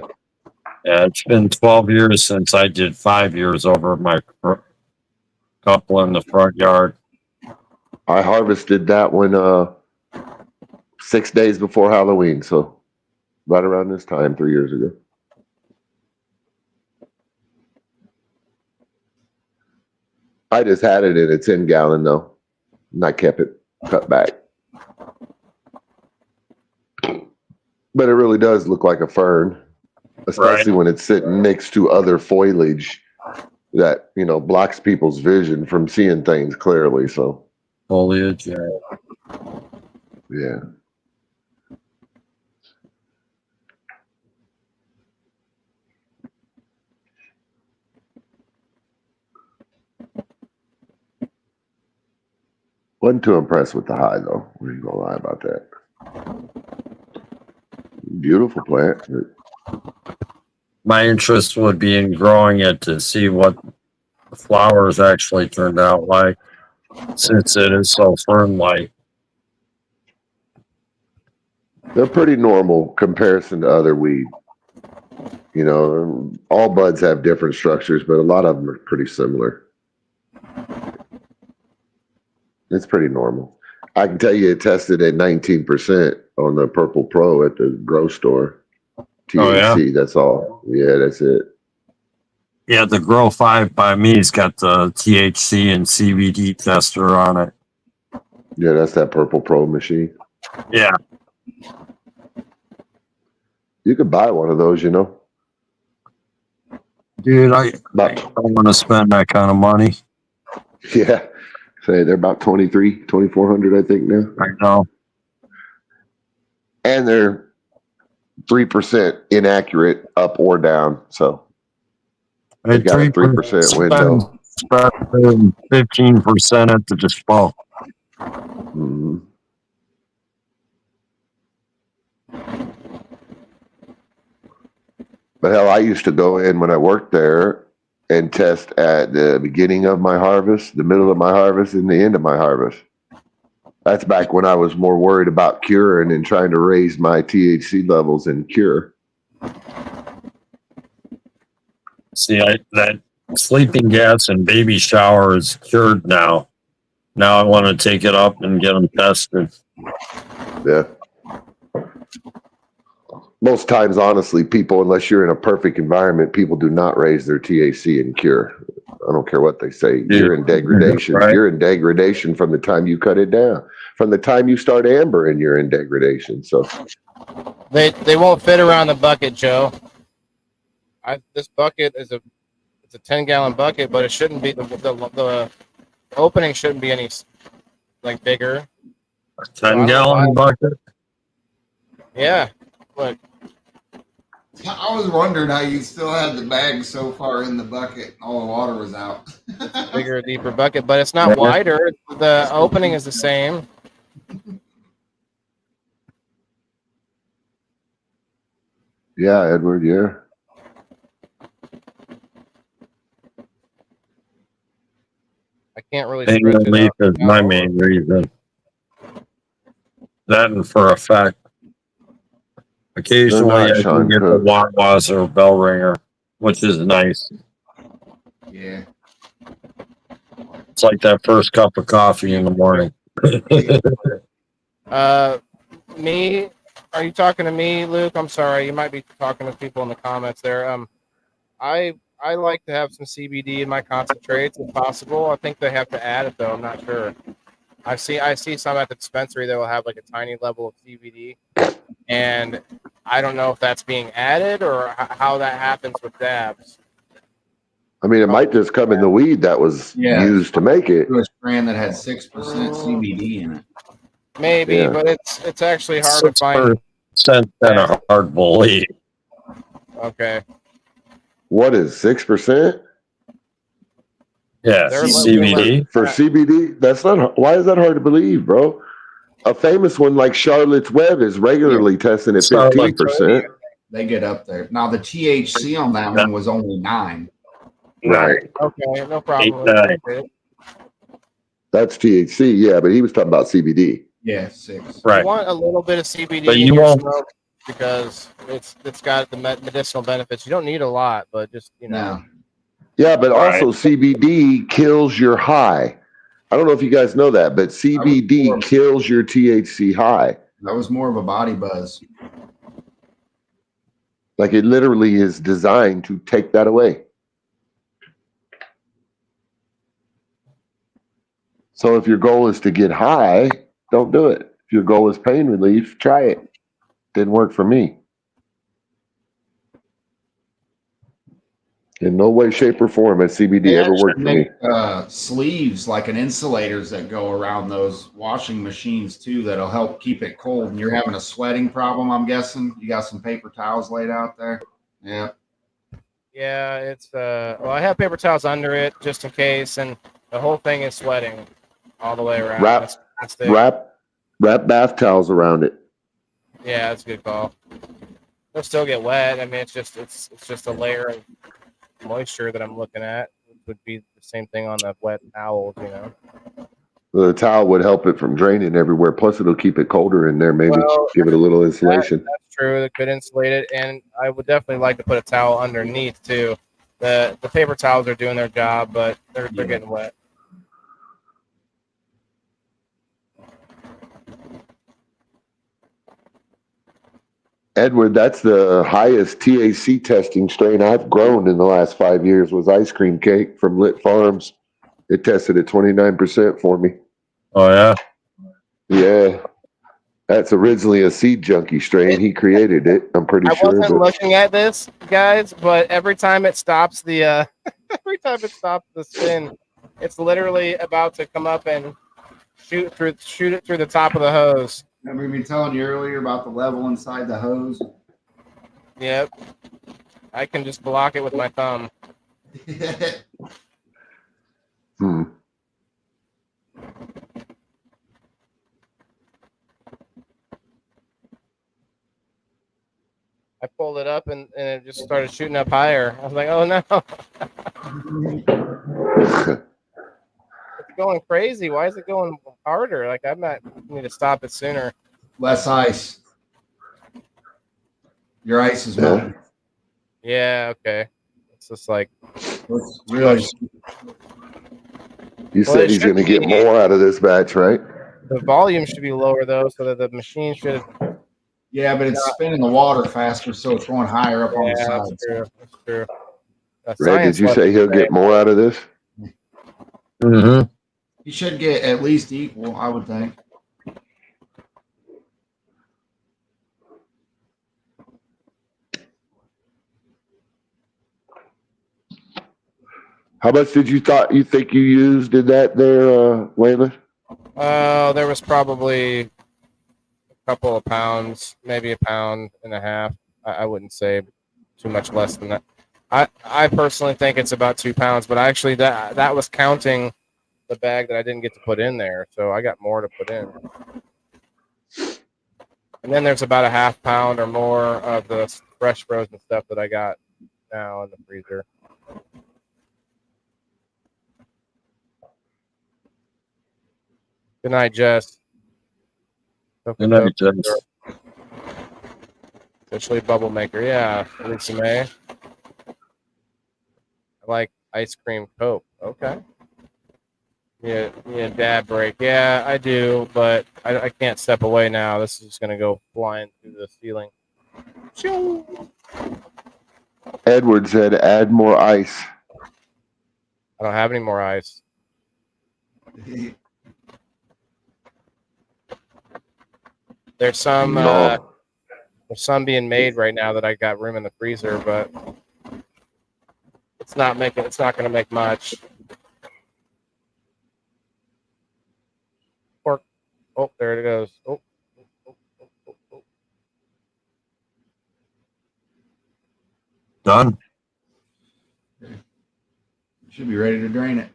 Yeah, it's been 12 years since I did 5 years over my couple in the front yard. I harvested that one 6 days before Halloween. So, right around this time, 3 years ago. I just had it in a 10-gallon, though. And I kept it cut back. But it really does look like a fern, especially when it's sitting next to other foliage that, you know, blocks people's vision from seeing things clearly. So, foliage, yeah. Yeah. Wasn't too impressed with the high, though. We ain't gonna lie about that. Beautiful plant. My interest would be in growing it to see what the flowers actually turned out like, since it is so fern-like. They're pretty normal comparison to other weed. You know, all buds have different structures, but a lot of them are pretty similar. It's pretty normal. I can tell you it tested at 19% on the Purple Pro at the grow store. THC, Oh, yeah? that's all. Yeah, that's it. Yeah, the Grow 5 by me's got the THC and CBD tester on it. Yeah, that's that Purple Pro machine. Yeah. You could buy one of those, you know. Dude, I don't want to spend that kind of money. Yeah. Say they're about 2,400, I think now. I know. And they're 3% inaccurate up or down. So they got a 3% window. 15% at the dispo. Mm-hmm. But hell, I used to go in when I worked there and test at the beginning of my harvest, the middle of my harvest, and the end of my harvest. That's back when I was more worried about curing and trying to raise my THC levels in cure. See, that sleeping gas and baby shower is cured now. Now I want to take it up and get them tested. Yeah. Most times, honestly, people, unless you're in a perfect environment, people do not raise their THC and cure. I don't care what they say. You're in degradation. Right. You're in degradation from the time you cut it down. From the time you start ambering, you're in degradation. So They won't fit around the bucket, Joe. This bucket is it's a 10-gallon bucket, but it shouldn't be the opening shouldn't be any like bigger. 10-gallon bucket. Yeah, look. I was wondering how you still had the bag so far in the bucket and all the water was out. Bigger, deeper bucket, but it's not wider. The opening is the same. Yeah, Edward. Yeah. I can't really Hang stretch it leaf out. is my main reason. That and for a fact. Occasionally, I Sean can get the Cook. Wattwasser bell ringer, which is nice. Yeah. It's like that first cup of coffee in the morning. Me? Are you talking to me, Luke? I'm sorry. You might be talking to people in the comments there. I like to have some CBD in my concentrates if possible. I think they have to add it though. I'm not sure. I see some at the dispensary that will have like a tiny level of CBD, and I don't know if that's being added or how that happens with dabs. I mean, it might just come in the weed that was used to make it. A brand that had 6% CBD in it. Maybe, Yeah. but it's actually hard to find. 6% and a hard bully. Okay. What is 6%? Yeah, They're CBD. For CBD? That's not. Why is that hard to believe, bro? A famous one like Charlotte's Web is regularly testing at 15%. They get up there. Now the THC on that one was only 9. Right. Okay, no problem. That's THC, yeah, but he was talking about CBD. Yeah, 6. Right. You want a little bit of CBD But in you your won't- smoke because it's got the medicinal benefits. You don't need a lot, but just No. Yeah, but Right. also CBD kills your high. I don't know if you guys know that, but CBD kills your THC high. That was more of a body buzz. Like it literally is designed to take that away. So if your goal is to get high, don't do it. If your goal is pain relief, try it. Didn't work for me. In no way, shape, or form has CBD They ever actually worked for me. make sleeves like an insulators that go around those washing machines too that'll help keep it cold. And you're having a sweating problem, I'm guessing. You got some paper towels laid out there. Yeah. Yeah, it's well, I have paper towels under it just in case, and the whole thing is sweating all the way around. That's the- Wrap bath towels around it. Yeah, that's a good call. They'll still get wet. I mean, it's just a layer of moisture that I'm looking at. It would be the same thing on the wet towels, you know. The towel would help it from draining everywhere. Plus, it'll keep it colder in there. Maybe Well, give it a little insulation. That's true. It could insulate it, and I would definitely like to put a towel underneath too. The paper towels are doing their job, but they're getting wet. Edward, that's the highest THC testing strain I've grown in the last 5 years was ice cream cake from Lit Farms. It tested at 29% for me. Oh, yeah? Yeah. That's originally a seed junkie strain. He created it, I'm pretty I sure. wasn't but- looking at this, guys, but every time it stops the spin, it's literally about to come up and shoot it through the top of the hose. Remember me telling you earlier about the level inside the hose? Yep. I can just block it with my thumb. Hmm. I pulled it up and it just started shooting up higher. I was like, oh no. It's going crazy. Why is it going harder? Like I might need to stop it sooner. Less ice. Your ice is melting. Yeah, okay. It's just like It's really You Well, said it he's should going to get be- more out of this batch, right? the volume should be lower though, so that the machine should. yeah, but it's spinning the water faster, so it's going higher up on Yeah, the that's sides. true. That's true. Ray, did Science you say lesson he'll today. get more out of this? Mm-hmm. You should get at least equal, I would think. How much did you think you used in that there, Waylon? There was probably a couple of pounds, maybe a pound and a half. I wouldn't say too much less than that. I personally think it's about 2 pounds, but actually that was counting the bag that I didn't get to put in there, so I got more to put in. And then there's about a half pound or more of the fresh frozen stuff that I got now in the freezer. Good night, Jess. Good night, Jess. Officially bubble maker. Yeah, Lisa May. I like ice cream Coke. Okay. Yeah, dab break. Yeah, I do, but I can't step away now. This is just going to go flying through the ceiling. Edward said, add more ice. I don't have any more ice. There's some there's some being made right now that I got room in the freezer, but it's not going to make much. Pork. Oh, there it goes. Oh. Done. Should be ready to drain it.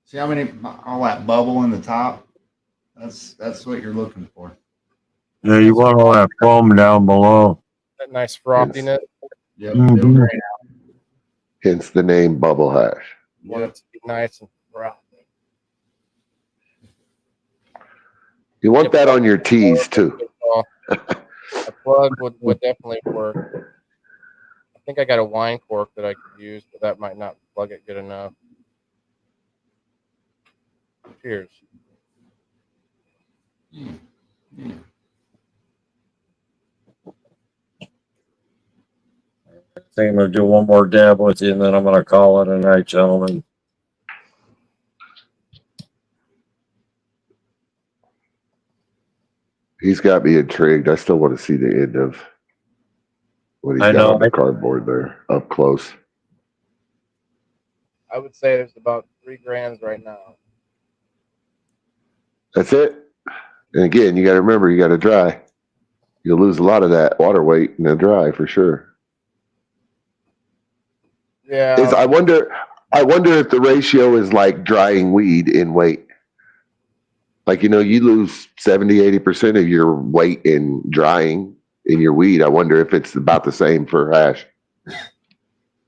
See how many, all that bubble in the top? That's what you're looking for. Yeah, you want all that foam down below. That nice frothiness. Yep. Mhm. It'll drain out. Hence the name Bubble Hash. Want it to be nice and frothy. You want that on your teas too. A plug would definitely work. I think I got a wine cork that I could use, but that might not plug it good enough. Cheers. Yeah. I think I'm going to do one more dab with you, and then I'm going to call it a night, gentlemen. He's got me intrigued. I still want to see the end of what he's got on the cardboard there up close. I would say there's about 3 grams right now. That's it. And again, you got to remember, you got to dry. You'll lose a lot of that water weight in the dry for sure. Yeah. I wonder if the ratio is like drying weed in weight. Like, you lose 70, 80% of your weight in drying in your weed. I wonder if it's about the same for hash.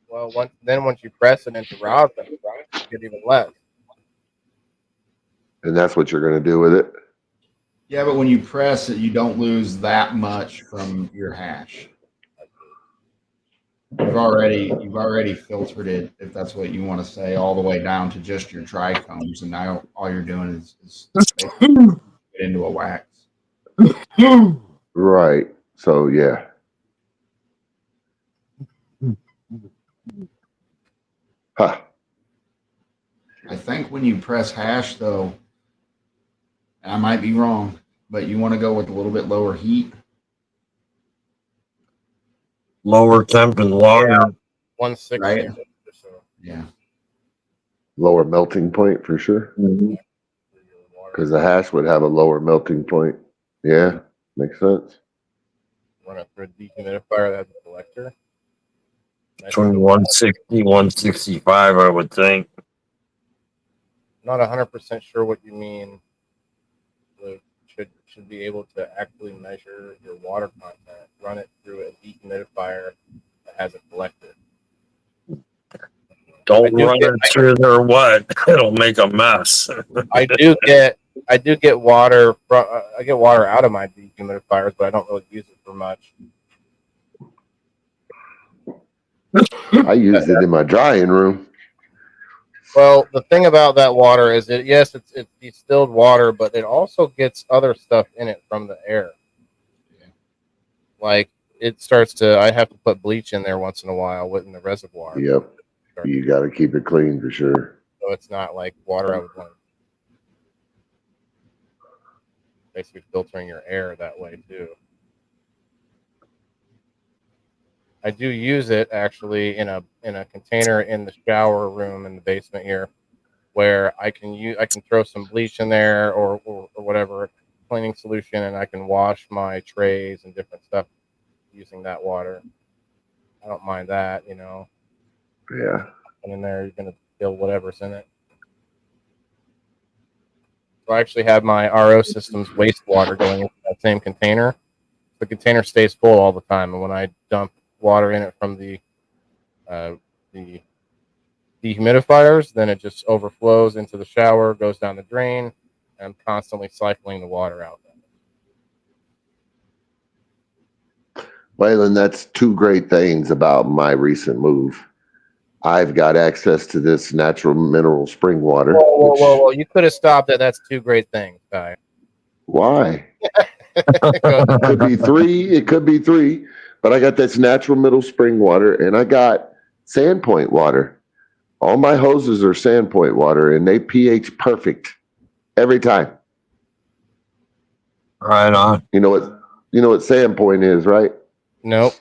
Well, once you press it into rosin, you get even less. And that's what you're going to do with it. Yeah, but when you press it, you don't lose that much from your hash. You've already filtered it, if that's what you want to say, all the way down to just your trichomes, and now all you're doing is get into a wax. Right. So yeah. Huh. I think when you press hash, though, and I might be wrong, but you want to go with a little bit lower heat. Lower temp and water. Yeah, 160. Right. Yeah. Lower melting point for sure. Because the hash would have a lower melting point. Yeah. Makes sense. Run it through a dehumidifier that has a collector. Between 160, 165, I would think. Not 100% sure what you mean. Should be able to actually measure your water content. Run it through a dehumidifier that has a collector. Don't run it through there. What? It'll make a mess. I do get water. I get water out of my dehumidifiers, but I don't really use it for much. I used it in my drying room. Well, the thing about that water is that, yes, it's distilled water, but it also gets other stuff in it from the air. Like I have to put bleach in there once in a while in the reservoir. Yep. You got to keep it clean for sure. So it's not like water out of one. Basically filtering your air that way too. I do use it actually in a container in the shower room in the basement here, where I can throw some bleach in there or whatever cleaning solution, and I can wash my trays and different stuff using that water. I don't mind that. Yeah. And in there, you're gonna kill whatever's in it. So I actually have my RO system's wastewater going into that same container. The container stays full all the time, and when I dump water in it from the dehumidifiers, then it just overflows into the shower, goes down the drain, and I'm constantly cycling the water out. Waylon, that's two great things about my recent move. I've got access to this natural mineral spring water. Whoa. You could have stopped it. That's two great things, Ty. Why? It could be three. It could be three. But I got this natural mineral spring water, and I got Sandpoint water. All my hoses are Sandpoint water, and they pH perfect every time. Right on. You know what Sandpoint is, right? Nope.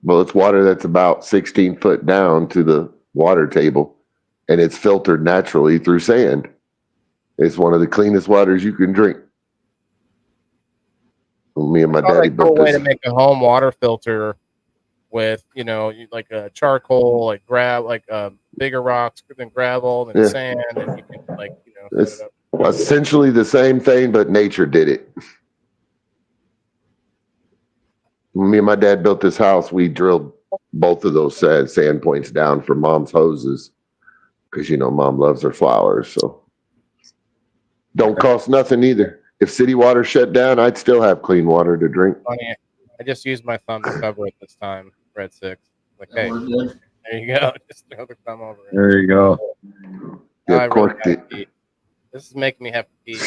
Well, it's water that's about 16 foot down to the water table, and it's filtered naturally through sand. It's one of the cleanest waters you can drink. Me and my daddy built way this. to make a home water filter with like a charcoal, like bigger rocks than gravel than sand, and you can it's essentially the same thing, but nature did it. Me and my dad built this house. We drilled both of those sand points down for mom's hoses because mom loves her flowers. So don't cost nothing either. If city water shut down, I'd still have clean water to drink. Funny, I just used my thumb to cover it this time. Red 6. Like, hey, there you go. Just throw the thumb over it. There you go. Yeah, corked it. This is making me have to pee.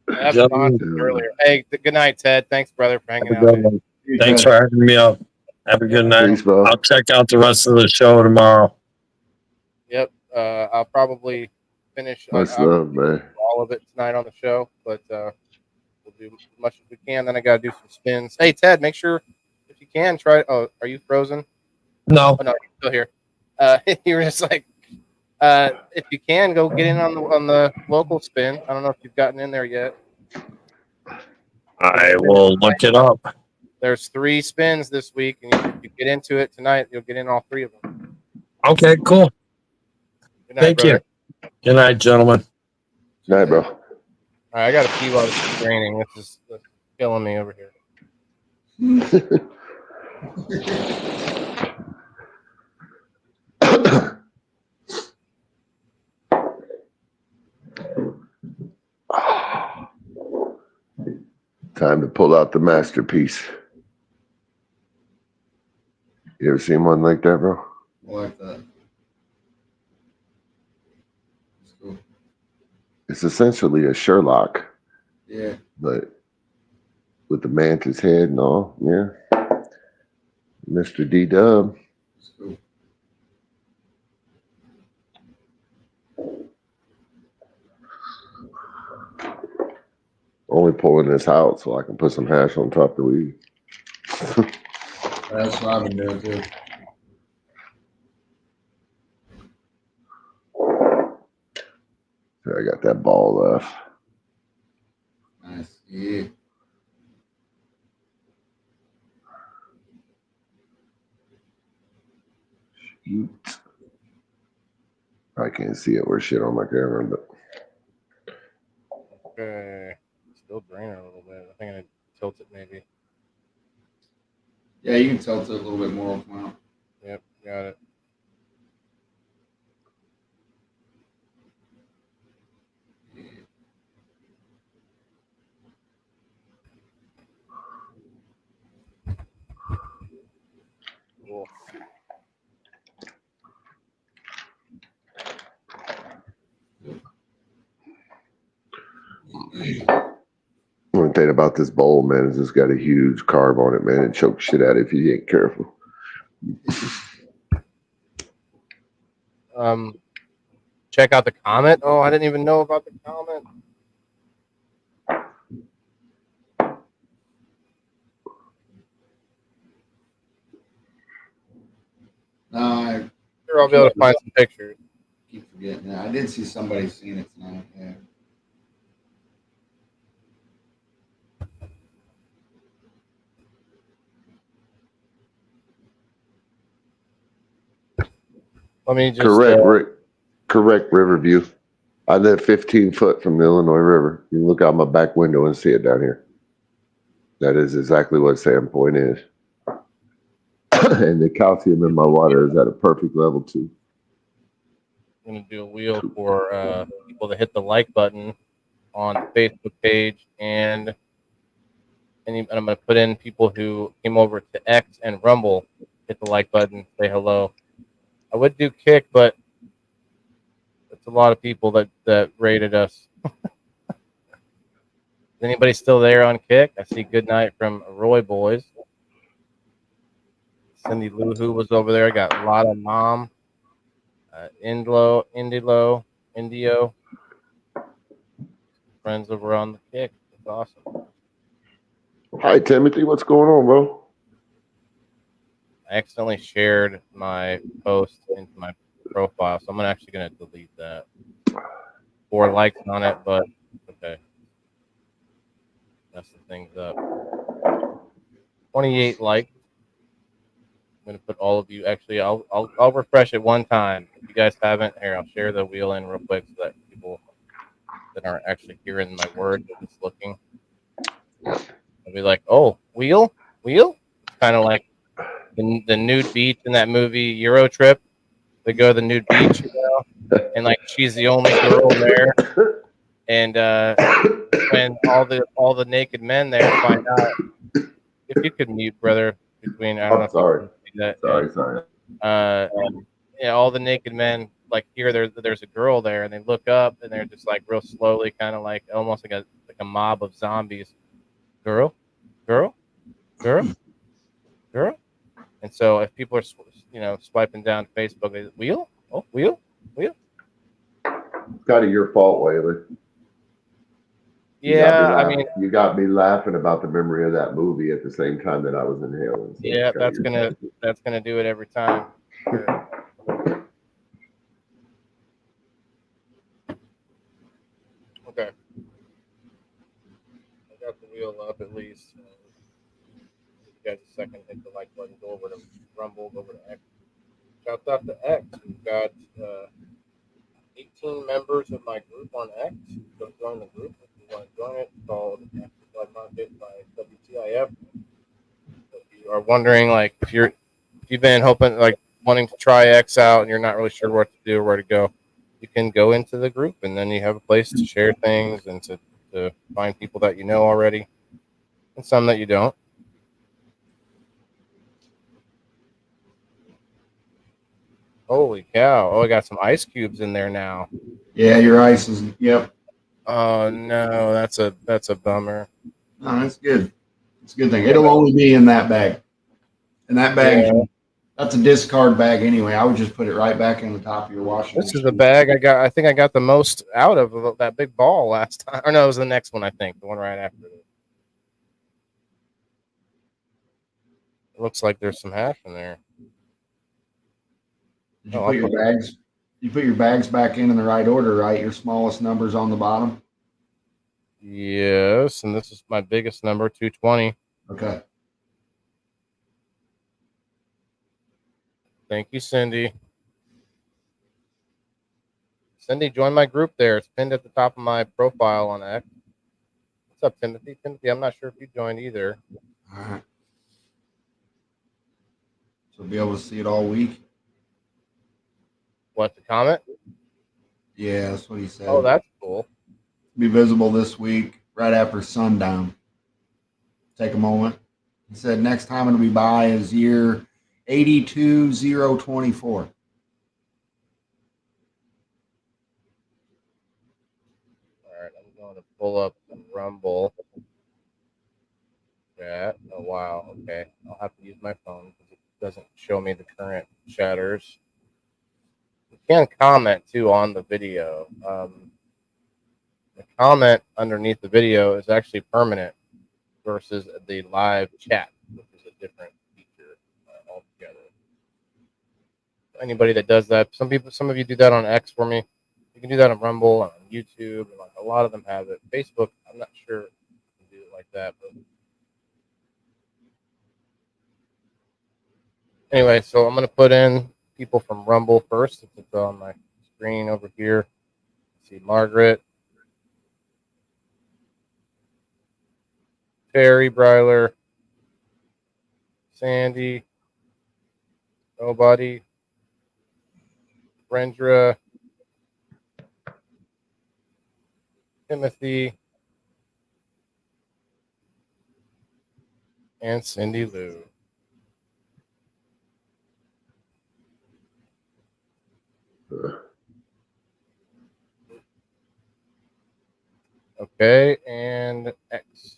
Earlier. Hey, good night, Ted. Thanks, brother, for hanging out. Thanks for having me up. Have a good night. Peace, bro. I'll check out the rest of the show tomorrow. Yep. I'll probably finish Much love, man. all of it tonight on the show, but we'll do as much as we can. Then I got to do some spins. Hey, Ted, make sure if you can try. Oh, are you frozen? No. Oh, no, you're still here. You were just like, if you can, go get in on the local spin. I don't know if you've gotten in there yet. I will look it up. There's 3 spins this week, and if you get into it tonight, you'll get in all 3 of them. Okay, cool. Good night, Thank brother. you. Good night, gentlemen. Good night, bro. All right, I got to pee while this is raining. This is killing me over here. Time to pull out the masterpiece. You ever seen one like that, bro? I like that. That's cool. It's essentially a Sherlock. Yeah. But with the mantis head and all, yeah. Mr. D-Dub. That's cool. Only pulling this out so I can put some hash on top of the weed. That's what I've been doing too. I got that ball left. Nice. Yeah. Shoot. I can't see it. We're shit on my camera, but Okay. Still draining a little bit. I think I need to tilt it maybe. Yeah, you can tilt it a little bit more. Wow. Yep, got it. Cool. one thing about this bowl, man, is it's got a huge carb on it, man. It chokes shit out if you ain't careful. Check out the comment. Oh, I didn't even know about the comment. No, Sure, I'll be able to find some pictures. keep forgetting that. I did see somebody seeing it tonight. Yeah. Let me just Correct, Riverview. I live 15 foot from the Illinois River. You can look out my back window and see it down here. That is exactly what Sandpoint is. And the calcium in my water is at a perfect level too. I'm going to do a wheel for people to hit the like button on the Facebook page, and I'm going to put in people who came over to X and Rumble. Hit the like button, say hello. I would do Kick, but it's a lot of people that rated us. Is anybody still there on Kick? I see good night from Roy Boys. Cindy Lou who was over there. I got Lotta Mom, Indio, friends over on the Kick. It's awesome. Hi, Timothy. What's going on, bro? I accidentally shared my post into my profile, so I'm actually going to delete that. 4 likes on it, but okay. Messing things up. 28 likes. I'm going to put all of you. Actually, I'll refresh it one time. If you guys haven't, here, I'll share the wheel in real quick so that people that aren't actually hearing my words are just looking. I'll be like, oh, wheel? It's kind of like the nude beach in that movie Euro Trip. They go to the nude beach, and like she's the only girl there. And when all the naked men there find out, if you could mute, brother, between I don't know. Sorry. That, Sorry. Yeah, all the naked men like hear there's a girl there, and they look up, and they're just like real slowly, kind of like almost like a mob of zombies. Girl. And so if people are swiping down Facebook, they wheel. Kind of your fault, Waylon. Yeah, I mean, you got me laughing about the memory of that movie at the same time that I was inhaling. So yeah, that's gonna do it every time. Okay, I got the wheel up at least. Give you guys a second, hit the like button, go over to Rumble, go over to X. Shout out to X. We've got 18 members of my group on X. Go join the group if you want to join it. It's called Afterlife Market by WTIF. So if you are wondering, like, if you've been hoping, like, wanting to try X out and you're not really sure what to do or where to go, you can go into the group, and then you have a place to share things and to find people that you know already and some that you don't. Holy cow. Oh, I got some ice cubes in there now. Yeah, your ice is, yep. Oh, no, that's a bummer. No, that's good. It's a good thing. It'll only be in that bag. And that bag, that's a discard bag anyway. I would just put it right back in the top of your washing This machine. is the bag I think I got the most out of that big ball last time. Or no, it was the next one, I think. The one right after it. It looks like there's some hash in there. Did you put your bags? You put your bags back in the right order, right? Your smallest number's on the bottom. Yes, and this is my biggest number, 220. Okay. Thank you, Cindy. Cindy, join my group there. It's pinned at the top of my profile on X. What's up, Timothy? Timothy, I'm not sure if you joined either. All right. So be able to see it all week. What, the comment? Yeah, that's what he said. Oh, that's cool. Be visible this week, right after sundown. Take a moment. He said next time it'll be by is year 82024. All right, I'm going to pull up the Rumble chat. Oh, wow. Okay. I'll have to use my phone because it doesn't show me the current chatters. You can comment, too, on the video. The comment underneath the video is actually permanent versus the live chat, which is a different feature altogether. Anybody that does that, some of you do that on X for me. You can do that on Rumble, on YouTube, and like a lot of them have it. Facebook, I'm not sure you can do it like that, but anyway, so I'm gonna put in people from Rumble first. It's on my screen over here. See Margaret, Terry Bryler, Sandy, Nobody, Brendra, Timothy, and Cindy Lou. Okay, and X.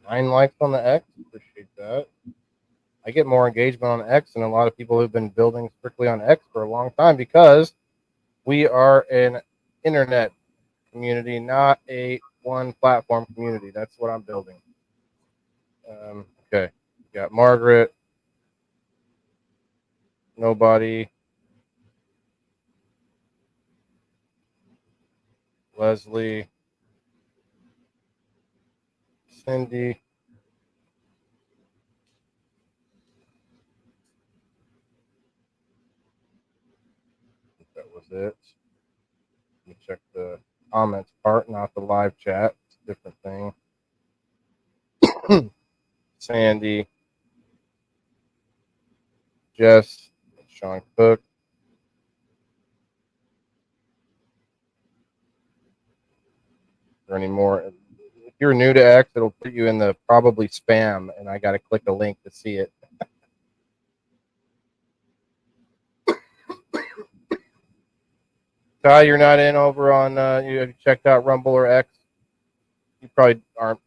Nine likes on the X. Appreciate that. I get more engagement on X than a lot of people who've been building strictly on X for a long time because we are an internet community, not a one platform community. That's what I'm building. Okay, we got Margaret, Nobody, Leslie, Cindy, that was it. Let me check the comments part, not the live chat. It's a different thing. Sandy, Jess, Sean Cook. Is there any more? If you're new to X, it'll put you in the probably spam, and I got to click a link to see it. Ty, you're not in over on, you have you checked out Rumble or X? You probably aren't,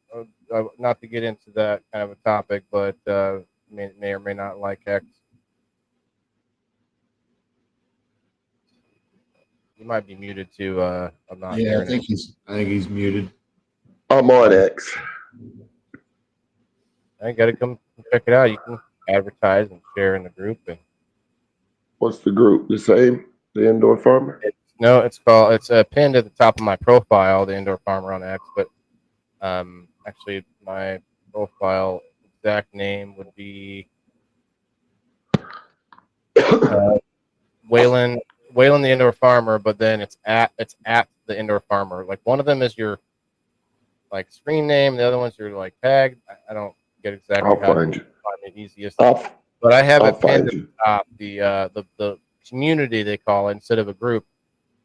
not to get into that kind of a topic, but may or may not like X. You might be muted too. I'm not. Yeah, I think he's muted. I'm on X. I got to come check it out. You can advertise and share in the group. And What's the group? The same? The Indoor Farmer? it's pinned at the top of my profile, the Indoor Farmer on X. But actually, my profile exact name would be Waylon the Indoor Farmer. But then it's at the Indoor Farmer. Like one of them is your like screen name, the other one's your like tag. I don't get exactly I'll how find to you. find the easiest. But I have I'll it pinned find at you. the top. The community they call it instead of a group,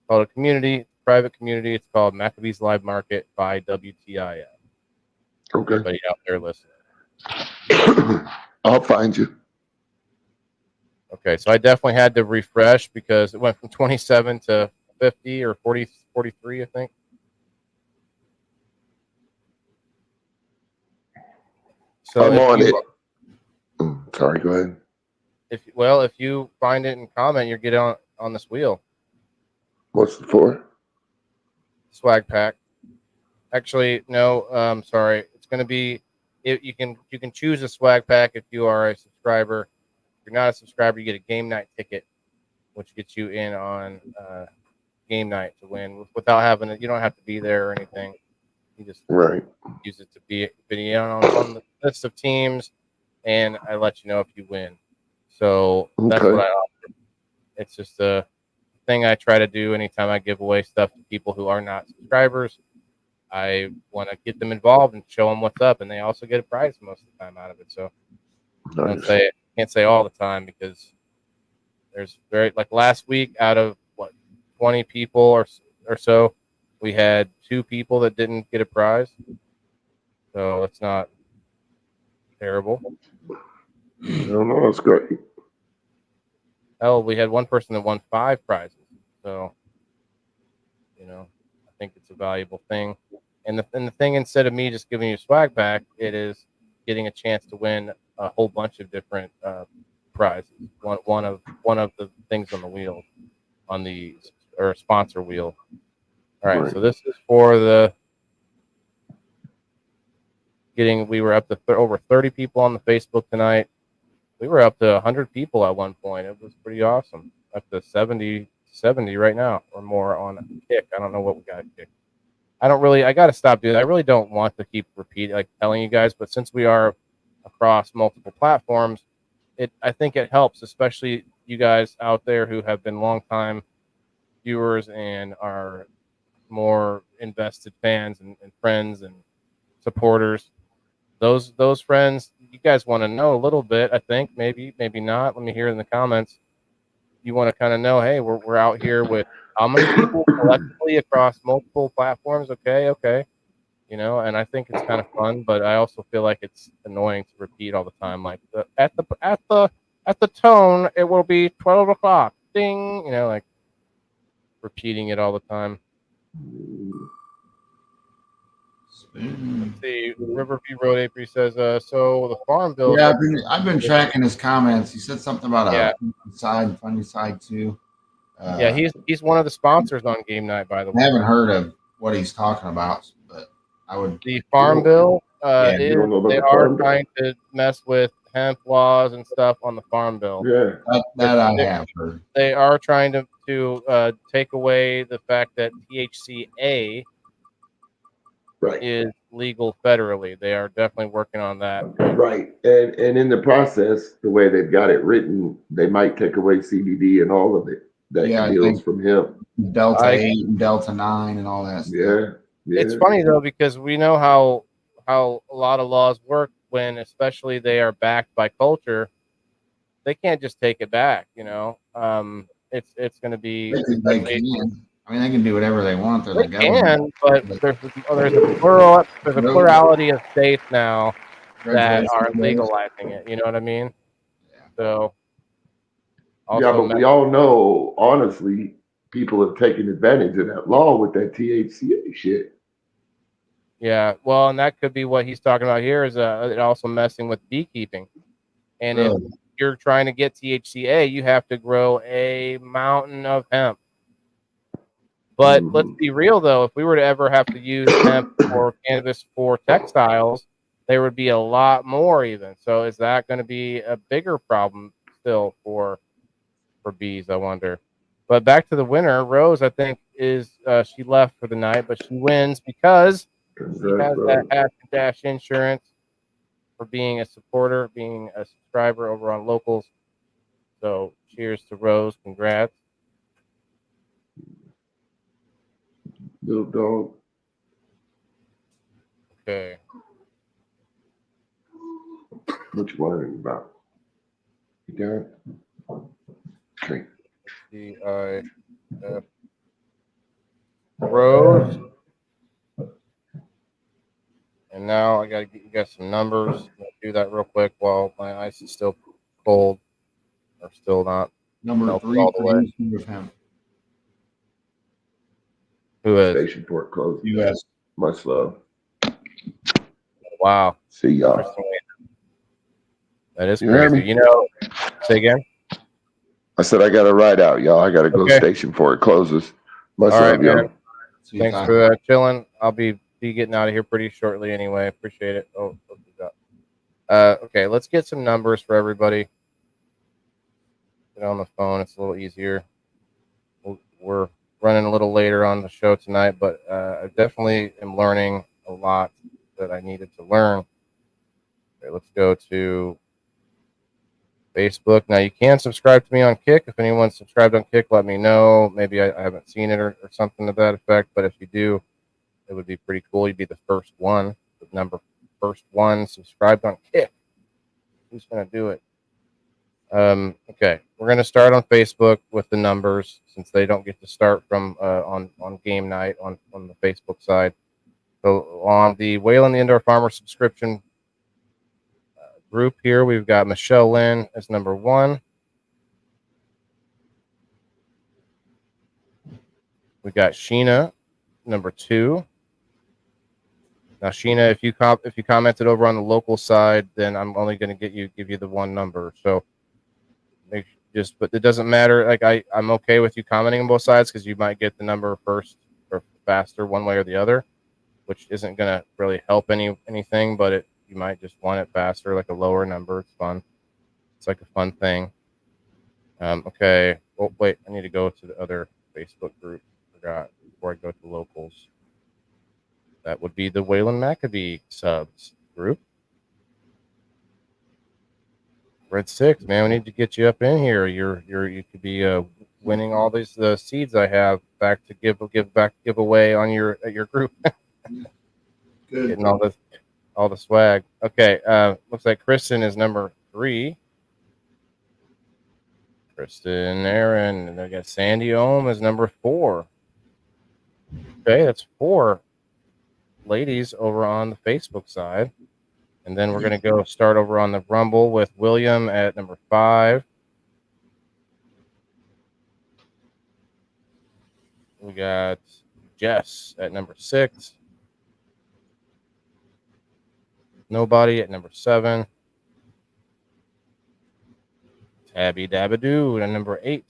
called a community, private community. It's called Maccabees Live Market by WTIF. Okay. Everybody out there listening. I'll find you. Okay, so I definitely had to refresh because it went from 27 to 50 or 40, 43, I think. So I'm on it. Sorry, go ahead. If you find it and comment, you get on this wheel. What's it for? Swag pack. Actually, no. Sorry. It's going to be. You can choose a swag pack if you are a subscriber. If you're not a subscriber, you get a game night ticket, which gets you in on game night to win without having it. You don't have to be there or anything. You just use it to be on the list of teams, and I let you know if you win. So that's what I offer. It's just a thing I try to do anytime I give away stuff to people who are not subscribers. I want to get them involved and show them what's up, and they also get a prize most of the time out of it. So I can't say all the time because there's like last week out of 20 people or so, we had 2 people that didn't get a prize. So it's not terrible. No, that's great. Hell, we had one person that won 5 prizes. So, I think it's a valuable thing. And the thing, instead of me just giving you a swag pack, it is getting a chance to win a whole bunch of different prizes. One of the things on the wheel, or sponsor wheel. All right. So this is for we were up to over 30 people on the Facebook tonight. We were up to 100 people at one point. It was pretty awesome. Up to 70 right now or more on Kick. I don't know what we got Kick. I got to stop doing that. I really don't want to keep repeating, like telling you guys, but since we are across multiple platforms, I think it helps, especially you guys out there who have been longtime viewers and are more invested fans and friends and supporters. Those friends, you guys want to know a little bit. I think maybe not. Let me hear in the comments. You want to kind of know, hey, we're out here with how many people collectively across multiple platforms? Okay. And I think it's kind of fun, but I also feel like it's annoying to repeat all the time. Like at the tone, it will be 12 o'clock. Ding, like repeating it all the time. Let's see. Riverview Road April says, so the farm bill. Yeah, I've been tracking his comments. He said something about a funny side too. Yeah, he's one of the sponsors on Game Night, by the way. I haven't heard of what he's talking about, but I would. The farm bill you don't know about they the are farm bill? trying to mess with hemp laws and stuff on the farm bill. Yeah, that I have heard. They are trying to take away the fact that THCA is legal federally. They are definitely working on that. Right. And in the process, the way they've got it written, they might take away CBD and all of it that I deals think from hemp. Delta 8 and Delta 9 and all that stuff. Yeah. It's funny though, because we know how a lot of laws work when especially they are backed by culture. They can't just take it back, It's going to be. They can. I mean, they can do whatever they want. They're They the government. can, but there's a plurality of states now that are legalizing it. You know what I mean? Yeah. So. Yeah, but we all know, honestly, people have taken advantage of that law with that THCA shit. Yeah, well, and that could be what he's talking about here is it also messing with beekeeping. And if you're trying to get THCA, you have to grow a mountain of hemp. But let's be real, though. If we were to ever have to use hemp or cannabis for textiles, there would be a lot more even. So is that going to be a bigger problem still for bees, I wonder? But back to the winner, Rose, I think, is she left for the night, but she wins because she has that Hash and Dash insurance for being a supporter, being a subscriber over on Locals. So cheers to Rose. Congrats. Little dog. Okay. What you worrying about? You got it? Okay. CIF Rose. And now I got to get you guys some numbers. I'm going to do that real quick while my ice is still cold or still not. Number 3 all the way. with him. Who is? Station Port closed. U.S. Much love. Wow. See y'all. That is You hear crazy. me? Say again? I said I got to ride out, y'all. I got to go station before it closes. Much All love, right, y'all. man. Thanks for chilling. I'll be getting out of here pretty shortly anyway. Appreciate it. Okay, let's get some numbers for everybody. Get on the phone. It's a little easier. We're running a little later on the show tonight, but I definitely am learning a lot that I needed to learn. Okay, let's go to Facebook. Now, you can subscribe to me on Kick. If anyone's subscribed on Kick, let me know. Maybe I haven't seen it or something to that effect, but if you do, it would be pretty cool. You'd be the first one, first one subscribed on Kick. Who's going to do it? Okay, we're going to start on Facebook with the numbers since they don't get to start from on game night on the Facebook side. So on the Wayland the Indoor Farmer subscription group here, we've got Michelle Lynn as number 1. We got Sheena number 2. Now, Sheena, if you commented over on the local side, then I'm only going to give you the one number. So but it doesn't matter. Like I'm okay with you commenting on both sides because you might get the number first or faster one way or the other, which isn't going to really help anything. But you might just want it faster, like a lower number. It's fun. It's like a fun thing. Okay. Oh wait, I need to go to the other Facebook group. Forgot before I go to Locals. That would be the Waylon Maccabee subs group. Red 6, man, we need to get you up in here. You could be winning all these seeds I have back to give away on your group. Good. Getting all the swag. Okay, looks like Kristen is number 3. Kristen, Aaron, and I got Sandy Ohm as number 4. Okay, that's 4 ladies over on the Facebook side. And then we're going to go start over on the Rumble with William at number 5. We got Jess at number 6. Nobody at number 7. Tabby Dabadoo at number 8.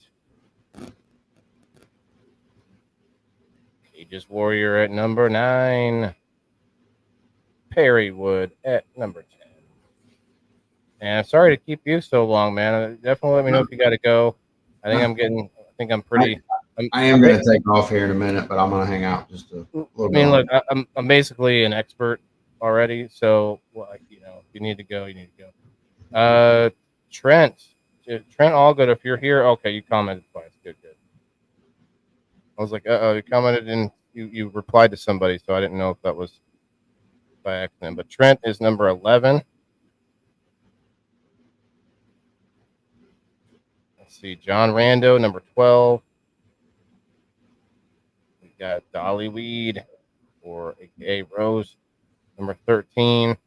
Cages Warrior at number 9. Perry Wood at number 10. And I'm sorry to keep you so long, man. Definitely let me know if you got to go. I think I'm pretty. I am going to take off here in a minute, but I'm going to hang out just a little bit. I mean, look, I'm basically an expert already, so if you need to go, you need to go. Trent, Allgood, if you're here, okay, you commented twice. Good. I was like, you commented and you replied to somebody, so I didn't know if that was by accident. But Trent is number 11. Let's see, John Rando, number 12. We got Dolly Weed, or AKA Rose, number 13.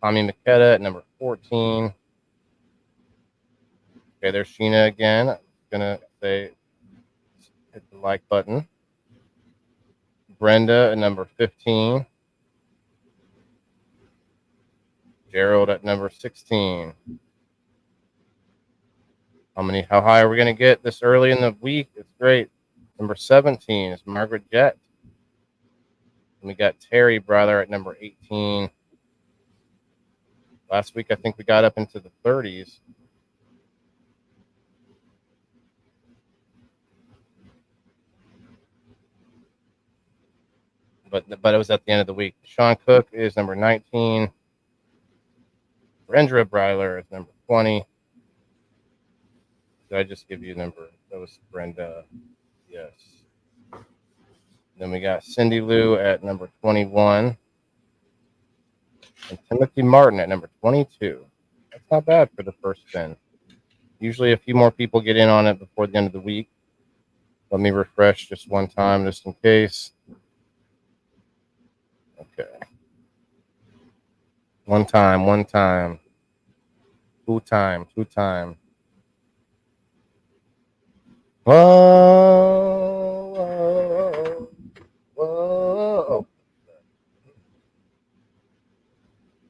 Tommy McKetta at number 14. Okay, there's Sheena again. I'm gonna say hit the like button. Brenda at number 15. Gerald at number 16. How high are we going to get this early in the week? It's great. Number 17 is Margaret Jett. And we got Terry Brother at number 18. Last week, I think we got up into the 30s. But it was at the end of the week. Sean Cook is number 19. Brenda Bryler is number 20. Did I just give you a number? That was Brenda. Yes. Then we got Cindy Lou at number 21. And Timothy Martin at number 22. That's not bad for the first spin. Usually a few more people get in on it before the end of the week. Let me refresh just one time, just in case. Okay. One time. Two time. Whoa.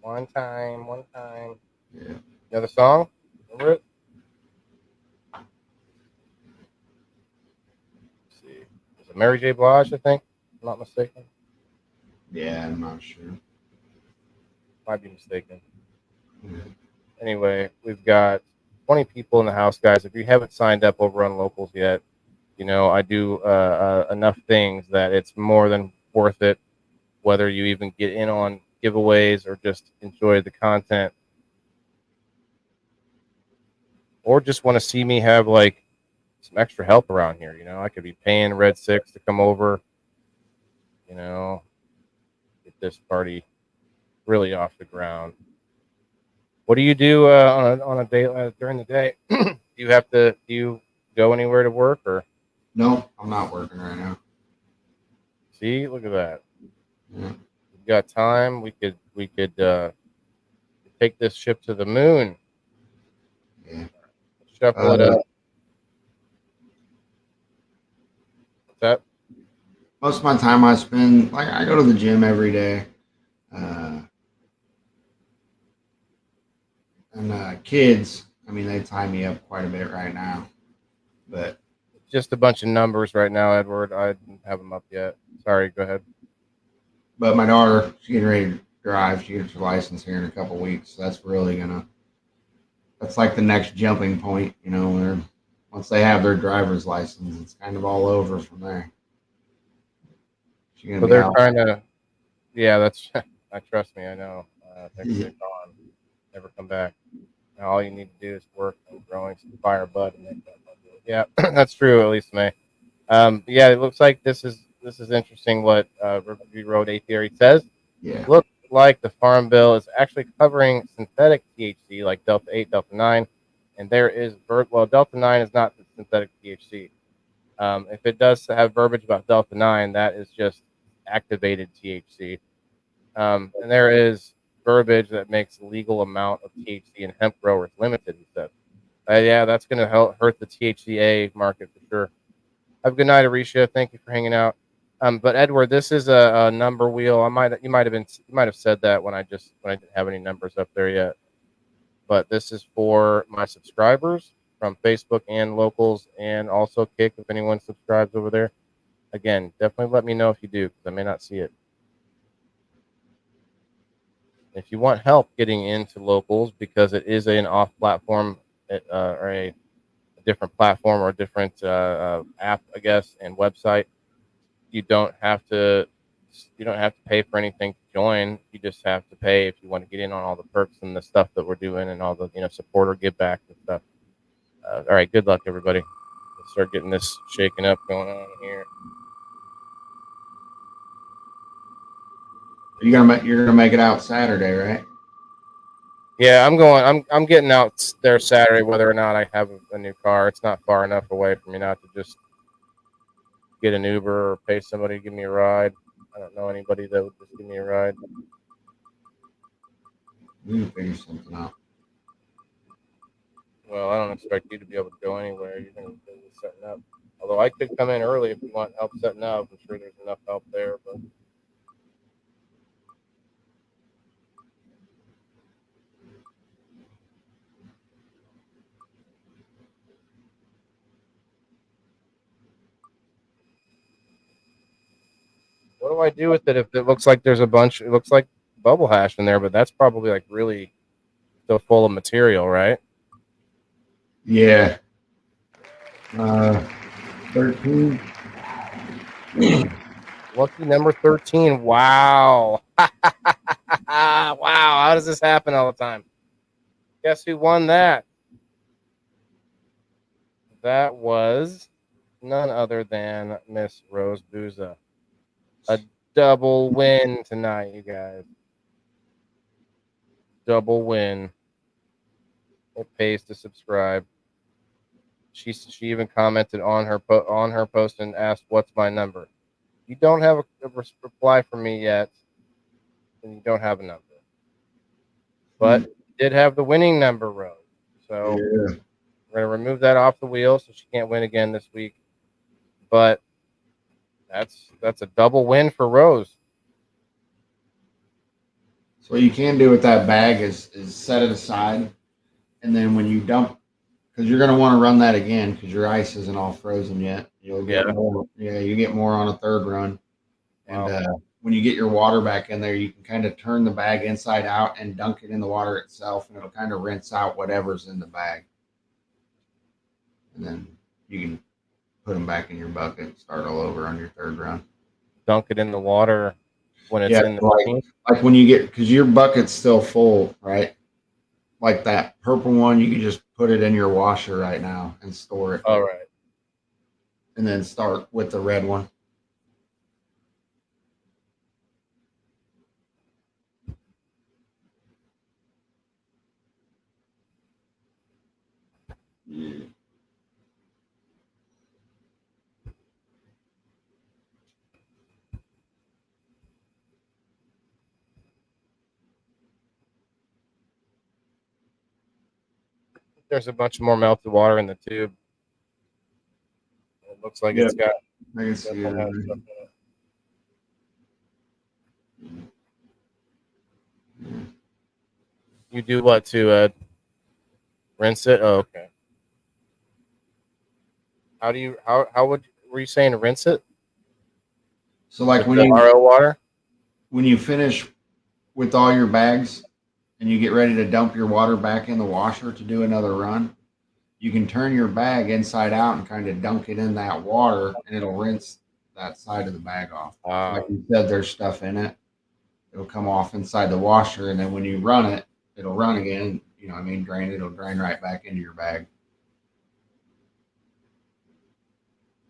One time. Yeah. Another song? Remember it? Let's see. Is it Mary J. Blige, I think? If I'm not mistaken. Yeah, I'm not sure. Might be mistaken. Yeah. Anyway, we've got 20 people in the house, guys. If you haven't signed up over on Locals yet, I do enough things that it's more than worth it, whether you even get in on giveaways or just enjoy the content or just want to see me have like some extra help around here. I could be paying Red 6 to come over, get this party really off the ground. What do you do on a day during the day? Do you go anywhere to work or? No, I'm not working right now. See, look at that. Yeah. We've got time. We could take this ship to the moon. Yeah. Shuffle it up. What's that? Most of my time I spend, I go to the gym every day. And kids, they tie me up quite a bit right now. But just a bunch of numbers right now, Edward. I didn't have them up yet. Sorry, go ahead. But my daughter, she's getting ready to drive. She gets her license here in a couple weeks. So that's really that's like the next jumping point, where once they have their driver's license, it's kind of all over from there. She's gonna So be they're out. trying to. Yeah, that's. I trust me. I know. Thanks for gone. Never come back. Now all you need to do is work on growing some fire bud and make that bud. Yeah, that's true. At least May. Yeah, it looks like this is interesting. What Riverview Road Apiary says. Yeah. Looks like the Farm Bill is actually covering synthetic THC like Delta 8, Delta 9, and there is Delta 9 is not the synthetic THC. If it does have verbiage about Delta 9, that is just activated THC. And there is verbiage that makes the legal amount of THC in hemp growers limited. He said, yeah, that's going to hurt the THCA market for sure. Have a good night, Arisha. Thank you for hanging out. But Edward, this is a number wheel. You might have said that when I didn't have any numbers up there yet. But this is for my subscribers from Facebook and locals, and also Kick if anyone subscribes over there. Again, definitely let me know if you do, because I may not see it. If you want help getting into locals, because it is an off-platform or a different platform or a different app, I guess, and website, you don't have to pay for anything to join. You just have to pay if you want to get in on all the perks and the stuff that we're doing and all the support or give back and stuff. All right, good luck, everybody. Let's start getting this shaking up going on here. You're gonna make it out Saturday, right? Yeah, I'm getting out there Saturday, whether or not I have a new car. It's not far enough away for me not to just get an Uber or pay somebody to give me a ride. I don't know anybody that would just give me a ride. We can figure something out. Well, I don't expect you to be able to go anywhere. You're going to be setting up. Although I could come in early if you want help setting up. I'm sure there's enough help there, but. What do I do with it if it looks like there's a bunch? It looks like bubble hash in there, but that's probably like really still full of material, right? Yeah. 13. Lucky number 13. Wow. Wow. How does this happen all the time? Guess who won that? That was none other than Miss Rose Booza. A double win tonight, you guys. Double win. It pays to subscribe. She even commented on her post and asked, "What's my number?" You don't have a reply from me yet, and you don't have a number. But you did have the winning number, Rose. So we're gonna remove that off the wheel, so she can't win again this week. But that's a double win for Rose. So what you can do with that bag is set it aside, and then when you dump, because you're going to want to run that again because your ice isn't all frozen yet. You'll get more. Yeah, you get more on a third run, and when you get your water back in there, you can kind of turn the bag inside out and dunk it in the water itself, and it'll kind of rinse out whatever's in the bag, and then you can put them back in your bucket and start all over on your third run. Dunk it in the water when it's in the machine? Like when you get, because your bucket's still full, right? Like that purple one, you can just put it in your washer right now and store it. All right. And then start with the red one. Yeah. There's a bunch more melted water in the tube. It looks like it's got. I can see it. You do what to rinse it? Oh, okay. Were you saying to rinse it? So like when the you RO water? When you finish with all your bags and you get ready to dump your water back in the washer to do another run, you can turn your bag inside out and kind of dunk it in that water, and it'll rinse that side of the bag off. Ah. Like you said, there's stuff in it. It'll come off inside the washer, and then when you run it, it'll run again. You know what I mean? Drain it, it'll drain right back into your bag.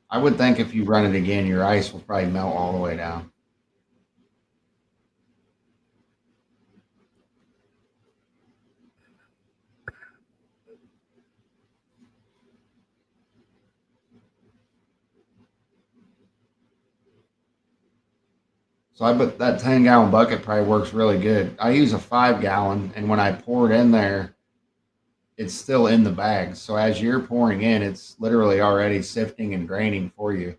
I would think if you run it again, your ice will probably melt all the way down. So I bet that 10-gallon bucket probably works really good. I use a 5-gallon, and when I pour it in there, it's still in the bag. So as you're pouring in, it's literally already sifting and draining for you.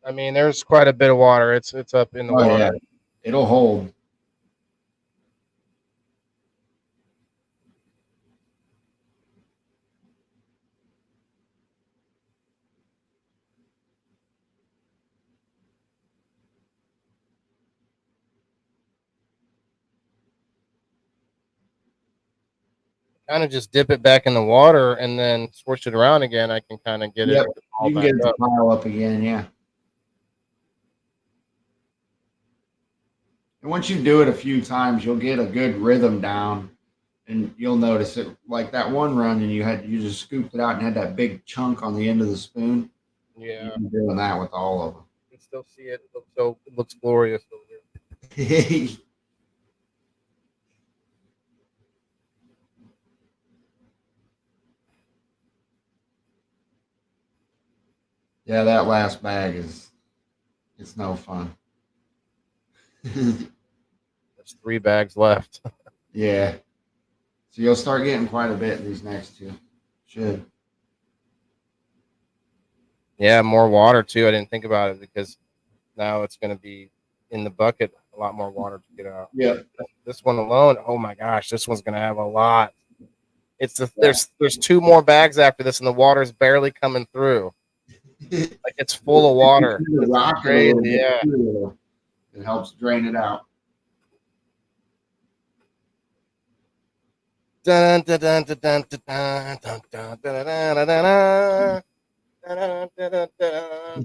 I mean, there's quite a bit of water. It's up in the water. Yeah, it'll hold. Kind of just dip it back in the water and then switch it around again. I can kind of get Yep, it all you can back get it up. to pile up again, yeah. And once you do it a few times, you'll get a good rhythm down, and you'll notice it. Like that one run, and you just scooped it out and had that big chunk on the end of the spoon. Yeah, You're doing that with all of them. you can still see it. It looks glorious over here. Yeah, that last bag it's no fun. There's 3 bags left. Yeah. So you'll start getting quite a bit in these next two. Should. Yeah, more water too. I didn't think about it because now it's going to be in the bucket. A lot more water to get out. Yeah. This one alone, oh my gosh, this one's going to have a lot. There's 2 more bags after this, and the water's barely coming through. Like it's full of water. It's crazy, yeah. It helps drain it out. Dun, dun, dun, dun, dun, dun, dun, dun, dun, dun, dun, dun, dun, dun, dun.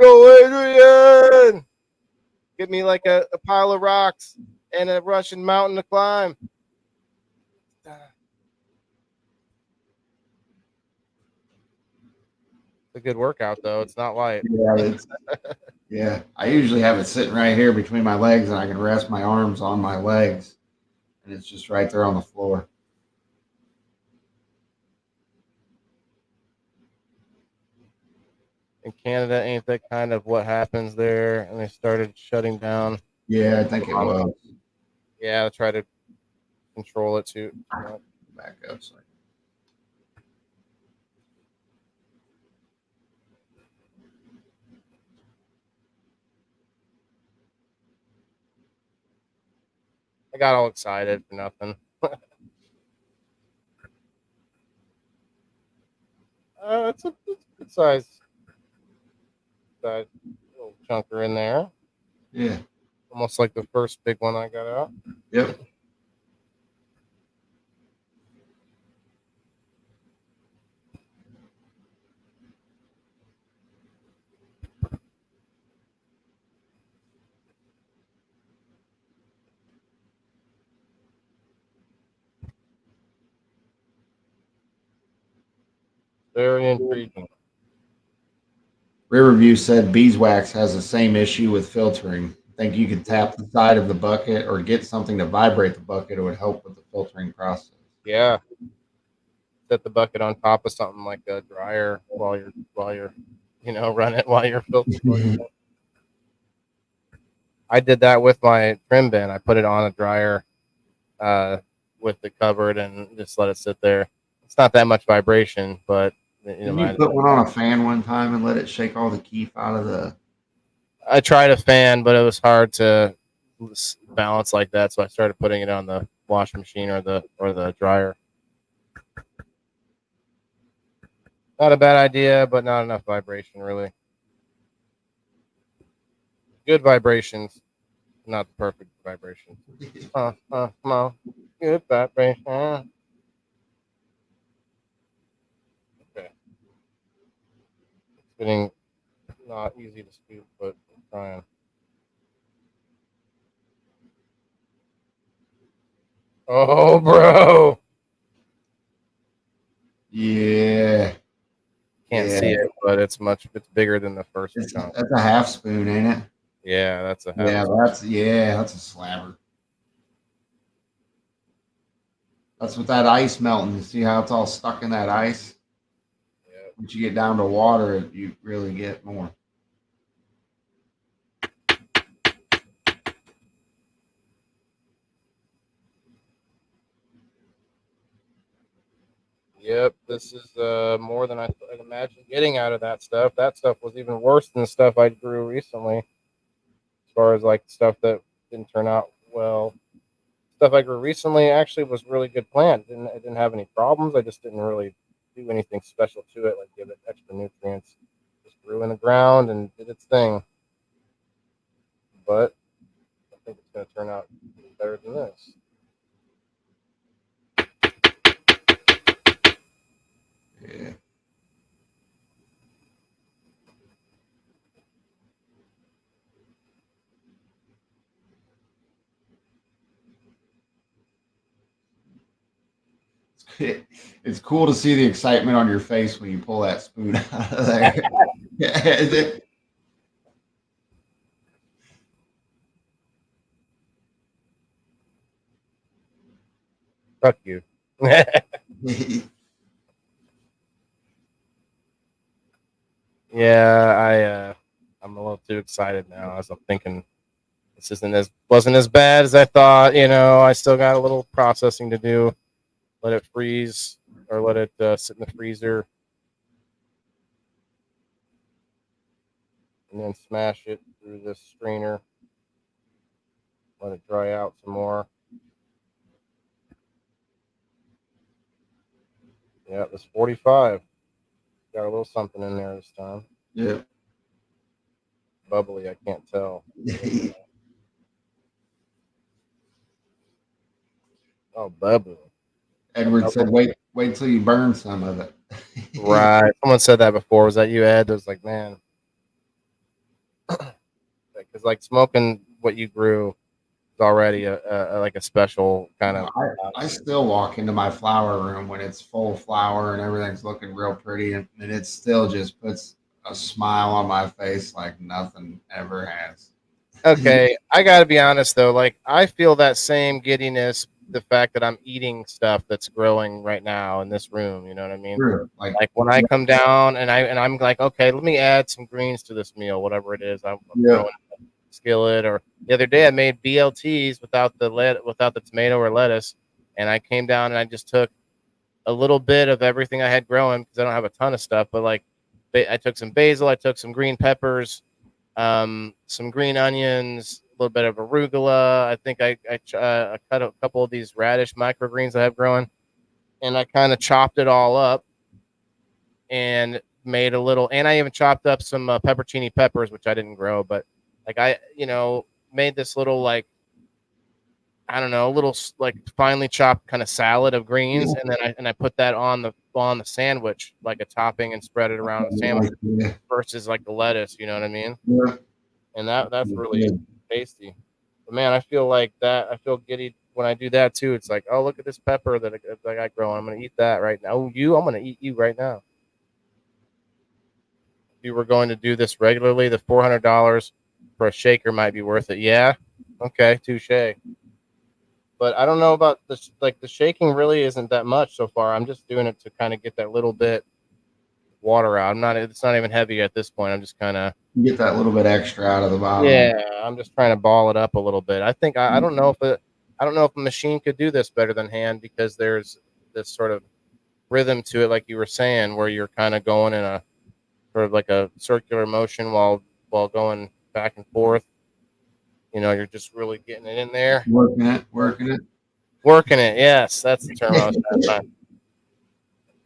Go, Adrian! Give me like a pile of rocks and a Russian mountain to climb. It's a good workout, though. It's not light. Yeah, yeah. I usually have it sitting right here between my legs, and I can rest my arms on my legs, and it's just right there on the floor. In Canada, ain't that kind of what happens there? And they started shutting down. Yeah, I think it was. Yeah, I try to control it too. Back up. Sorry. I got all excited for nothing. It's a good size little chunker in there. Yeah. Almost like the first big one I got out. Yep. Very intriguing. Riverview said beeswax has the same issue with filtering. Think you could tap the side of the bucket or get something to vibrate the bucket. It would help with the filtering process. Yeah. Set the bucket on top of something like a dryer while you're run it while you're filtering. I did that with my trim bin. I put it on a dryer with the covered and just let it sit there. It's not that much vibration, but Did you put one on a fan one time and let it shake all the keef out of the? I tried a fan, but it was hard to balance like that, so I started putting it on the washing machine or the dryer. Not a bad idea, but not enough vibration, really. Good vibrations, not the perfect vibration. Good vibration. Okay. It's getting not easy to scoop, but I'm trying. Oh, bro. Yeah. Can't see it, but it's bigger than the first chunk. That's a half spoon, ain't it? Yeah, that's a half. That's a slabber. That's with that ice melting. You see how it's all stuck in that ice? Yeah. Once you get down to water, you really get more. Yep, this is more than I'd imagine getting out of that stuff. That stuff was even worse than the stuff I grew recently, as far as like stuff that didn't turn out well. Stuff I grew recently actually was really good plant. It didn't have any problems. I just didn't really do anything special to it, like give it extra nutrients. Just grew in the ground and did its thing. But I think it's going to turn out better than this. Yeah. It's cool to see the excitement on your face when you pull that spoon out of there. Fuck you. Yeah, I'm a little too excited now as I'm thinking this wasn't as bad as I thought. I still got a little processing to do. Let it freeze or let it sit in the freezer, and then smash it through this strainer. Let it dry out some more. Yeah, it was 45. Got a little something in there this time. Yeah. Bubbly, I can't tell. Oh, bubbly. Edward said, wait till you burn some of it. Right. Someone said that before. Was that you, Ed? It was like, man. Because like smoking what you grew is already like a special kind of. I still walk into my flower room when it's full flower and everything's looking real pretty, and it still just puts a smile on my face like nothing ever has. Okay, I got to be honest though. Like I feel that same giddiness. The fact that I'm eating stuff that's growing right now in this room. You know what I mean? True. Like when I come down and I'm like, okay, let me add some greens to this meal, whatever it is. I'm throwing in a skillet. Or the other day I made BLTs without the tomato or lettuce, and I came down and I just took a little bit of everything I had growing because I don't have a ton of stuff. But like, I took some basil, I took some green peppers, some green onions, a little bit of arugula. I think I cut a couple of these radish microgreens I have growing, and I kind of chopped it all up and made a little. And I even chopped up some peppercini peppers, which I didn't grow, but like I made this little like I don't know, a little like finely chopped kind of salad of greens, and I put that on the sandwich like a topping and spread it around the sandwich versus like the lettuce. You know what I mean? Yeah. And that's really tasty. But man, I feel like that. I feel giddy when I do that too. It's like, oh, look at this pepper that I got growing. I'm gonna eat that right now. Oh, I'm gonna eat you right now. If you were going to do this regularly, the $400 for a shaker might be worth it. Yeah. Okay, touche. But I don't know about this. Like the shaking really isn't that much so far. I'm just doing it to kind of get that little bit water out. It's not even heavy at this point. I'm just kind of get that little bit extra out of the bottom. Yeah, I'm just trying to ball it up a little bit. I think I don't know if a machine could do this better than hand because there's this sort of rhythm to it, like you were saying, where you're kind of going in a sort of like a circular motion while going back and forth. You're just really getting it in there. Working it. Yes, that's the term I was trying to find.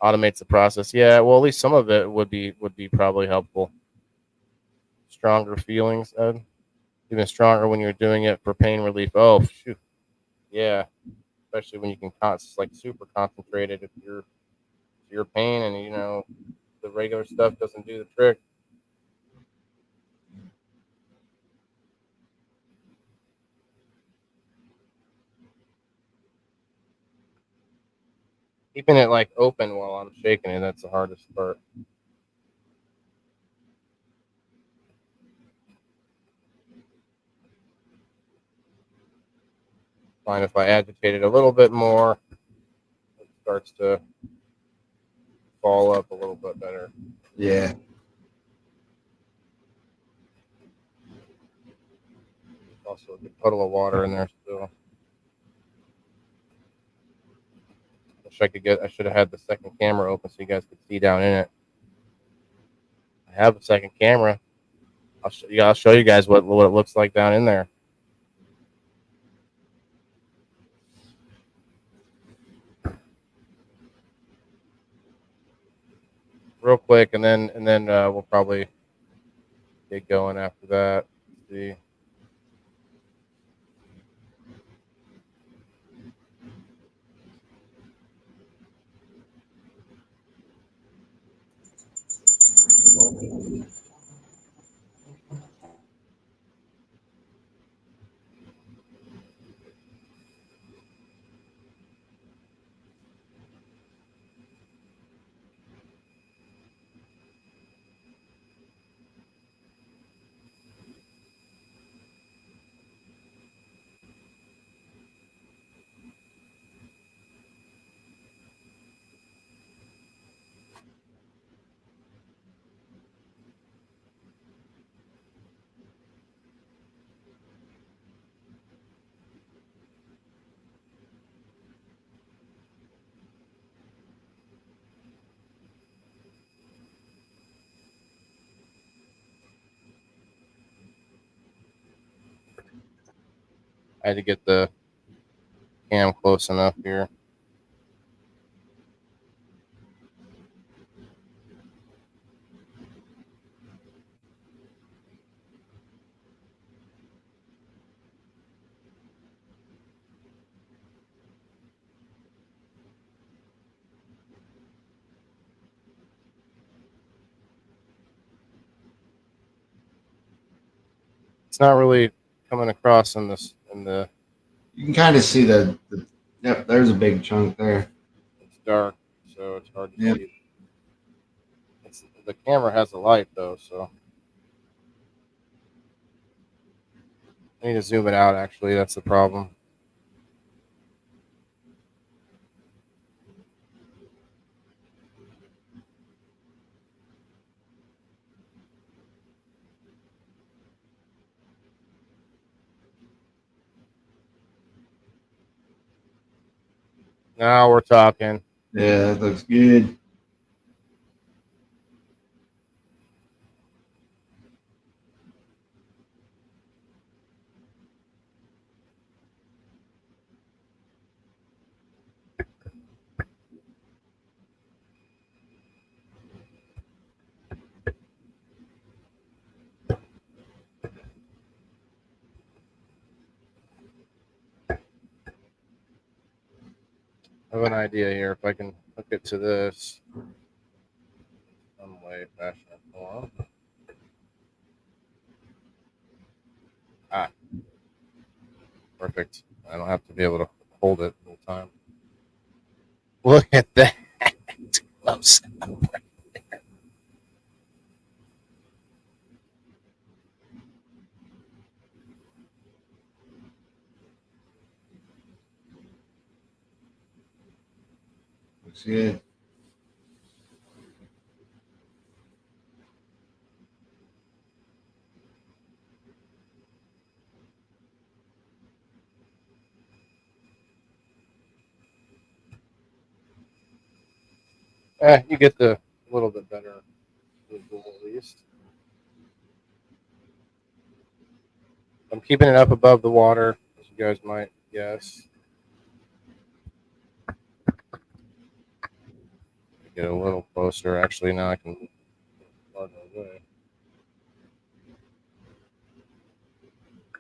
Automates the process. Yeah, well, at least some of it would be probably helpful. Stronger feelings, Ed. Even stronger when you're doing it for pain relief. Oh, shoot. Yeah, especially when you can like super concentrated if your pain and the regular stuff doesn't do the trick. Keeping it like open while I'm shaking it, that's the hardest part. Find if I agitate it a little bit more, it starts to fall up a little bit better. Yeah. Also a good puddle of water in there still. I should have had the second camera open so you guys could see down in it. I have a second camera. I'll show you guys what it looks like down in there. Real quick, and then we'll probably get going after that. Let's see. I had to get the cam close enough here. It's not really coming across in this You can kind of see the yep, there's a big chunk there. It's dark, so it's hard to Yep. see. The camera has a light though, so I need to zoom it out. Actually, that's the problem. Now we're talking. Yeah, that looks good. I have an idea here. If I can hook it to this some way, fashion, or form. Perfect. I don't have to be able to hold it the whole time. Look at that. Close. Looks good. You get the little bit better visual at least. I'm keeping it up above the water, as you guys might guess. Get a little closer. Actually, now I can farther away.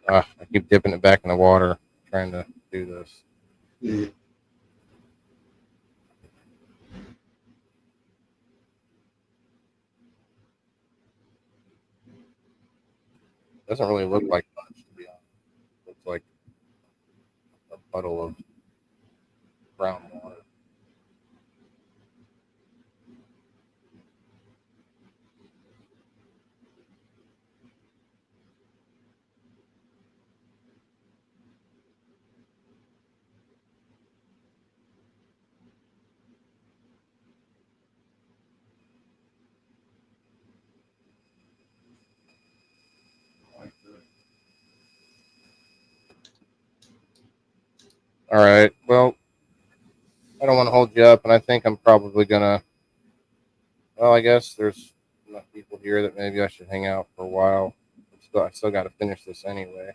I keep dipping it back in the water, trying to do this. Yeah. Doesn't really look like much, to be honest. Looks like a puddle of brown water. All right. Well, I don't want to hold you up, and I think I'm probably gonna. Well, I guess there's enough people here that maybe I should hang out for a while. I still got to finish this anyway.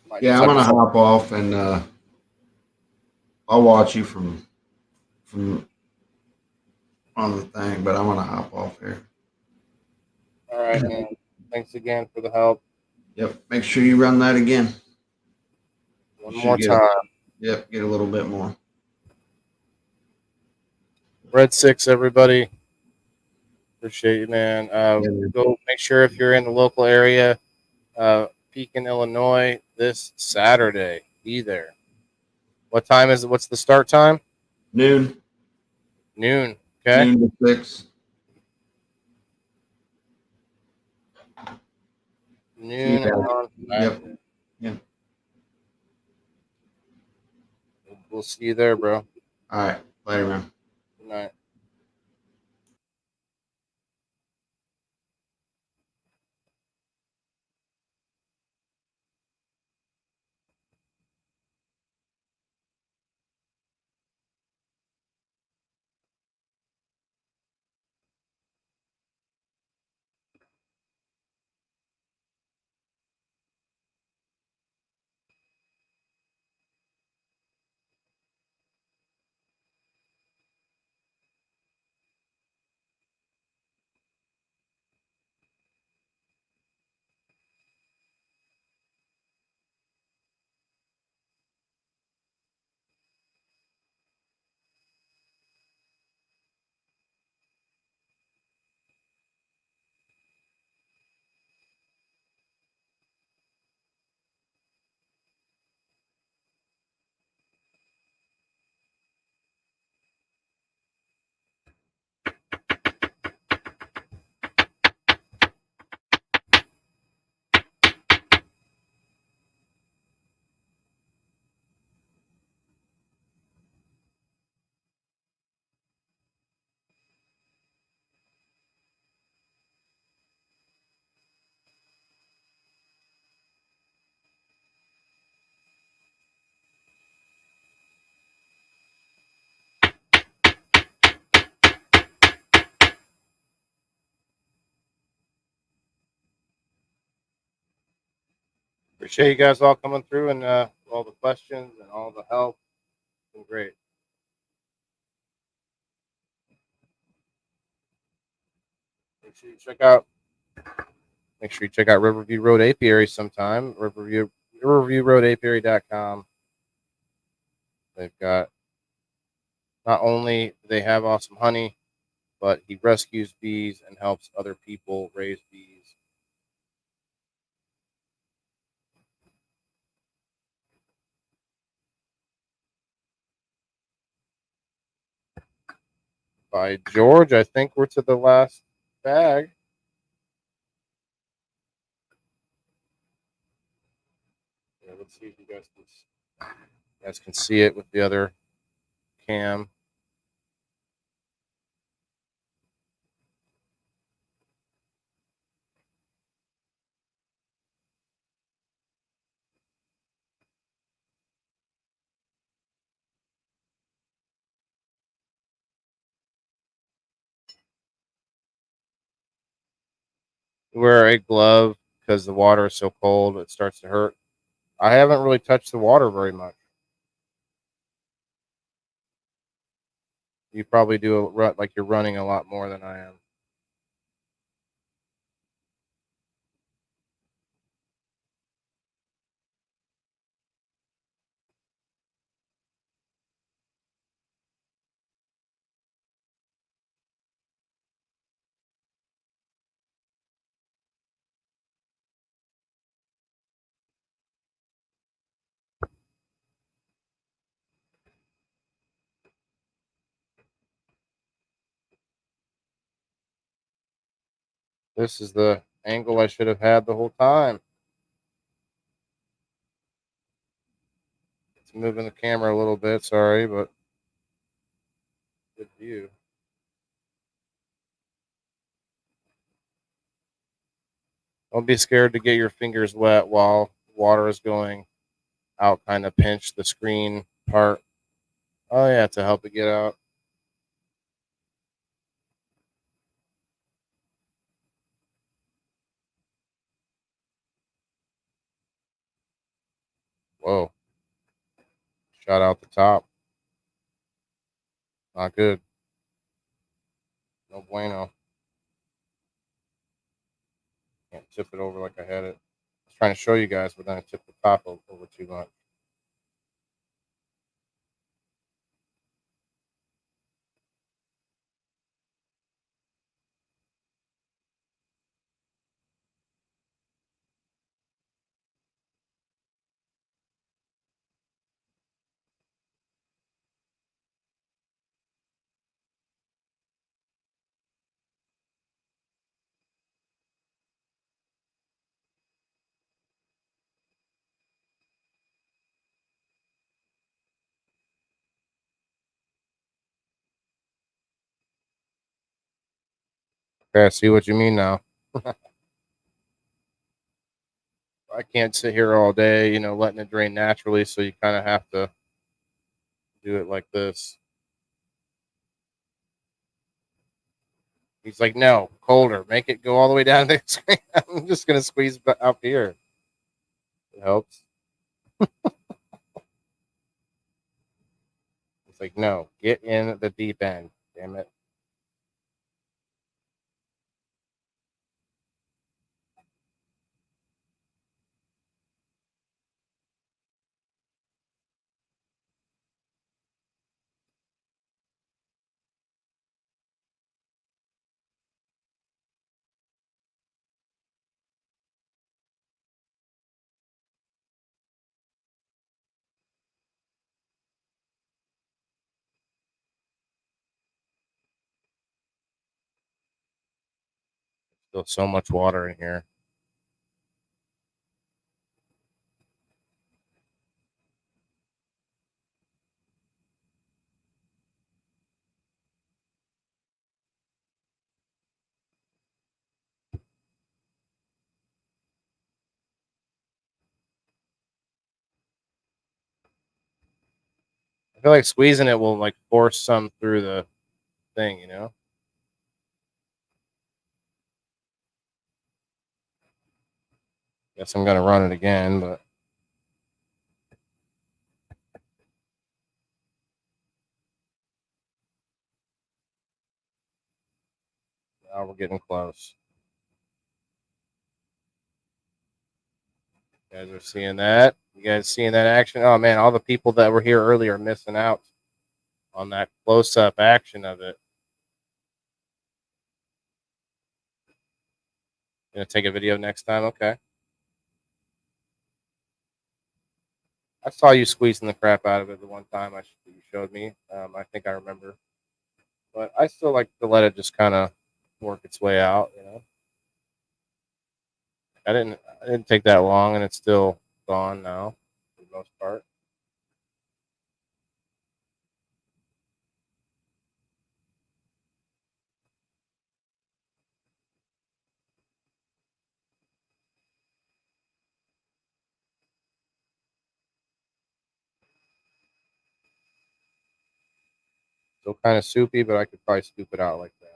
Might Yeah, just I'm have to gonna start. hop off and I'll watch you from on the thing, but I'm gonna hop off here. All right, man. Thanks again for the help. Yep. Make sure you run that again. One You more should get time. Yep, get a little bit more. Red 6, everybody. Appreciate you, man. Yeah, man. Go make sure if you're in the local area, Pekin, Illinois, this Saturday. Be there. What time is it? What's the start time? Noon. Noon. Okay. Noon to 6. See you Noon guys. on Yep. Saturday. Yep. We'll see you there, bro. All right. Later, man. Good night. Appreciate you guys all coming through and all the questions and all the help. It's been great. Make sure you check out Riverview Road Apiary sometime. RiverviewRoadApiary.com. They've got not only do they have awesome honey, but he rescues bees and helps other people raise bees. By George, I think we're to the last bag. Yeah, let's see if you guys can see it with the other cam. Wear a glove because the water is so cold, it starts to hurt. I haven't really touched the water very much. You probably do like you're running a lot more than I am. This is the angle I should have had the whole time. It's moving the camera a little bit, sorry, but good view. Don't be scared to get your fingers wet while water is going out, kind of pinch the screen part. Oh yeah, to help it get out. Whoa. Shot out the top. Not good. No bueno. Can't tip it over like I had it. I was trying to show you guys, but then I tipped the top over too much. Okay, I see what you mean now. I can't sit here all day, letting it drain naturally, so you kind of have to do it like this. He's like, no, colder. Make it go all the way down the screen. I'm just going to squeeze up here. It helps. It's like, no, get in the deep end. Damn it. Still so much water in here. I feel like squeezing it will like force some through the thing, Guess I'm gonna run it again, but now we're getting close. You guys are seeing that? You guys seeing that action? Oh man, all the people that were here earlier are missing out on that close-up action of it. Gonna take a video next time? Okay. I saw you squeezing the crap out of it the one time you showed me. I think I remember. But I still like to let it just kind of work its way out, I didn't take that long, and it's still gone now for the most part. Still kind of soupy, but I could probably scoop it out like that.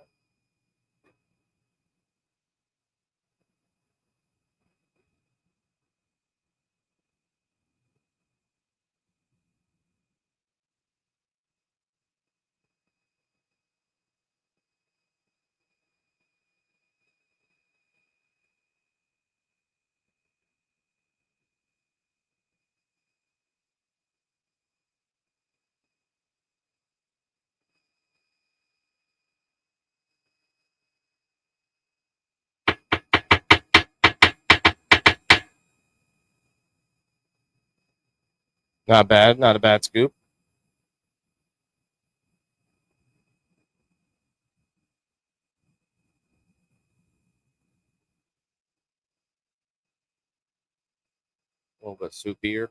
Not bad. Not a bad scoop. A little bit soupier.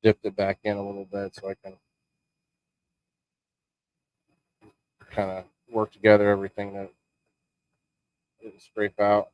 dipped it back in a little bit so I can kind of work together everything that didn't scrape out.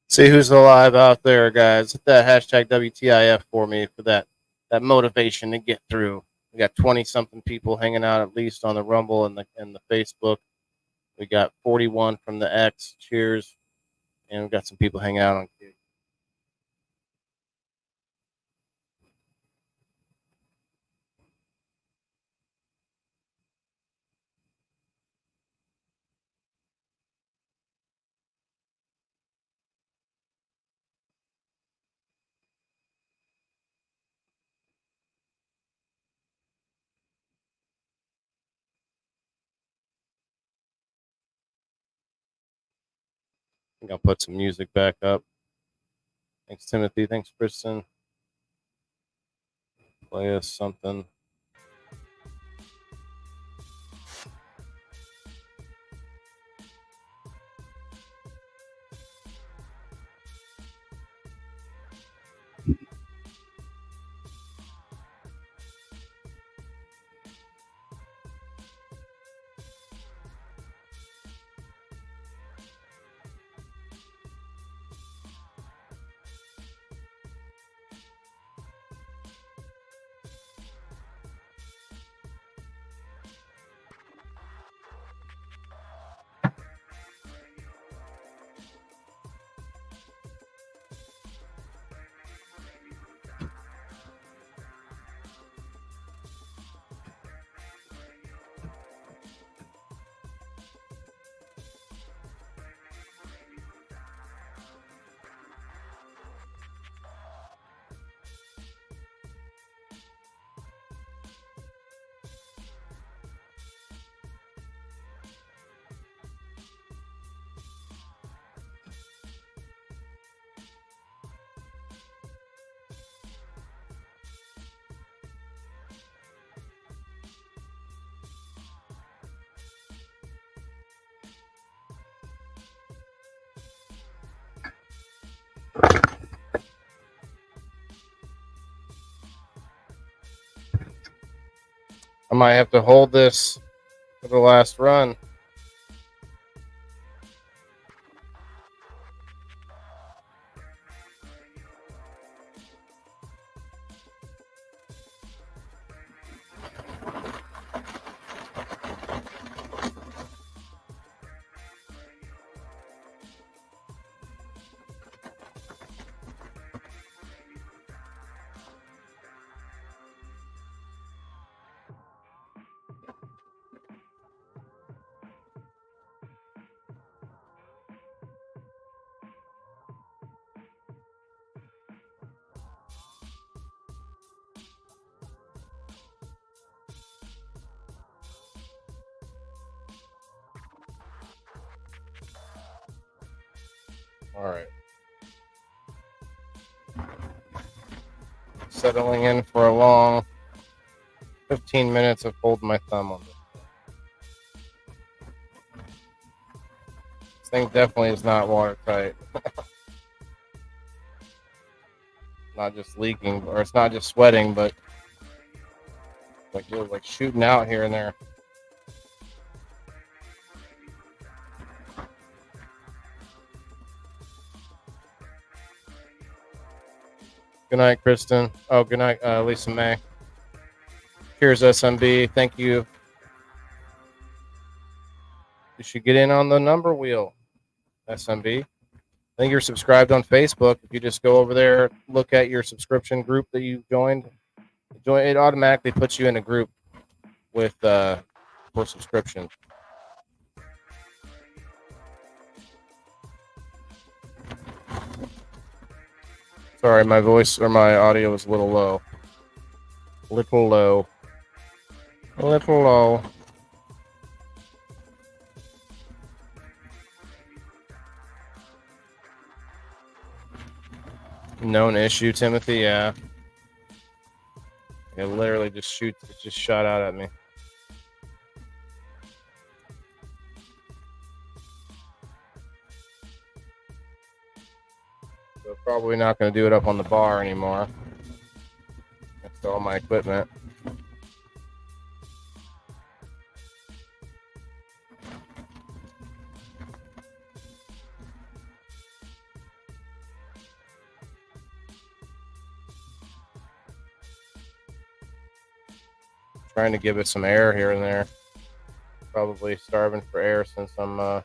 See who's alive out there, guys. Hit that hashtag WTIF for me for that motivation to get through. We got 20-something people hanging out at least on the Rumble and the Facebook. We got 41 from the X. Cheers. And we got some people hanging out on Kick. I think I'll put some music back up. Thanks, Timothy. Thanks, Kristen. Play us something. I might have to hold this for the last run. All right. Settling in for a long 15 minutes of holding my thumb on this. This thing definitely is not watertight. Not just leaking, or it's not just sweating, but like you're like shooting out here and there. Good night, Kristen. Oh, good night, Lisa May. Cheers, SMB. Thank you. You should get in on the number wheel, SMB. I think you're subscribed on Facebook. If you just go over there, look at your subscription group that you joined, it automatically puts you in a group with for subscription. Sorry, my voice or my audio was a little low. Little low. A little low. Known issue, Timothy. Yeah. It literally just shot out at me. So probably not going to do it up on the bar anymore. Next to all my equipment. Trying to give it some air here and there. Probably starving for air since I'm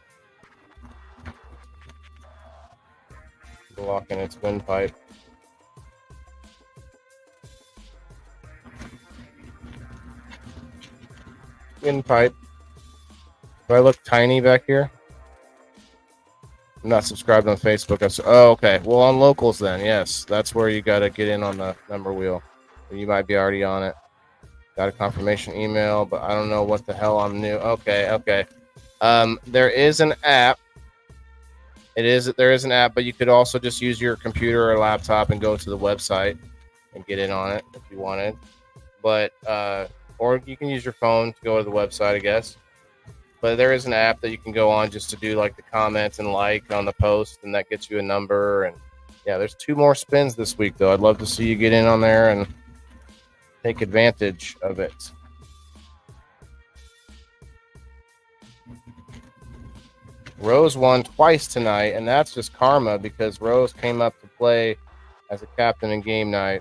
blocking its windpipe. Windpipe. Do I look tiny back here? I'm not subscribed on Facebook. Oh, okay. Well, on locals then, yes. That's where you got to get in on the number wheel. You might be already on it. Got a confirmation email, but I don't know what the hell I'm new. Okay. There is an app. There is an app, but you could also just use your computer or laptop and go to the website and get in on it if you wanted. But or you can use your phone to go to the website, I guess. But there is an app that you can go on just to do like the comments and like on the post, and that gets you a number. And yeah, there's 2 more spins this week, though. I'd love to see you get in on there and take advantage of it. Rose won twice tonight, and that's just karma because Rose came up to play as a captain in game night.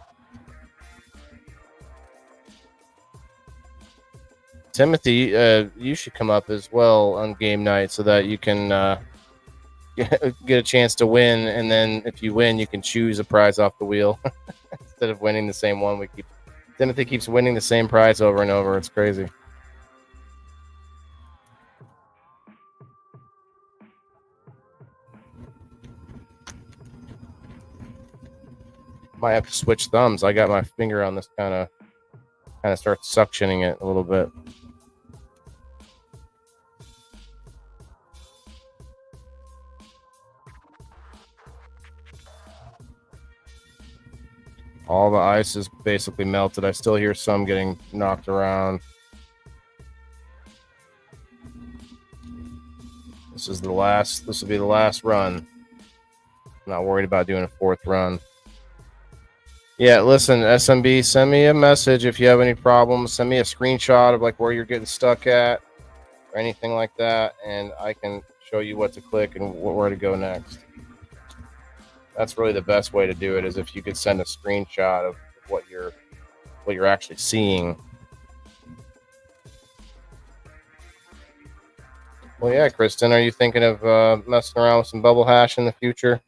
Timothy, you should come up as well on game night so that you can get a chance to win, and then if you win, you can choose a prize off the wheel instead of winning the same one. Timothy keeps winning the same prize over and over. It's crazy. Might have to switch thumbs. I got my finger on this kind of starts suctioning it a little bit. All the ice is basically melted. I still hear some getting knocked around. This will be the last run. I'm not worried about doing a 4th run. Yeah, listen, SMB, send me a message if you have any problems. Send me a screenshot of like where you're getting stuck at or anything like that, and I can show you what to click and where to go next. That's really the best way to do it, is if you could send a screenshot of what you're actually seeing. Well, yeah, Kristen, are you thinking of messing around with some bubble hash in the future?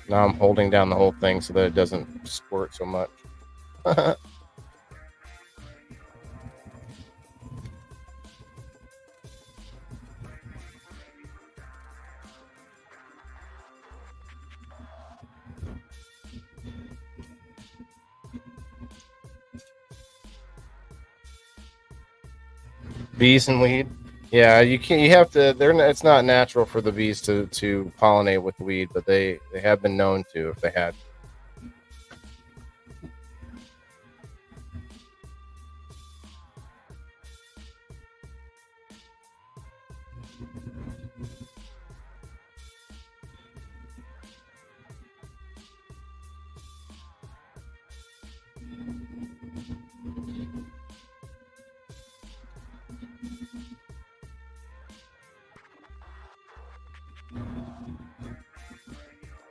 Now I'm holding down the whole thing so that it doesn't squirt so much. Bees and weed. Yeah, you can't. You have to. It's not natural for the bees to pollinate with weed, but they have been known to if they had.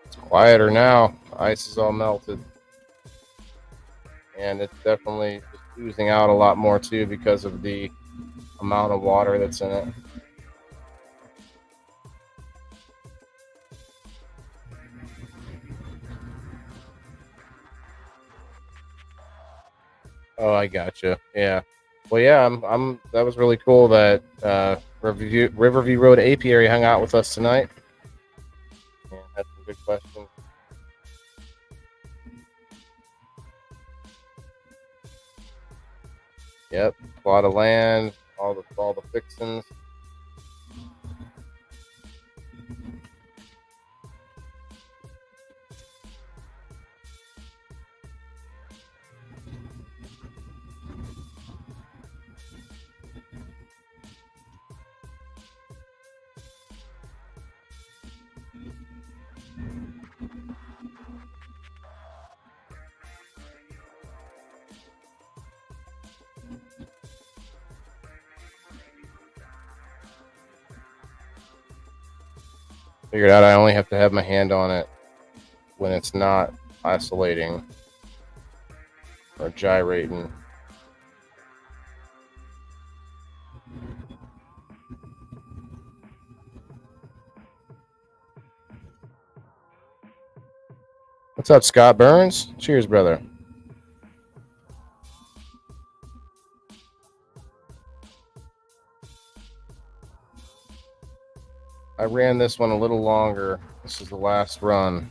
It's quieter now. Ice is all melted, and it's definitely just oozing out a lot more too because of the amount of water that's in it. Oh, I gotcha. Yeah. Well, yeah. I'm. That was really cool that Riverview Road Apiary hung out with us tonight and had some good questions. Yep. A lot of land. All the fixings. Figured out I only have to have my hand on it when it's not oscillating or gyrating. What's up, Scott Burns? Cheers, brother. I ran this one a little longer. This is the last run.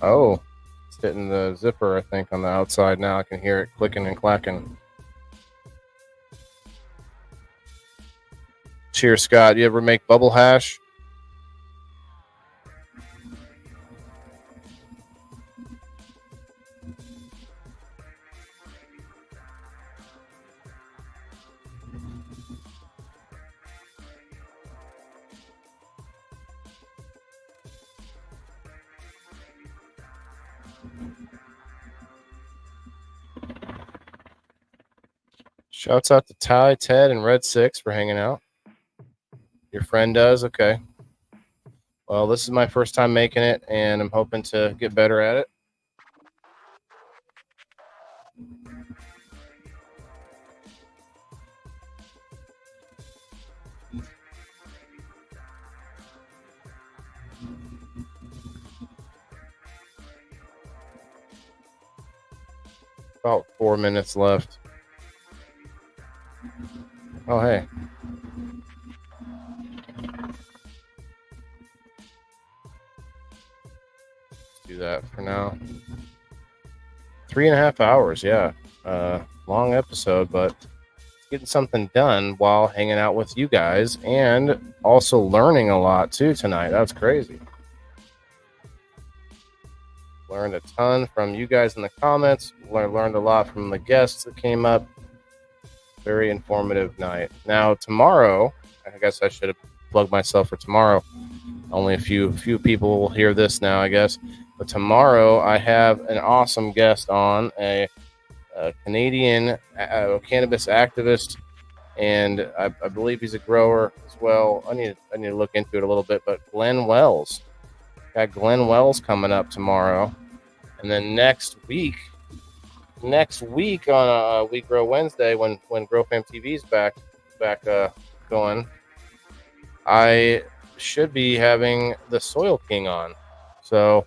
Oh, it's hitting the zipper, I think, on the outside now. I can hear it clicking and clacking. Cheers, Scott. You ever make bubble hash? Shouts out to Ty, Ted, and Red Six for hanging out. Your friend does? Okay. Well, this is my first time making it, and I'm hoping to get better at it. About 4 minutes left. Oh, hey. Let's do that for now. 3.5 hours, yeah. Long episode, but getting something done while hanging out with you guys and also learning a lot too tonight. That's crazy. Learned a ton from you guys in the comments. Learned a lot from the guests that came up. Very informative night. Now tomorrow, I guess I should have plugged myself for tomorrow. Only a few people will hear this now, I guess. But tomorrow I have an awesome guest on, a Canadian cannabis activist, and I believe he's a grower as well. I need to look into it a little bit. But Glenn Wells, got Glenn Wells coming up tomorrow, and then next week on We Grow Wednesday, when Grow Fam TV's back going, I should be having the Soil King on. So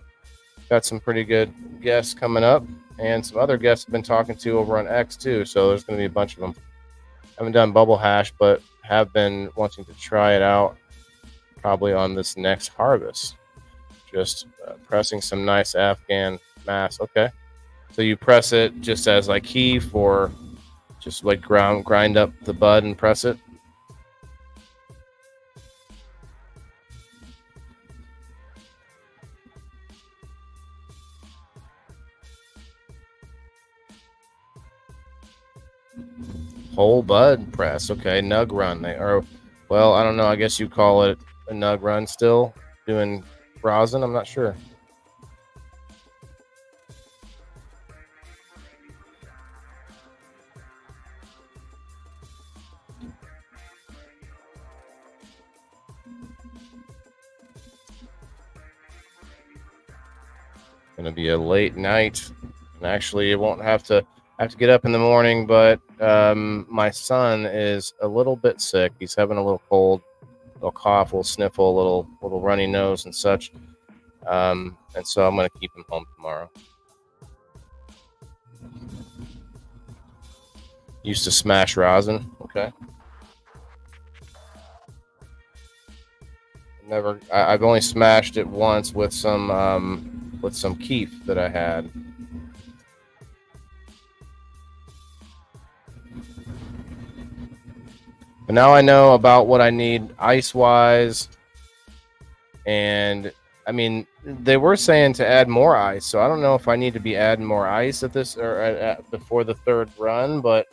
got some pretty good guests coming up, and some other guests I've been talking to over on X too. So there's going to be a bunch of them. Haven't done bubble hash, but have been wanting to try it out probably on this next harvest, which Just pressing some nice Afghan mass. Okay. So you press it just as like heave, or just like grind up the bud and press it. Whole bud press. Okay, nug run. They are, well, I don't know. I guess you call it a nug run still. Doing rosin, I'm not sure. Gonna be a late night, and actually, it won't have to get up in the morning. But my son is a little bit sick. He's having a little cold, a little cough, a little sniffle, a little runny nose and such. And so I'm gonna keep him home tomorrow. Used to smash rosin. Okay. Never. I've only smashed it once with some keef that I had. But now I know about what I need ice-wise. And, I mean, they were saying to add more ice, so I don't know if I need to be adding more ice at this or before the third run, but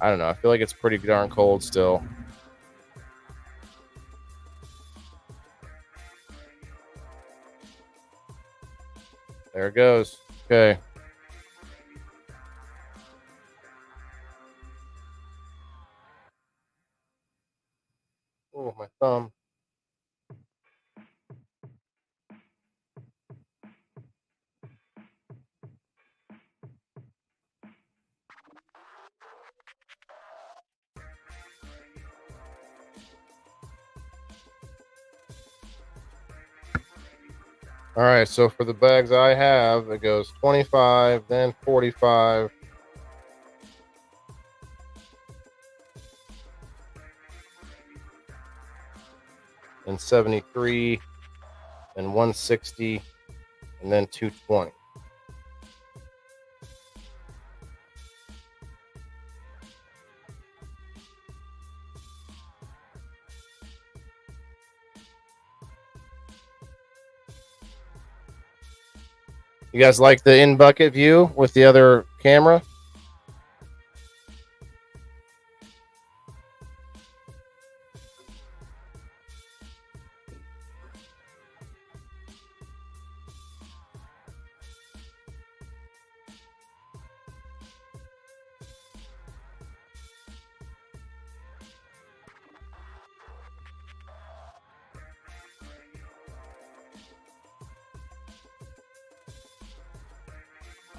I don't know. I feel like it's pretty darn cold still. There it goes. Okay. Oh, my thumb. All right, so for the bags I have, it goes 25, then 45. And 73, and 160, and then 220. You guys like the in-bucket view with the other camera?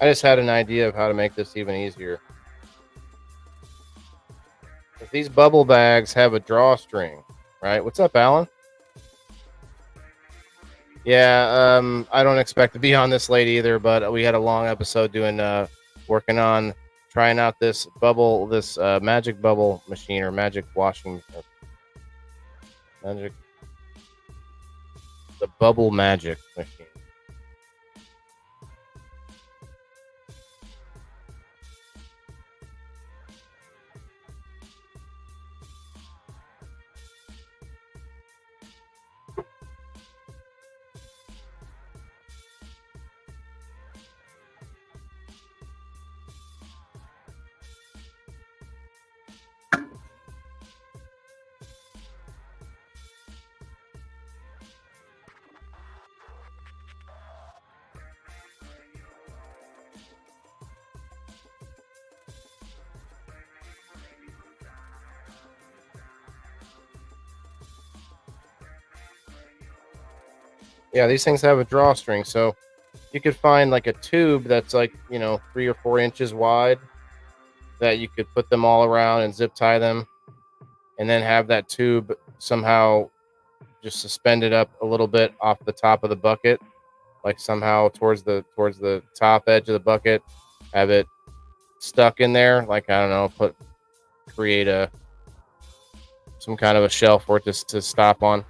I just had an idea of how to make this even easier. If these bubble bags have a drawstring, right? What's up, Alan? Yeah, I don't expect to be on this late either, but we had a long episode doing working on trying out this magic bubble machine or magic washing magic the bubble magic machine. Yeah, these things have a drawstring, so you could find like a tube that's like, 3 or 4 inches wide that you could put them all around and zip tie them, and then have that tube somehow just suspended up a little bit off the top of the bucket, like somehow towards the top edge of the bucket, have it stuck in there, like, I don't know, create some kind of a shelf for it to stop on,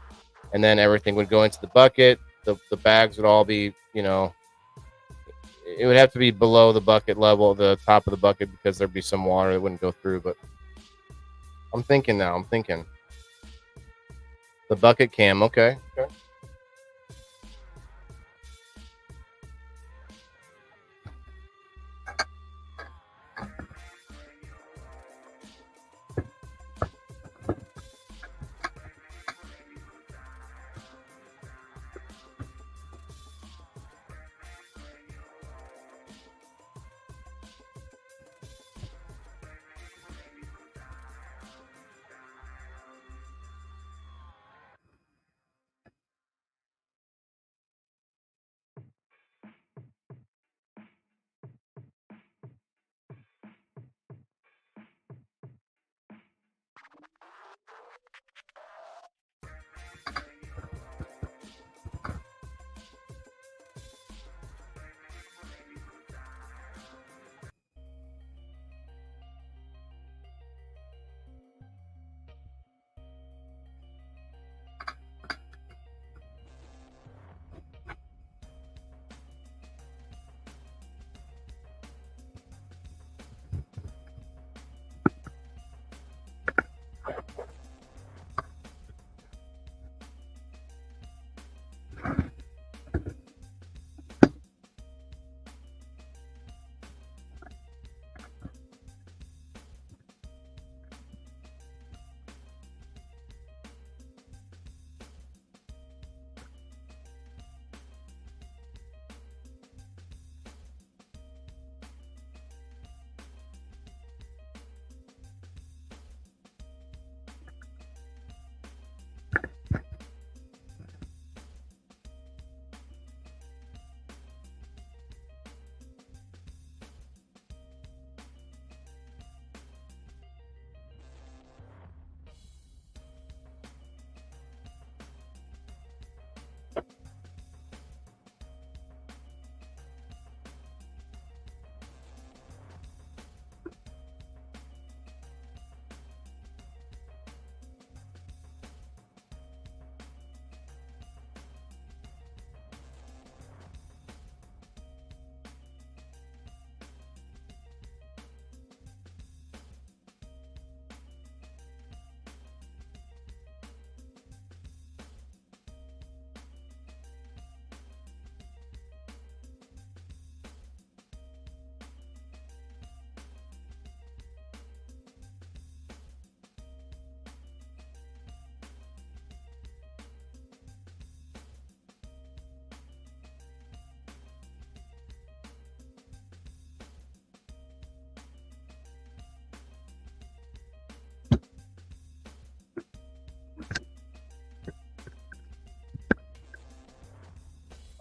and then everything would go into the bucket. the bags would all be, you know, it would have to be below the bucket level, the top of the bucket, because there'd be some water that wouldn't go through. But I'm thinking the bucket cam. Okay.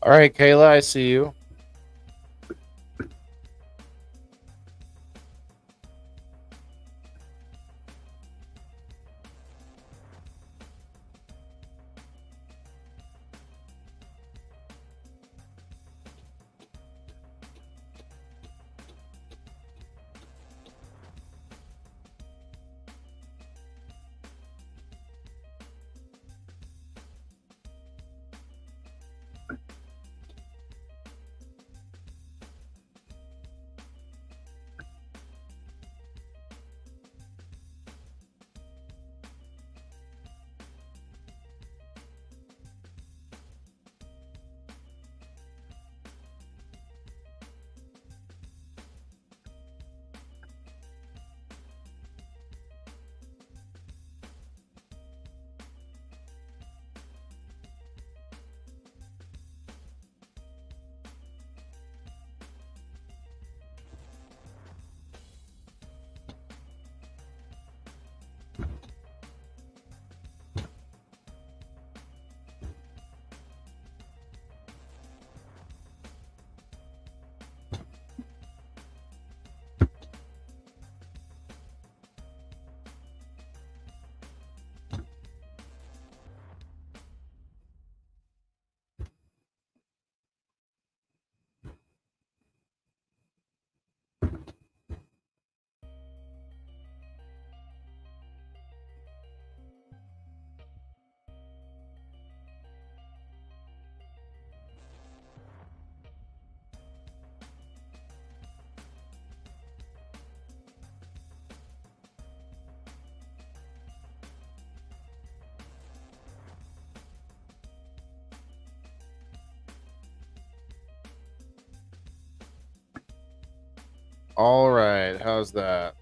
All right, Kayla, I see you. All right, how's that?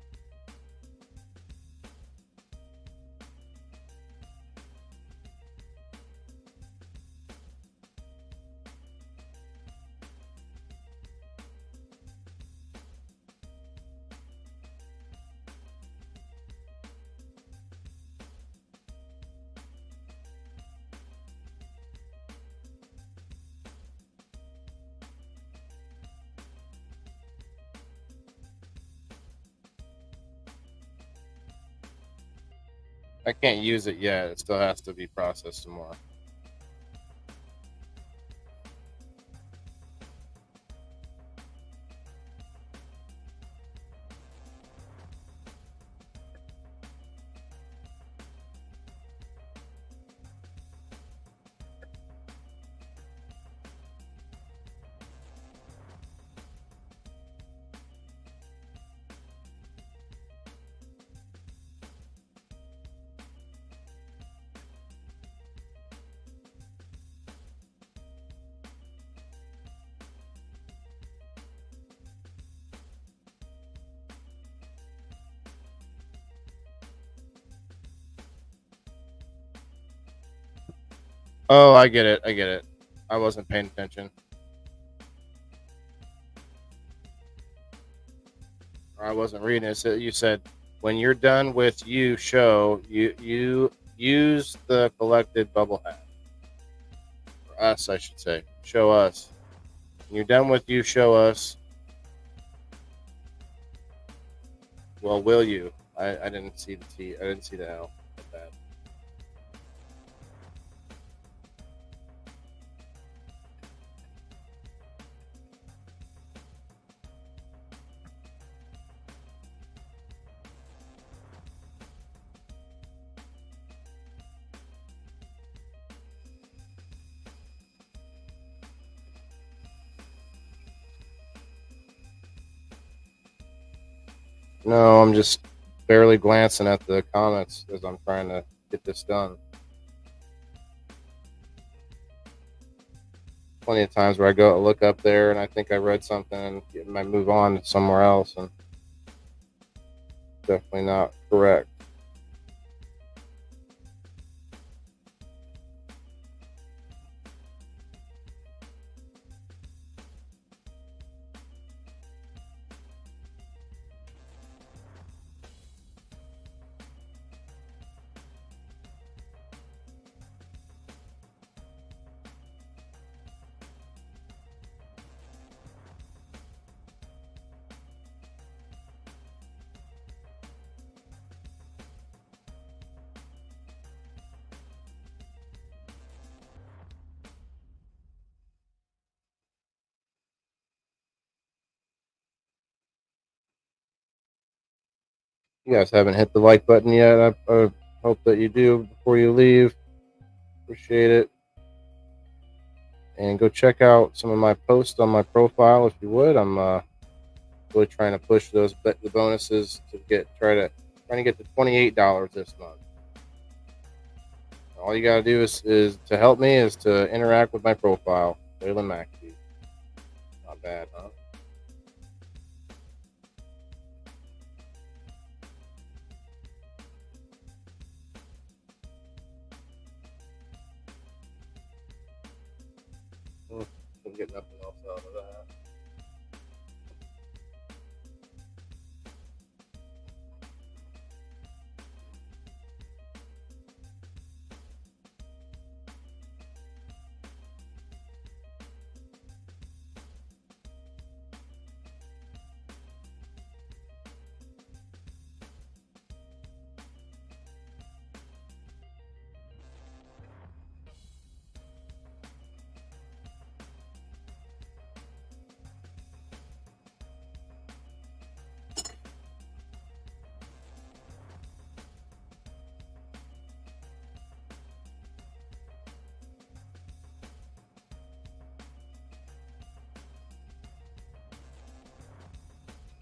I can't use it yet. It still has to be processed some more. Oh, I get it. I get it. I wasn't paying attention. Or I wasn't reading it. So you said when you're done with you show, you use the collected bubble hat. For us, I should say. Show us. When you're done with you show us. Well, will you? I didn't see the T. I didn't see the L. Bad. No, I'm just barely glancing at the comments as I'm trying to get this done. Plenty of times where I go look up there and I think I read something and I move on to somewhere else, and definitely not correct. You guys haven't hit the like button yet. I hope that you do before you leave. Appreciate it. And go check out some of my posts on my profile if you would. I'm really trying to push the bonuses to trying to get to $28 this month. All you gotta do is to help me is to interact with my profile, Waylon McAfee. Not bad, huh? Couldn't get nothing else out of that.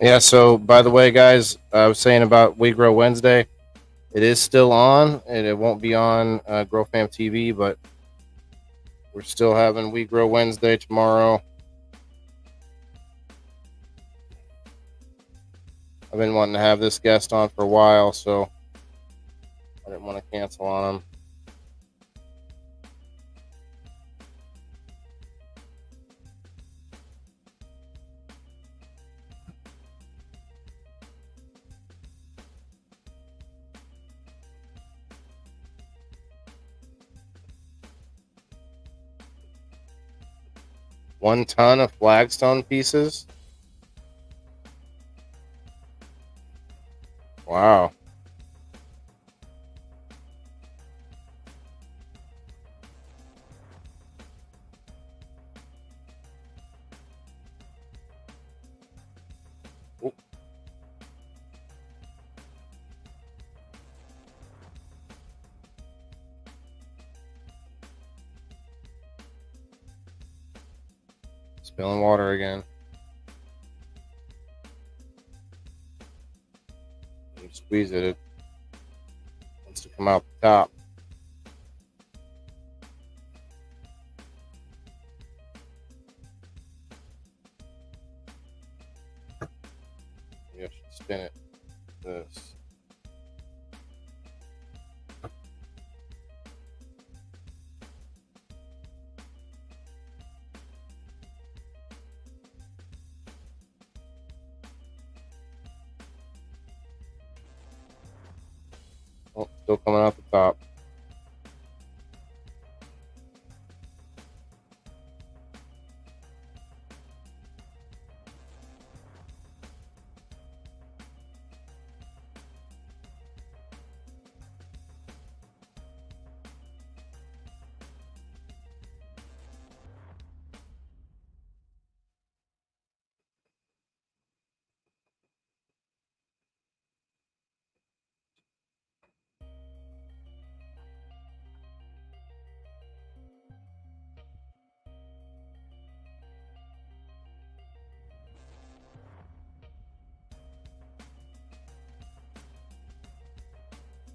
Yeah, so by the way, guys, I was saying about We Grow Wednesday. It is still on, and it won't be on GrowFam TV, but we're still having We Grow Wednesday tomorrow. I've been wanting to have this guest on for a while, so I didn't want to cancel on him. One ton of flagstone pieces. Wow. Oop. Spilling water again. You squeeze it, it wants to come out the top. You should spin it. This. Oh, still coming out the top.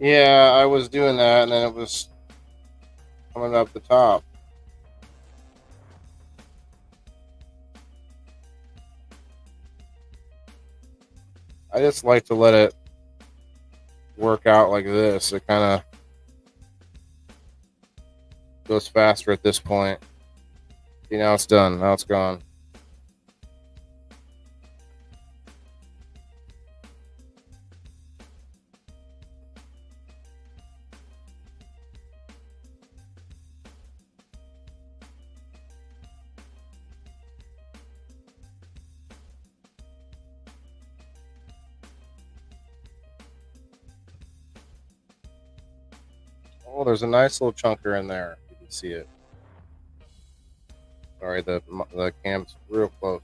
Yeah, I was doing that, and then it was coming up the top. I just like to let it work out like this. It kind of goes faster at this point. See, now it's done. Now it's gone. Oh, there's a nice little chunker in there. You can see it. Sorry, the cam's real close.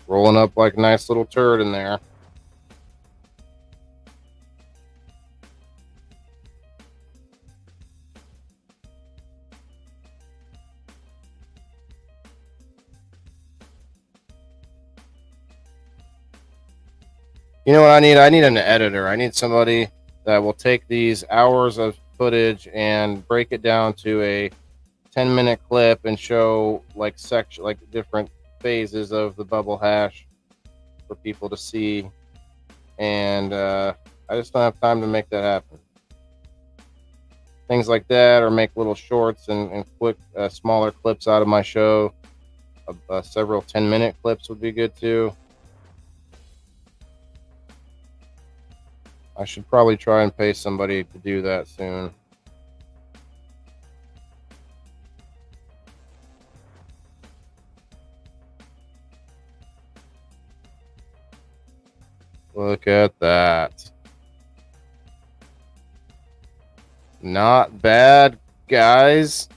Rolling up like a nice little turd in there. You know what I need? I need an editor. I need somebody that will take these hours of footage and break it down to a 10-minute clip and show like different phases of the bubble hash for people to see. And I just don't have time to make that happen. Things like that, or make little shorts and quick, smaller clips out of my show. Several 10-minute clips would be good too. I should probably try and pay somebody to do that soon. Look at that. Not bad, guys.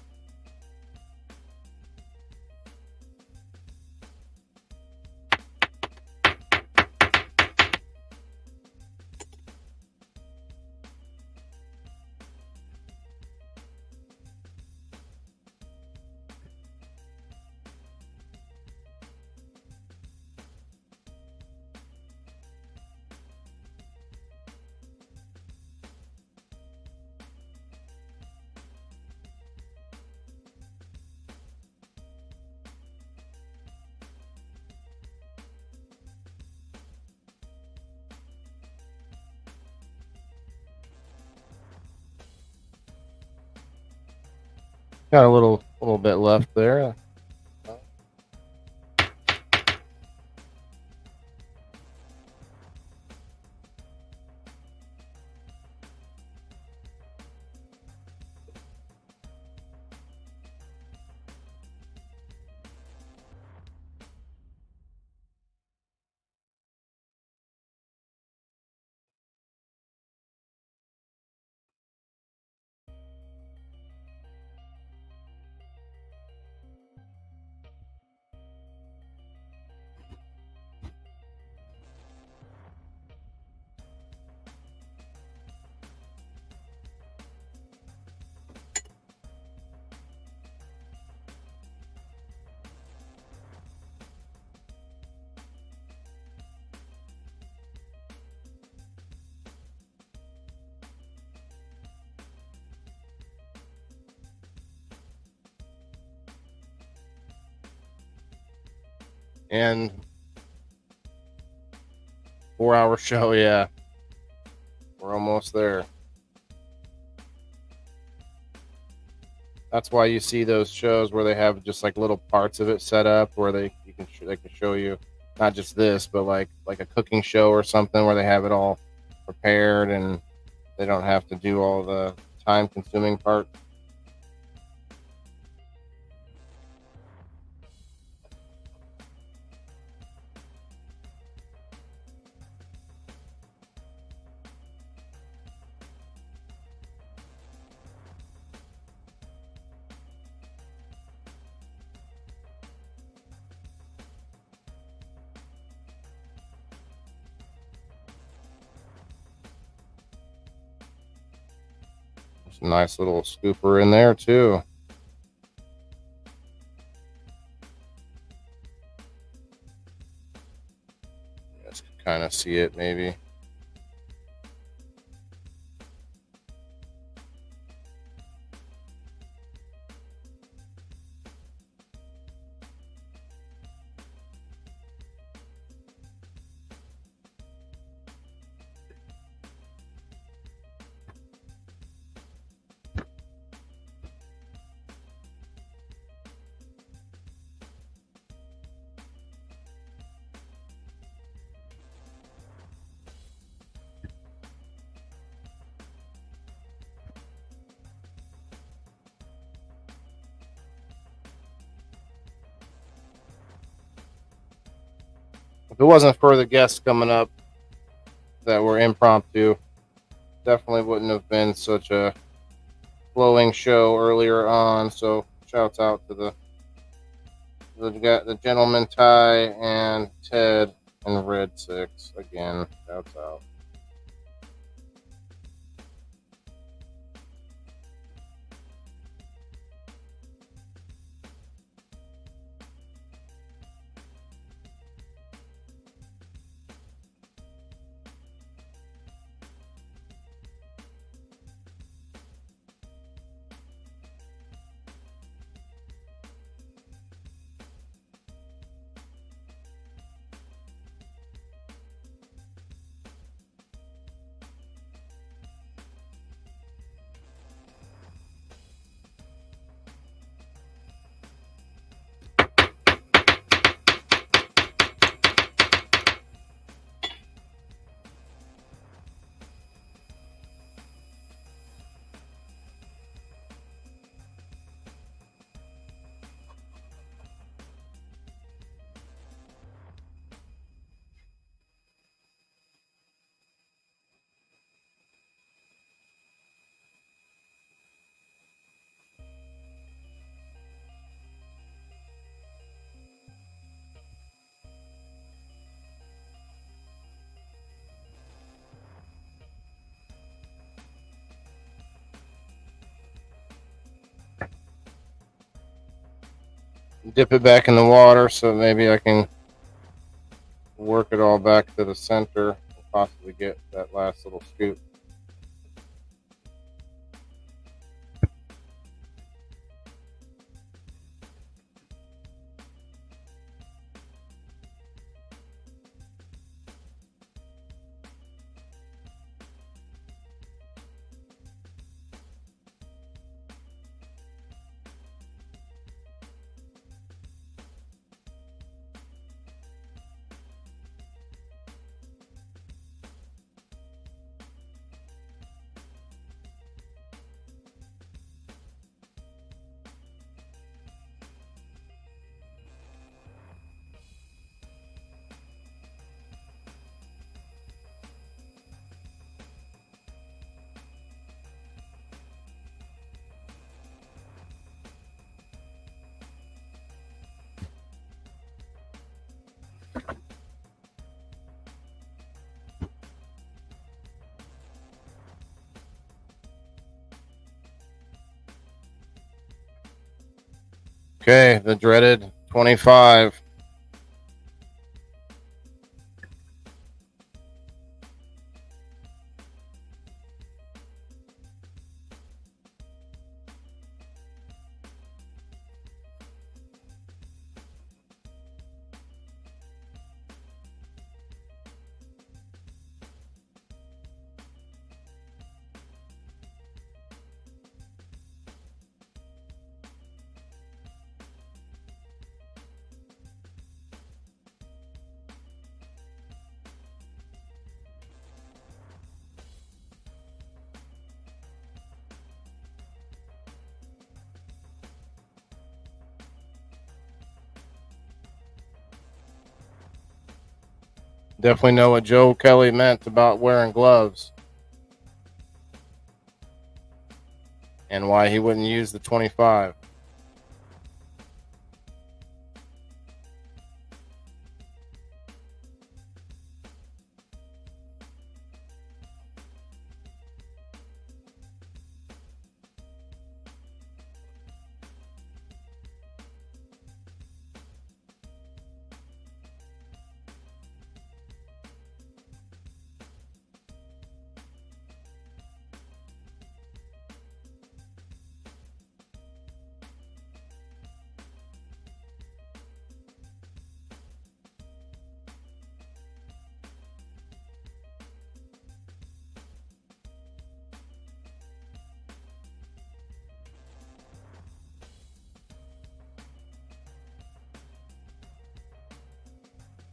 Got a little bit left there. And 4-hour show, yeah. We're almost there. That's why you see those shows where they have just like little parts of it set up where they can show you not just this, but like a cooking show or something where they have it all prepared and they don't have to do all the time consuming part. There's a nice little scooper in there too. You guys can kind of see it maybe. If it wasn't for the guests coming up that were impromptu, definitely wouldn't have been such a flowing show earlier on. So shouts out to the gentleman Ty and Ted and Red 6 again. Shouts out. Dip it back in the water so maybe I can work it all back to the center and possibly get that last little scoop. Okay, the dreaded 25. Definitely know what Joe Kelly meant about wearing gloves and why he wouldn't use the 25.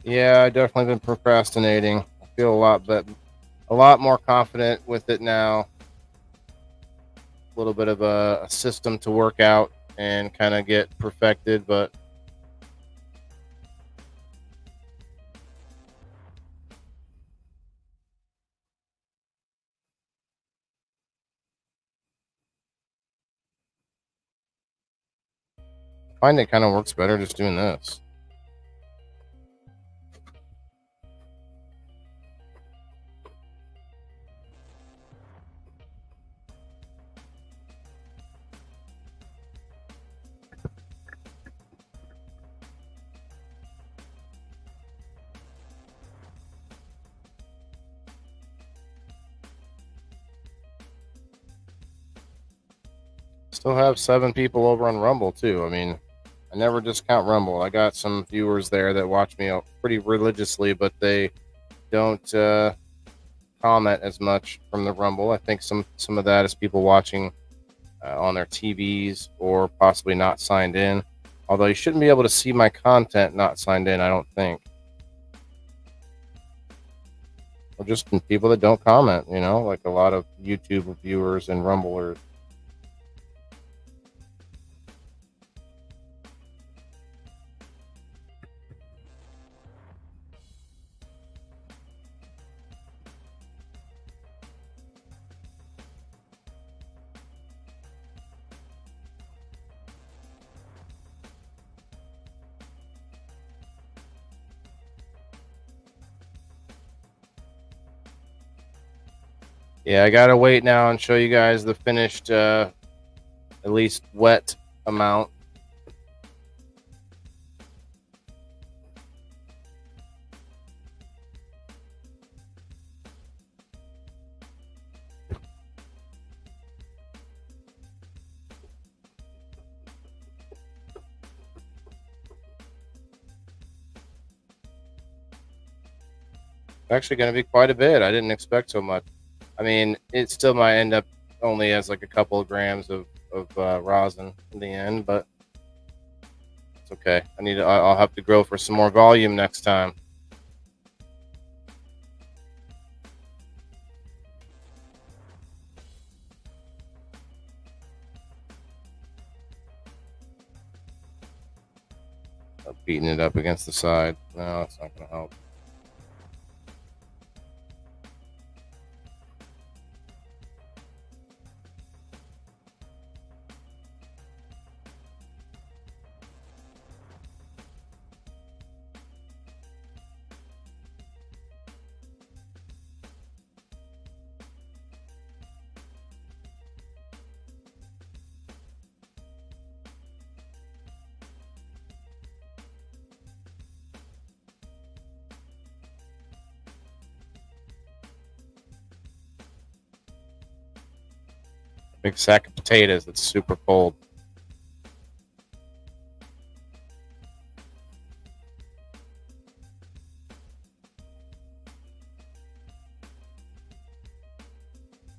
Yeah, I definitely been procrastinating. I feel a lot more confident with it now. A little bit of a system to work out and kind of get perfected, but I find it kind of works better just doing this. Still have 7 people over on Rumble too. I mean, I never discount Rumble. I got some viewers there that watch me pretty religiously, but they don't comment as much from the Rumble. I think some of that is people watching on their TVs or possibly not signed in. Although you shouldn't be able to see my content not signed in, I don't think. Or just people that don't comment, you know, like a lot of YouTube viewers and Rumblers. Yeah, I gotta wait now and show you guys the finished, at least wet amount. Actually going to be quite a bit. I didn't expect so much. I mean, it still might end up only as like a couple of grams of rosin in the end, but it's okay. I'll have to grow for some more volume next time. Beating it up against the side. No, it's not going to help. Big sack of potatoes that's super cold.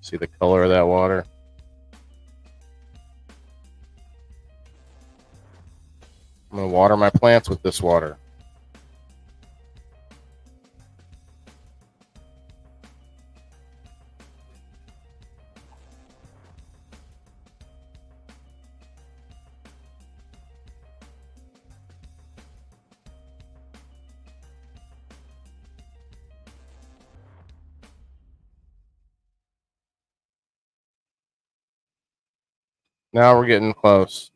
See the color of that water? I'm going to water my plants with this water. Now we're getting close.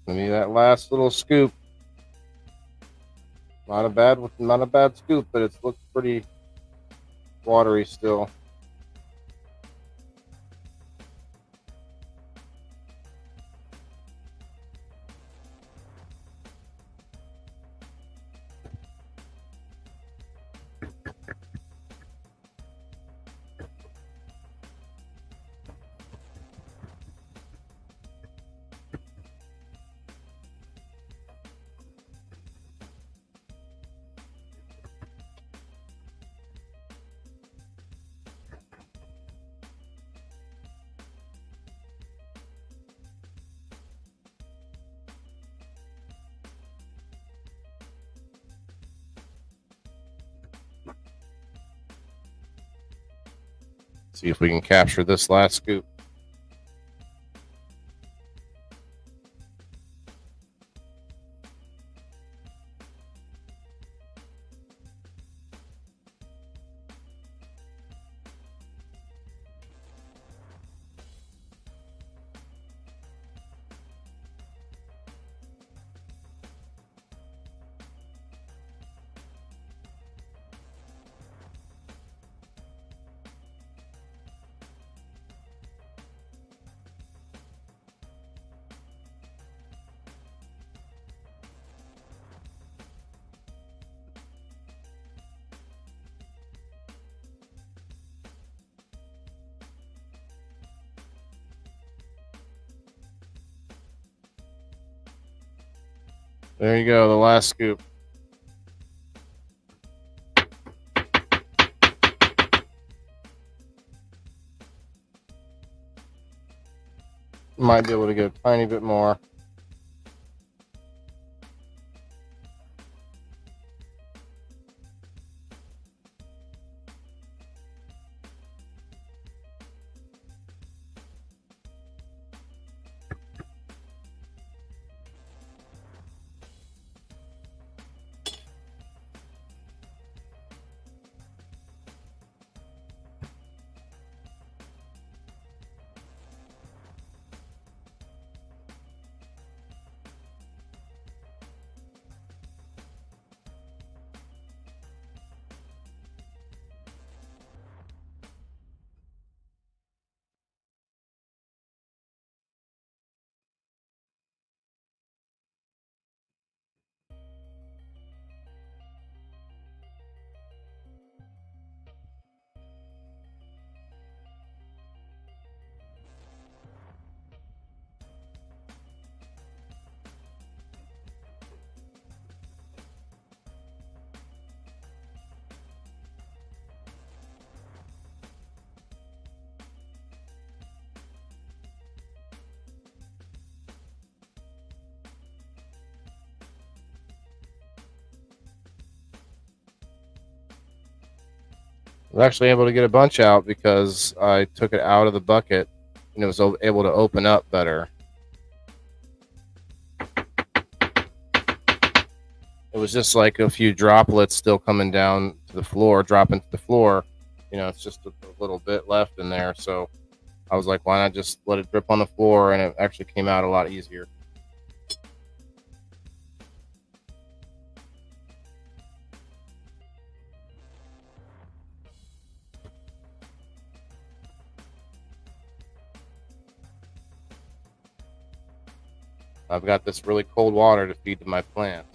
Give me that last little scoop. Not a bad scoop, but it looks pretty watery still. See if we can capture this last scoop. There you go, the last scoop. Might be able to get a tiny bit more. I was actually able to get a bunch out because I took it out of the bucket and it was able to open up better. It was just like a few droplets still coming down to the floor, dropping to the floor. You know, it's just a little bit left in there. So I was like, why not just let it drip on the floor? And it actually came out a lot easier. I've got this really cold water to feed to my plants.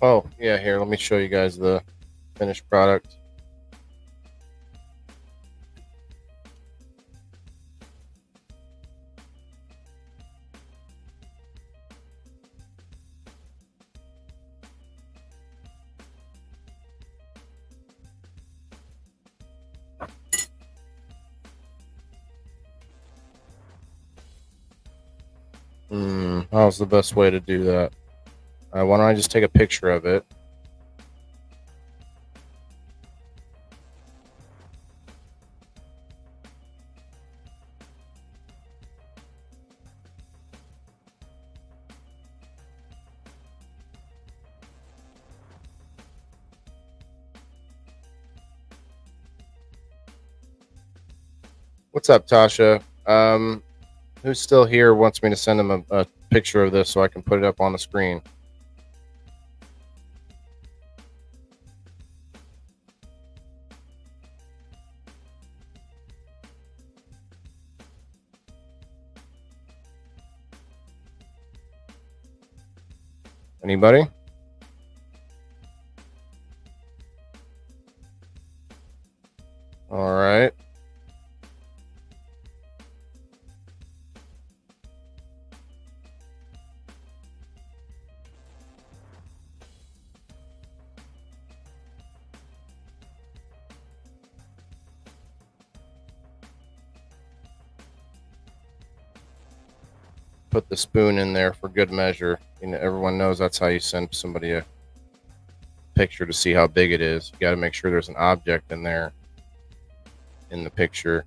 Oh, yeah, here, let me show you guys the finished product. How's the best way to do that? Why don't I just take a picture of it? What's up, Tasha? Who's still here wants me to send him a picture of this so I can put it up on the screen? Anybody? All right. Put the spoon in there for good measure. You know, everyone knows that's how you send somebody a picture to see how big it is. You got to make sure there's an object in there in the picture.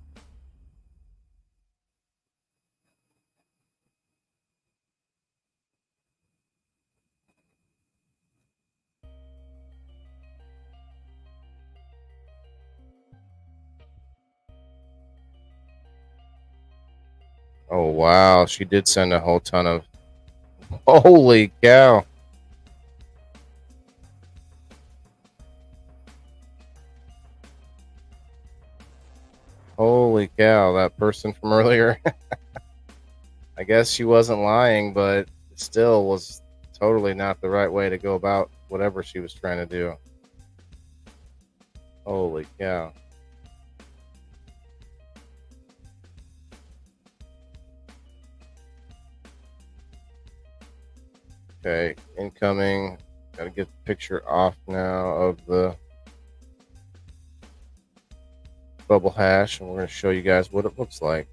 Oh, wow. She did send a whole ton of... Holy cow. Holy cow, that person from earlier. I guess she wasn't lying, but it still was totally not the right way to go about whatever she was trying to do. Holy cow. Okay, incoming. Gotta get the picture off now of the bubble hash, and we're going to show you guys what it looks like.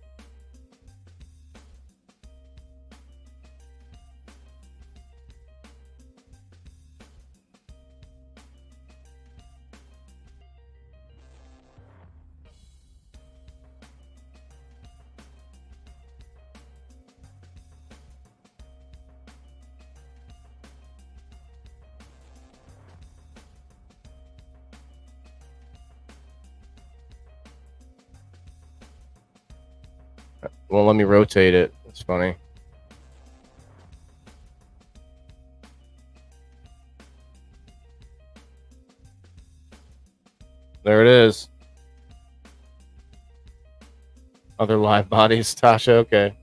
Well, let me rotate it. It's funny. There it is. Other live bodies, Tasha. Okay.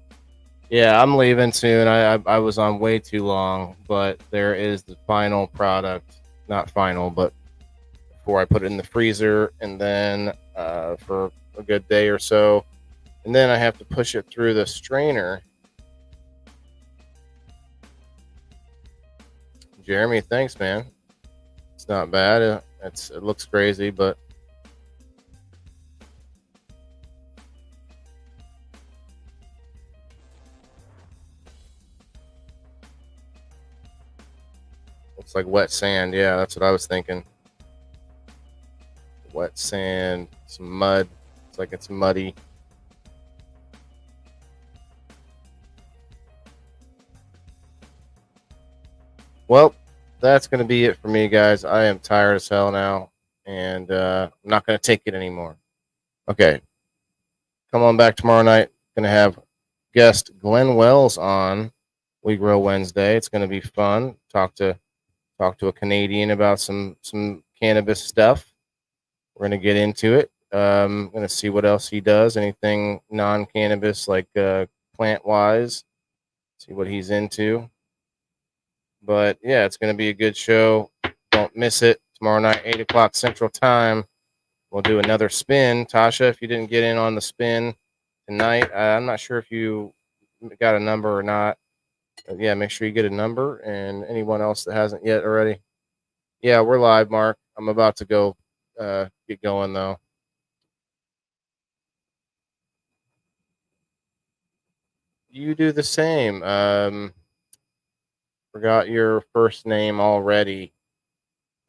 Yeah, I'm leaving soon. I was on way too long, but there is the final product. Not final, but before I put it in the freezer, and then for a good day or so, and then I have to push it through the strainer. Jeremy, thanks, man. It's not bad. It looks crazy, but looks like wet sand. Yeah, that's what I was thinking. Wet sand, some mud. It's like it's muddy. Well, that's going to be it for me, guys. I am tired as hell now, and I'm not going to take it anymore. Okay. Come on back tomorrow night. Going to have guest Glenn Wells on We Grow Wednesday. It's going to be fun. Talk to a Canadian about some cannabis stuff. We're going to get into it. I'm going to see what else he does. Anything non-cannabis, like plant-wise. See what he's into. But yeah, it's going to be a good show. Don't miss it. Tomorrow night, 8 o'clock Central Time. We'll do another spin. Tasha, if you didn't get in on the spin tonight, I'm not sure if you got a number or not. But yeah, make sure you get a number. And anyone else that hasn't yet already. Yeah, we're live, Mark. I'm about to go get going, though. You do the same. Forgot your first name already.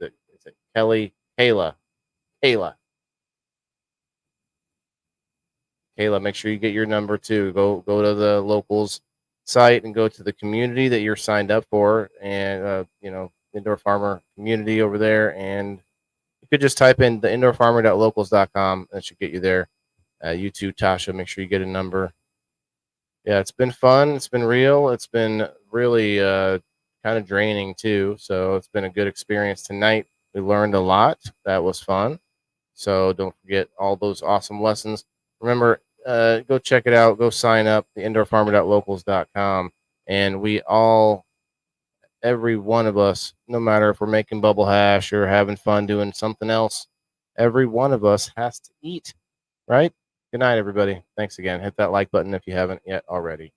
Is it Kelly? Kayla, make sure you get your number too. Go to the locals site and go to the community that you're signed up for, and Indoor Farmer community over there. And you could just type in the indoorfarmer.locals.com. That should get you there. You too, Tasha. Make sure you get a number. Yeah, it's been fun. It's been real. It's been really kind of draining too. So it's been a good experience tonight. We learned a lot. That was fun. So don't forget all those awesome lessons. Remember, go check it out. Go sign up, the indoorfarmer.locals.com. And we all, every one of us, no matter if we're making bubble hash or having fun doing something else, every one of us has to eat, right? Good night, everybody. Thanks again. Hit that like button if you haven't yet already.